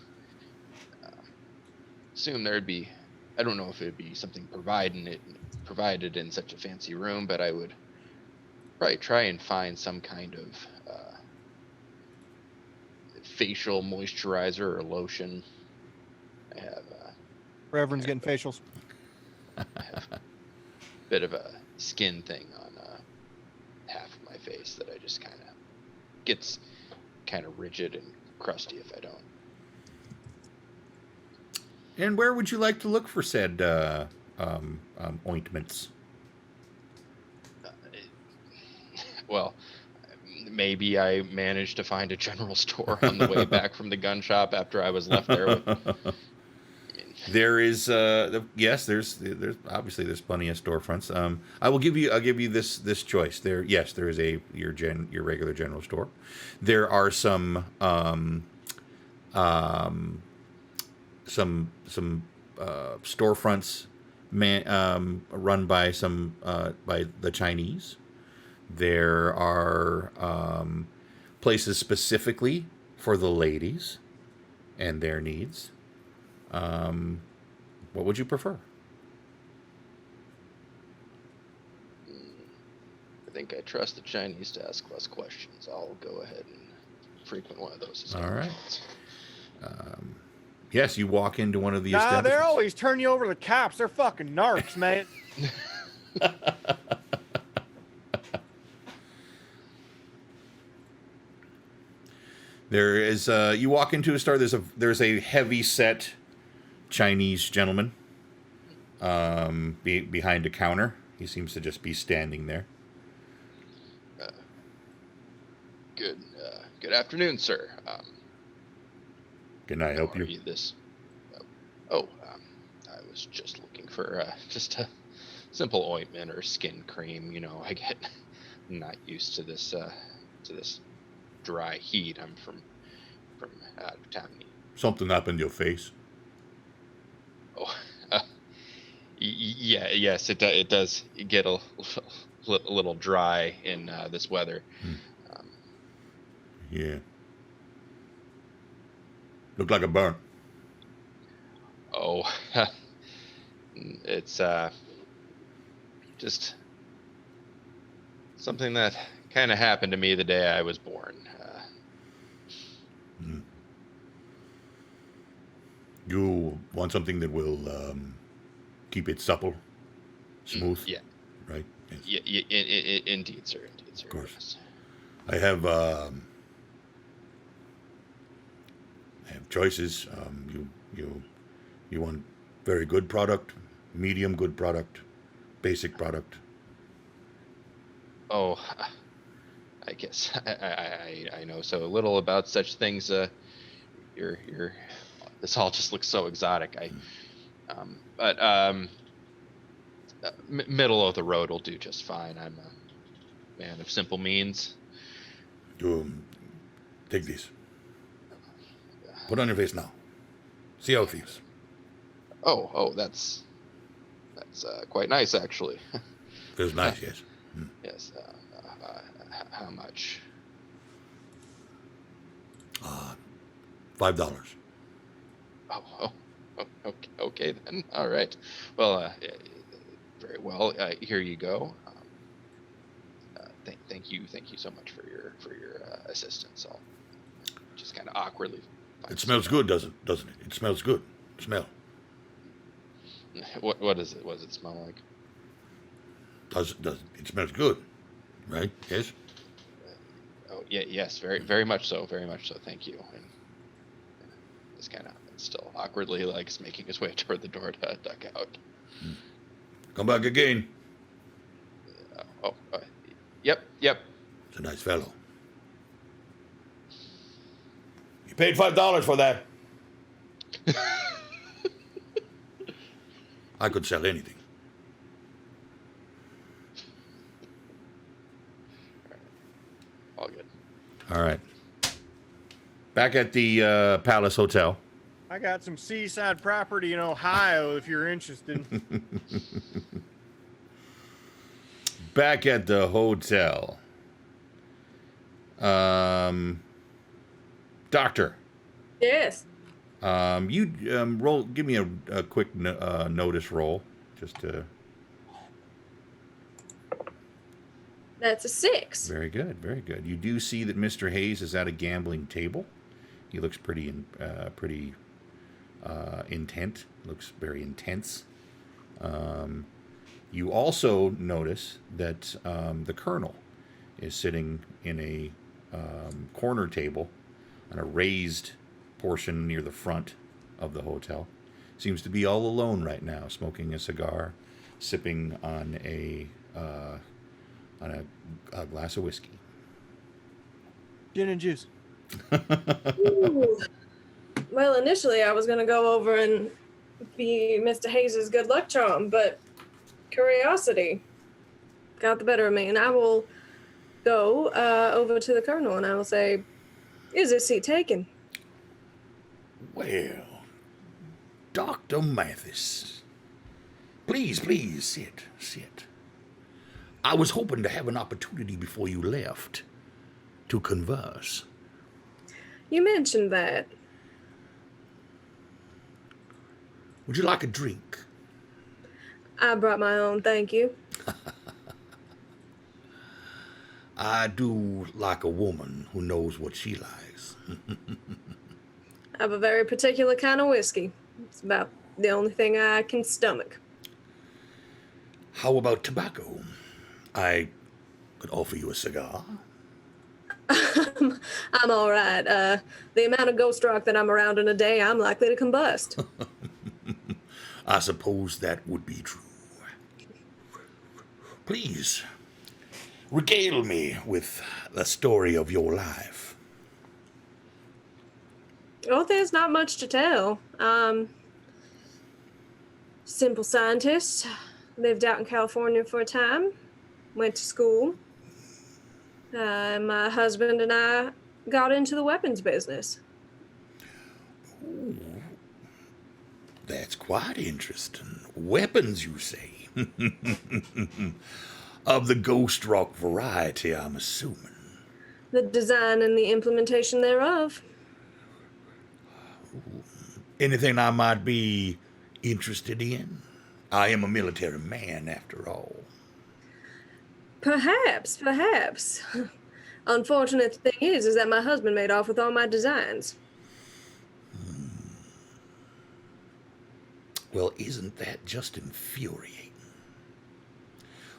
assume there'd be. I don't know if it'd be something provided in such a fancy room, but I would probably try and find some kind of facial moisturizer or lotion. I have Reverend's getting facials. a bit of a skin thing on half of my face that I just kind of gets kind of rigid and crusty if I don't. And where would you like to look for said ointments? Well, maybe I managed to find a general store on the way back from the gun shop after I was left there. There is yes, there's obviously there's plenty of storefronts. I'll give you this choice. There is your regular general store. There are some storefronts run by by the Chinese. There are places specifically for the ladies and their needs. What would you prefer? I think I trust the Chinese to ask less questions. I'll go ahead and frequent one of those. All right. Yes, you walk into one of the Nah, they're establishments. always turn you over to the cops. They're fucking narcs, man. There is you walk into a store. There's a heavy set Chinese gentleman behind a counter. He seems to just be standing there. Good afternoon, sir. Can I help Are you? this? I was just looking for just a simple ointment or skin cream. You know, I get not used to this dry heat. I'm from out of town. Something happened to your face? Oh, yes, it does get a little dry in this weather. Yeah. Look like a burn. Oh, it's just something that kind of happened to me the day I was born. You want something that will keep it supple, smooth? Yeah. Right? Yes. Yeah, indeed, sir. Indeed, sir. Of course. Yes. I have choices. You want very good product, medium good product, basic product. Oh, I guess I know so little about such things. You're this all just looks so exotic. Middle of the road will do just fine. I'm a man of simple means. Take this. Put on your face now. See how it feels. Oh, that's quite nice actually. Feels nice, yes. Yes. How much? $5. Oh, okay then. All right. Well, very well. Here you go. Thank you so much for your assistance. I'll just kind of awkwardly. It smells good, doesn't it? It smells good. Smell. What is it? What does it smell like? Does it smells good, right? Yes. Oh yeah, yes, very much so, Thank you. And just kind of still awkwardly like making his way toward the door to duck out. Come back again. Yep. It's a nice fellow. You paid $5 for that. I could sell anything. All good. All right. Back at the Palace Hotel. I got some seaside property in Ohio if you're interested. Back at the hotel. Doctor. Yes. You roll. Give me a quick notice roll, just to. That's a 6. Very good, very good. You do see that Mr. Hayes is at a gambling table. He looks pretty intent. Looks very intense. You also notice that the Colonel is sitting in a corner table on a raised portion near the front of the hotel. Seems to be all alone right now, smoking a cigar, sipping on a glass of whiskey. Gin and juice. Ooh. Well, initially I was going to go over and be Mr. Hayes's good luck charm, but curiosity got the better of me, and I will go over to the Colonel and I will say, is this seat taken? Well, Dr. Mathis, please sit. I was hoping to have an opportunity before you left to converse. You mentioned that. Would you like a drink? I brought my own, thank you. I do like a woman who knows what she likes. I have a very particular kind of whiskey. It's about the only thing I can stomach. How about tobacco? I could offer you a cigar. I'm all right. The amount of ghost rock that I'm around in a day, I'm likely to combust. I suppose that would be true. Please, regale me with the story of your life. Oh, there's not much to tell. Simple scientist. Lived out in California for a time. Went to school. My husband and I got into the weapons business. Ooh, that's quite interesting. Weapons, you say? Of the ghost rock variety, I'm assuming. The design and the implementation thereof. Anything I might be interested in? I am a military man, after all. Perhaps. Unfortunate thing is that my husband made off with all my designs. Well, isn't that just infuriating?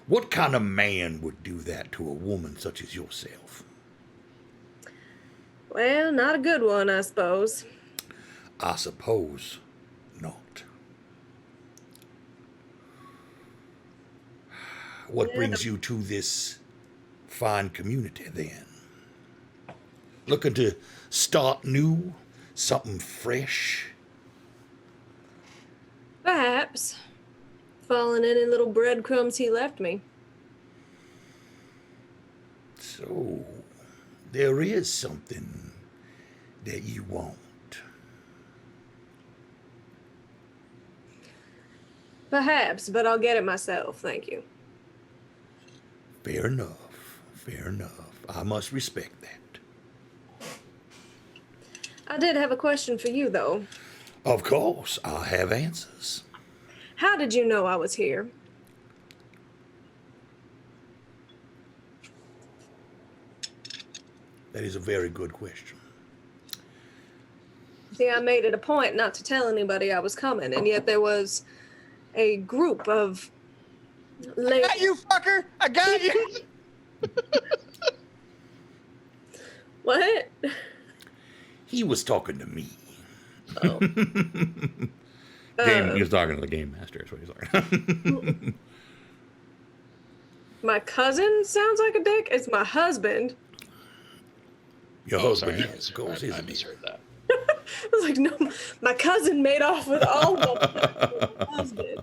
What kind of man would do that to a woman such as yourself? Well, not a good one, I suppose. I suppose not. What brings you to this fine community, then? Looking to start new? Something fresh? Perhaps. Following any little breadcrumbs he left me. So, there is something that you want. Perhaps, but I'll get it myself, thank you. Fair enough. I must respect that. I did have a question for you, though. Of course, I have answers. How did you know I was here? That is a very good question. See, I made it a point not to tell anybody I was coming, and yet there was a group of I got you, fucker! I got you! What? He was talking to me. Oh. He was talking to the game master, is what he's talking. My cousin sounds like a dick. It's my husband. Your husband, yes, of I course, is a dick. misheard that. I was like, no, my cousin made off with all of my husband.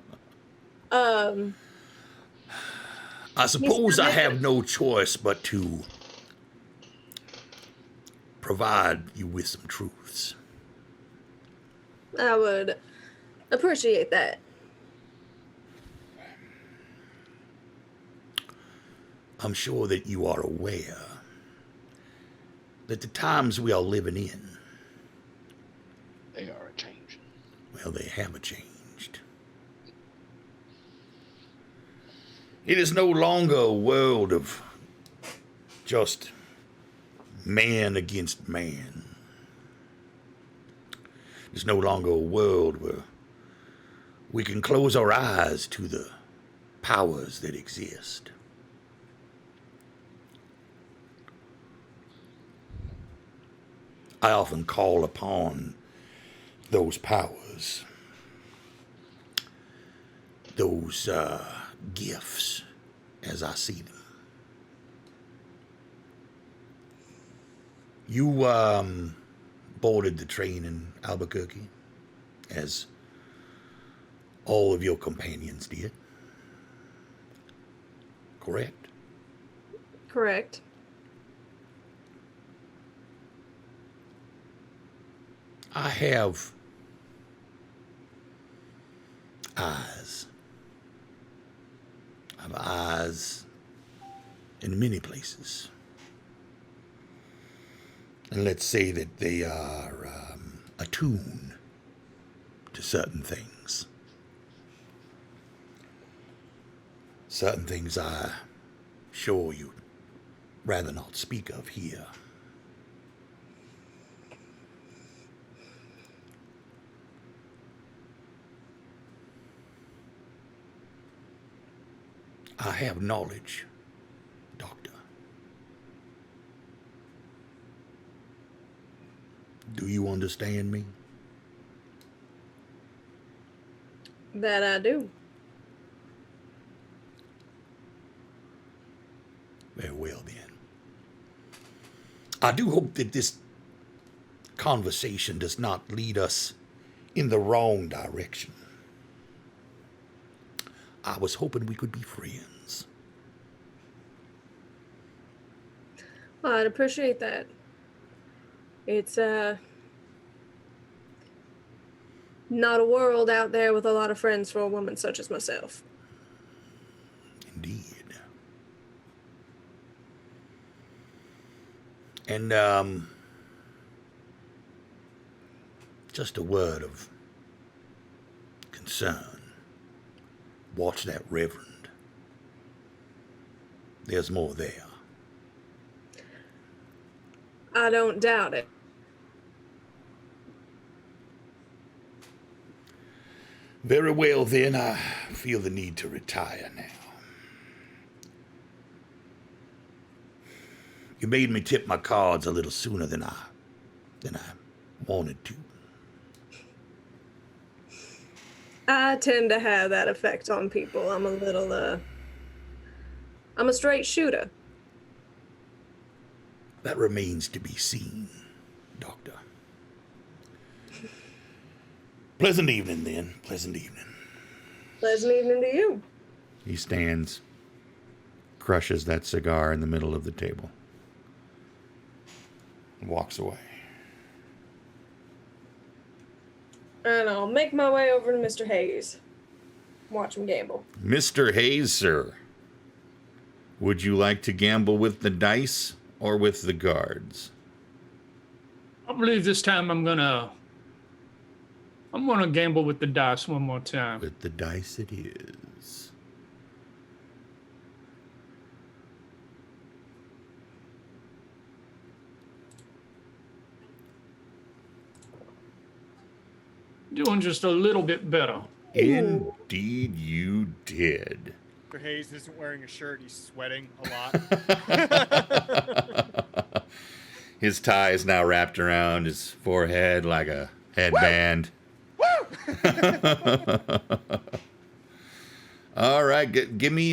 I suppose I have no choice but to provide you with some truths. I would appreciate that. I'm sure that you are aware that the times we are living in, They are a change. well, they have changed. It is no longer a world of just man against man. It's no longer a world where we can close our eyes to the powers that exist. I often call upon those powers, those gifts as I see them. You boarded the train in Albuquerque, as all of your companions did, correct? Correct. I have eyes. I have eyes in many places. And let's say that they are attuned to certain things. Certain things I'm sure you'd rather not speak of here. I have knowledge, Doctor. Do you understand me? That I do. Very well, then. I do hope that this conversation does not lead us in the wrong direction. I was hoping we could be friends. Well, I'd appreciate that. It's not a world out there with a lot of friends for a woman such as myself. Indeed. And just a word of concern. Watch that reverend. There's more there. I don't doubt it. Very well, then. I feel the need to retire now. You made me tip my cards a little sooner than I wanted to. I tend to have that effect on people. I'm a straight shooter. That remains to be seen, Doctor. Pleasant evening, then. Pleasant evening. Pleasant evening to you. He stands, crushes that cigar in the middle of the table, and walks away. And I'll make my way over to Mr. Hayes. Watch him gamble. Mr. Hayes, sir, would you like to gamble with the dice or with the guards? I believe this time I'm gonna gamble with the dice one more time. With the dice it is. Doing just a little bit better. Indeed you did. Mr. Hayes isn't wearing a shirt. He's sweating a lot. His tie is now wrapped around his forehead like a headband. All right, give me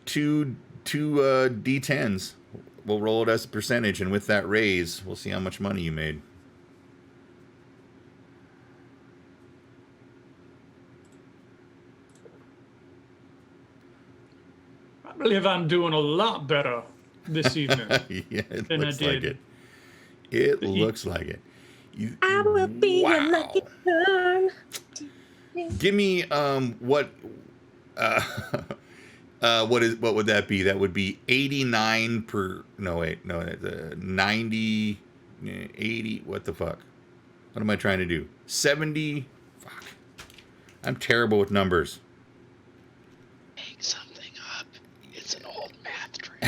two D10s. We'll roll it as a percentage, and with that raise, we'll see how much money you made. I believe I'm doing a lot better this evening Yeah, it than I looks did. like it. It looks like it. I will be your lucky charm. Give me what what would that be? That would be 89 per. No wait, no, 90, 80. What the fuck? What am I trying to do? 70. Fuck. I'm terrible with numbers. Make something up. It's an old math trick.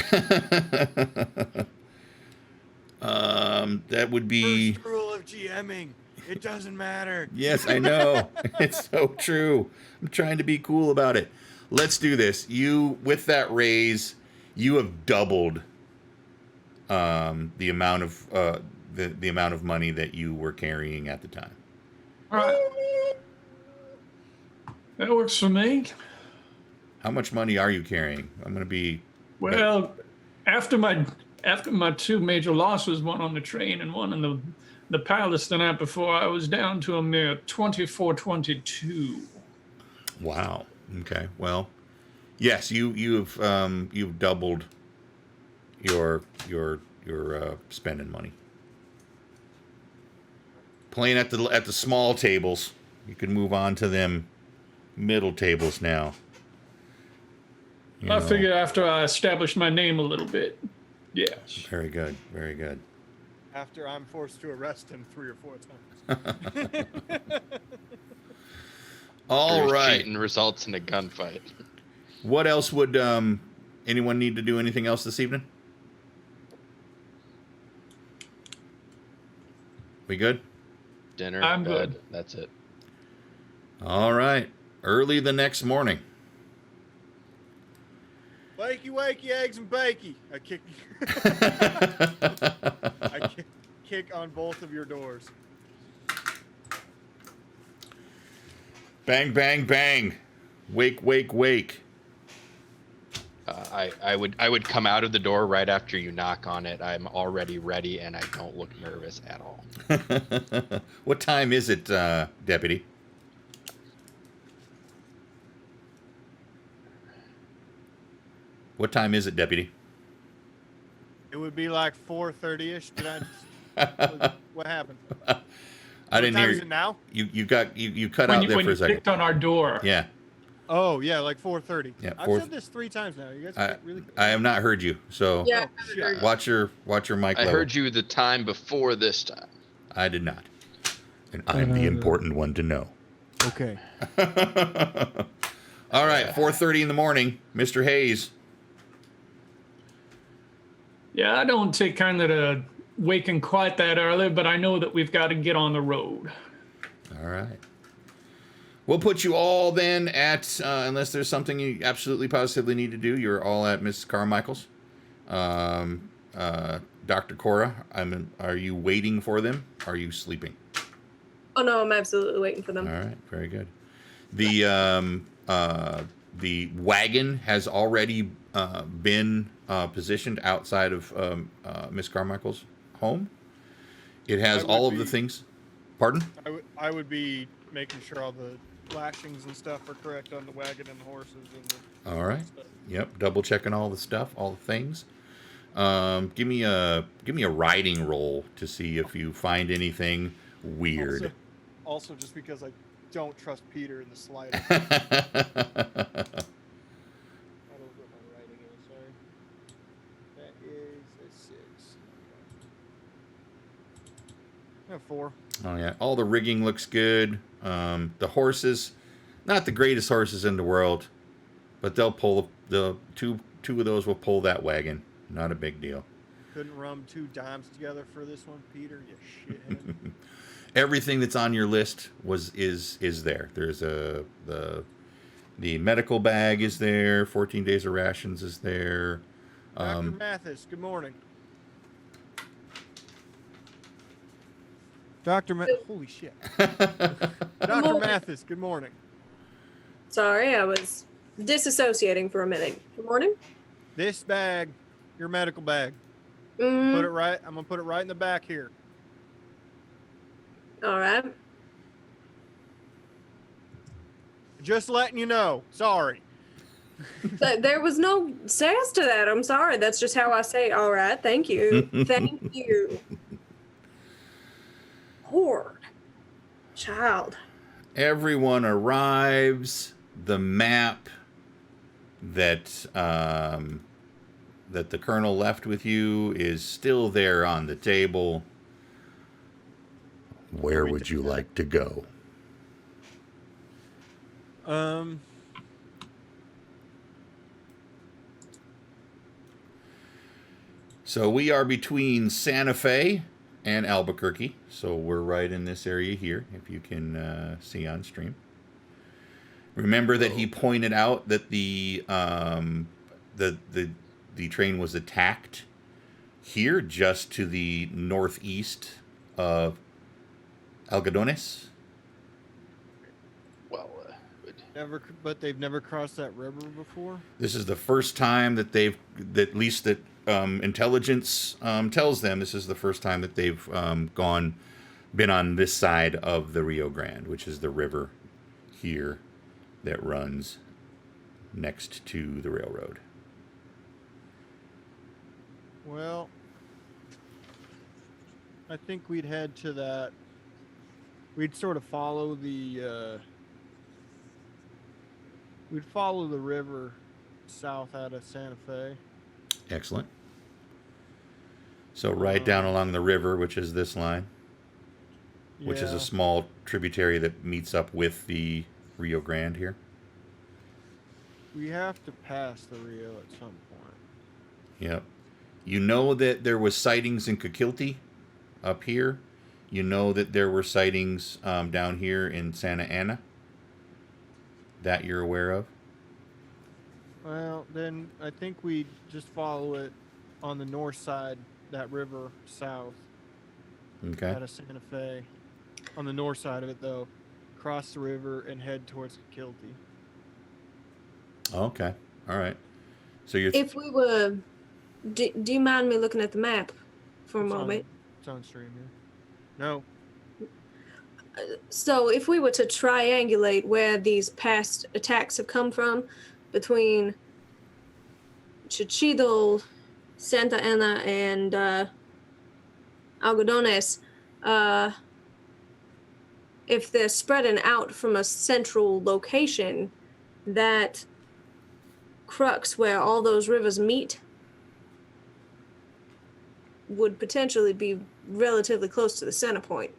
That would be. First rule of GMing. It doesn't matter. Yes, I know. It's so true. I'm trying to be cool about it. Let's do this. You, with that raise, you have doubled the amount of the amount of money that you were carrying at the time. All right. That works for me. How much money are you carrying? I'm going to be. Well, after my two major losses, one on the train and one in the palace the night before, I was down to a mere 24-22. Wow. Okay. Well, yes, you've doubled your spending money. Playing at the small tables, you can move on to them middle tables now. I figured after I established my name a little bit. Yes. Very good. Very good. After I'm forced to arrest him 3 or 4 times. All right. Cheating results in a gunfight. What else would anyone need to do? Anything else this evening? We good? Dinner, I'm bed, good. that's it. All right. Early the next morning. Wakey, wakey, eggs and bakey. I kick. I kick on both of your doors. Bang, bang, bang. Wake, wake, wake. I would come out of the door right after you knock on it. I'm already ready, and I don't look nervous at all. What time is it, Deputy? What time is it, Deputy? It would be like 4:30ish. Did what happened? I didn't What time hear is it now? You cut out there When for a you second. kicked on our door. Yeah. Oh yeah, like 4:30. Yeah, I've said this 3 times now. You guys are really. I have not heard you, so Yeah. Oh, shit. watch your mic I level. heard you the time before this time. I did not. And I'm the important one to know. Okay. All right, 4:30 in the morning, Mr. Hayes. Yeah, I don't take kind of to waking quite that early, but I know that we've got to get on the road. All right. We'll put you all then at, unless there's something you absolutely positively need to do, you're all at Mrs. Carmichael's. Dr. Cora, are you waiting for them? Are you sleeping? Oh no, I'm absolutely waiting for them. All right, very good. The wagon has already been positioned outside of Miss Carmichael's home. It has all of the things. Pardon? I would be making sure all the lashings and stuff are correct on the wagon and the horses and the All right. stuff. Yep. Double checking all the stuff, all the things. Give me a riding roll to see if you find anything weird. Also, just because I don't trust Peter in the slightest. I don't know what my writing is. Sorry. That is a 6. I have 4. Oh yeah, all the rigging looks good. The horses, not the greatest horses in the world, but they'll pull the two of those will pull that wagon. Not a big deal. Couldn't rum 2 dimes together for this one, Peter. You shithead. Everything that's on your list is there. There's the medical bag is there. 14 days of rations is there. Dr. Mathis, good morning. Holy shit. Dr. Mathis, good morning. Sorry, I was disassociating for a minute. Good morning. This bag, your medical bag. Mm, Put it right. I'm gonna put it right in the back here. all right. Just letting you know. Sorry. There was no sass to that. I'm sorry. That's just how I say, all right, thank you. Thank you. Poor child. everyone arrives, the map that that the colonel left with you is still there on the table. Where would you like to go? So we are between Santa Fe and Albuquerque. So we're right in this area here, if you can see on stream. Remember that he pointed out that the train was attacked here, just to the northeast of Algodones. Well, But they've never crossed that river before. This is the first time that they've, at least that intelligence tells them, this is the first time that they've been on this side of the Rio Grande, which is the river here that runs next to the railroad. Well, I think we'd head to that. We'd sort of follow the. We'd follow the river south out of Santa Fe. Excellent. So right down along the river, which is this line, which is a small tributary that meets up with the Rio Grande here. We have to pass the Rio at some point. Yep. You know that there was sightings in Coquilty up here. You know that there were sightings down here in Santa Ana that you're aware of. Well, then I think we just follow it on the north side, that river south Okay. out of Santa Fe. On the north side of it, though, cross the river and head towards Coquilty. Okay. All right. So you're. If we were, do you mind me looking at the map for a moment? It's on stream here. No. So if we were to triangulate where these past attacks have come from, between Chichidal, Santa Ana, and Algodones, if they're spreading out from a central location, that crux where all those rivers meet would potentially be relatively close to the center point.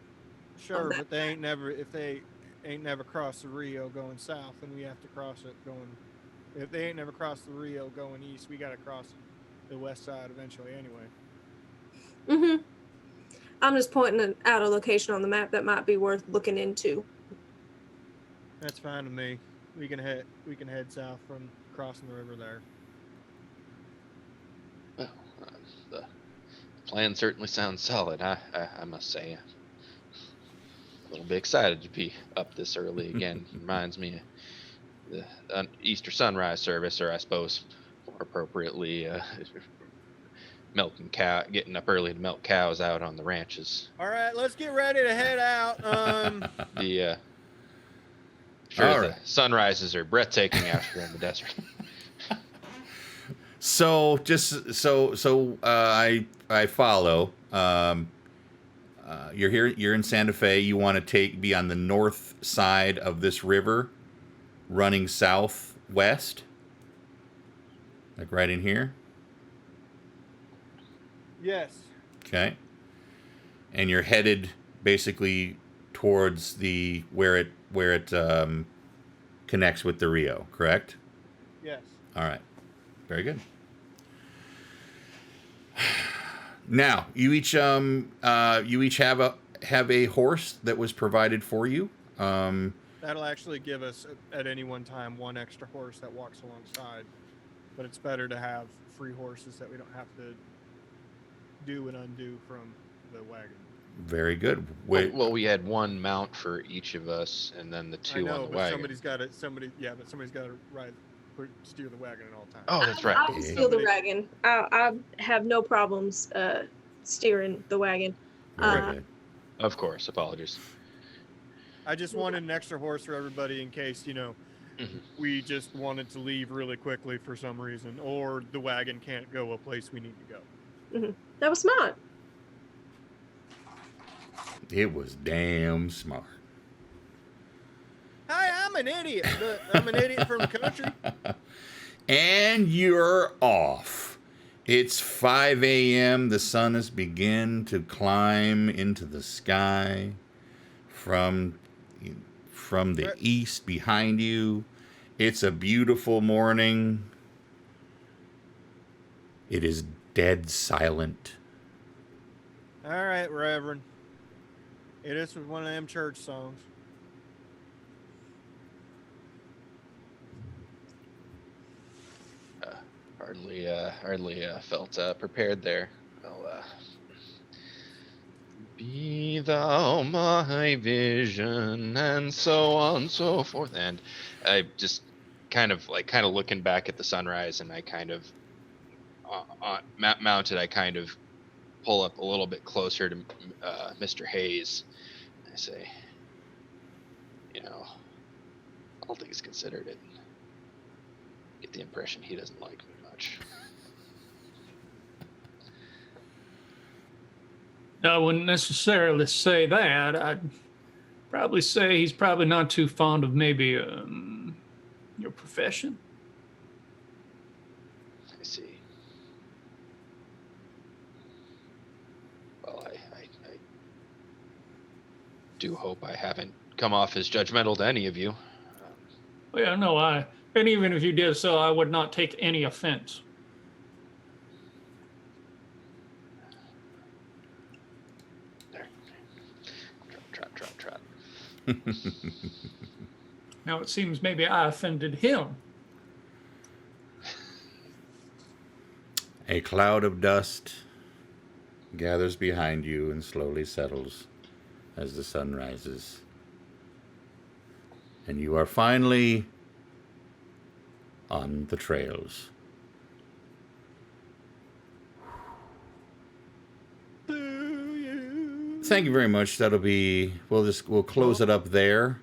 Sure, but they ain't never, if they ain't never crossed the Rio going south, then we have to cross it going. If they ain't never crossed the Rio going east, we got to cross the west side eventually anyway. Mm-hmm. I'm just pointing out a location on the map that might be worth looking into. That's fine with me. We can head south from crossing the river there. well, the plan certainly sounds solid. I must say, a little bit excited to be up this early again. Reminds me of the Easter sunrise service, or I suppose more appropriately, getting up early to milk cows out on the ranches. All right, let's get ready to head out. Sure, the sunrises are breathtaking out here in the desert. So just so I follow. You're here. You're in Santa Fe. You want to be on the north side of this river, running southwest, like right in here. Yes. Okay. And you're headed basically towards the where it connects with the Rio, correct? Yes. All right. Very good. Now, you each have a horse that was provided for you. That'll actually give us at any one time one extra horse that walks alongside. But it's better to have free horses that we don't have to do and undo from the wagon. Very good. Well, we had one mount for each of us, and then the two on the wagon. Somebody's got to steer the wagon at all times. Oh, that's right. I can steer the wagon. I have no problems steering the wagon. Very good. Of course. Apologies. I just wanted an extra horse for everybody in case, we just wanted to leave really quickly for some reason, or the wagon can't go a place we need to go. Mm-hmm. That was smart. It was damn smart. an idiot, but I'm an idiot from the country. And you're off. It's 5 a.m. The sun has begun to climb into the sky from the east behind you. It's a beautiful morning. It is dead silent. All right, Reverend. Yeah, this was one of them church songs. Hardly felt prepared there. I'll, be thou my vision, and so on and so forth. And I just kind of looking back at the sunrise, and I kind of mounted. I kind of pull up a little bit closer to Mr. Hayes. I say, all things considered, it get the impression he doesn't like me much. I wouldn't necessarily say that. I'd probably say he's probably not too fond of maybe your profession. I see. Well, I do hope I haven't come off as judgmental to any of you. Yeah, no, and even if you did so, I would not take any offense. There. Trot. Now it seems maybe I offended him. A cloud of dust gathers behind you and slowly settles as the sun rises. And you are finally on the trails. Thank you very much. We'll close it up there.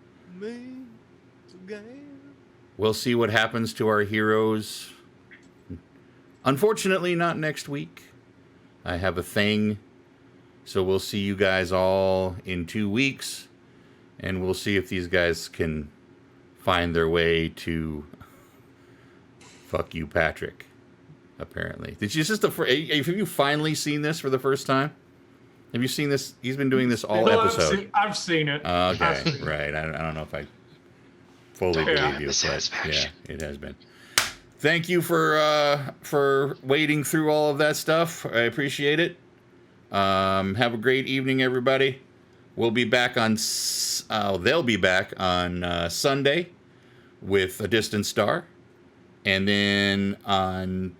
We'll see what happens to our heroes. Unfortunately, not next week. I have a thing. So we'll see you guys all in 2 weeks. And we'll see if these guys can find their way to fuck you, Patrick. Apparently. Have you finally seen this for the first time? Have you seen this? He's been doing this all episode. I've seen it. Okay, right. I don't know if I fully believe you, but yeah, it has been. Thank you for wading through all of that stuff. I appreciate it. Have a great evening, everybody. We'll be back on. They'll be back on Sunday with A Distant Star, and then on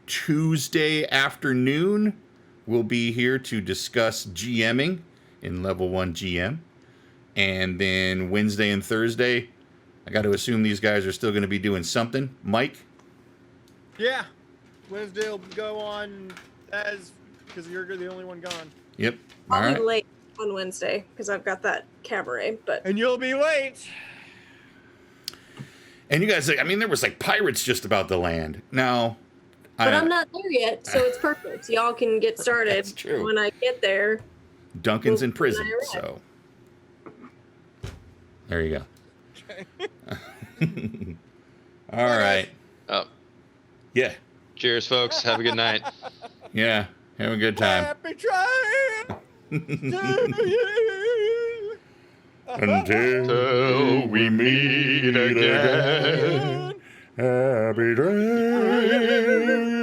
Tuesday afternoon we'll be here to discuss GMing in Level 1 GM, and then Wednesday and Thursday, I got to assume these guys are still going to be doing something. Mike? Yeah, Wednesday will go on because you're the only one gone. Yep. I'll be late on Wednesday because I've got that cabaret, and you'll be late. And you guys, there was pirates just about to land. Now, but I'm not there yet, so it's perfect. Y'all can get started. That's true. When I get there. Duncan's in prison, so there you go. All right. Oh. Yeah. Cheers, folks. Have a good night. Yeah. Have a good time. Happy trail to you. Until we meet again. Happy trail.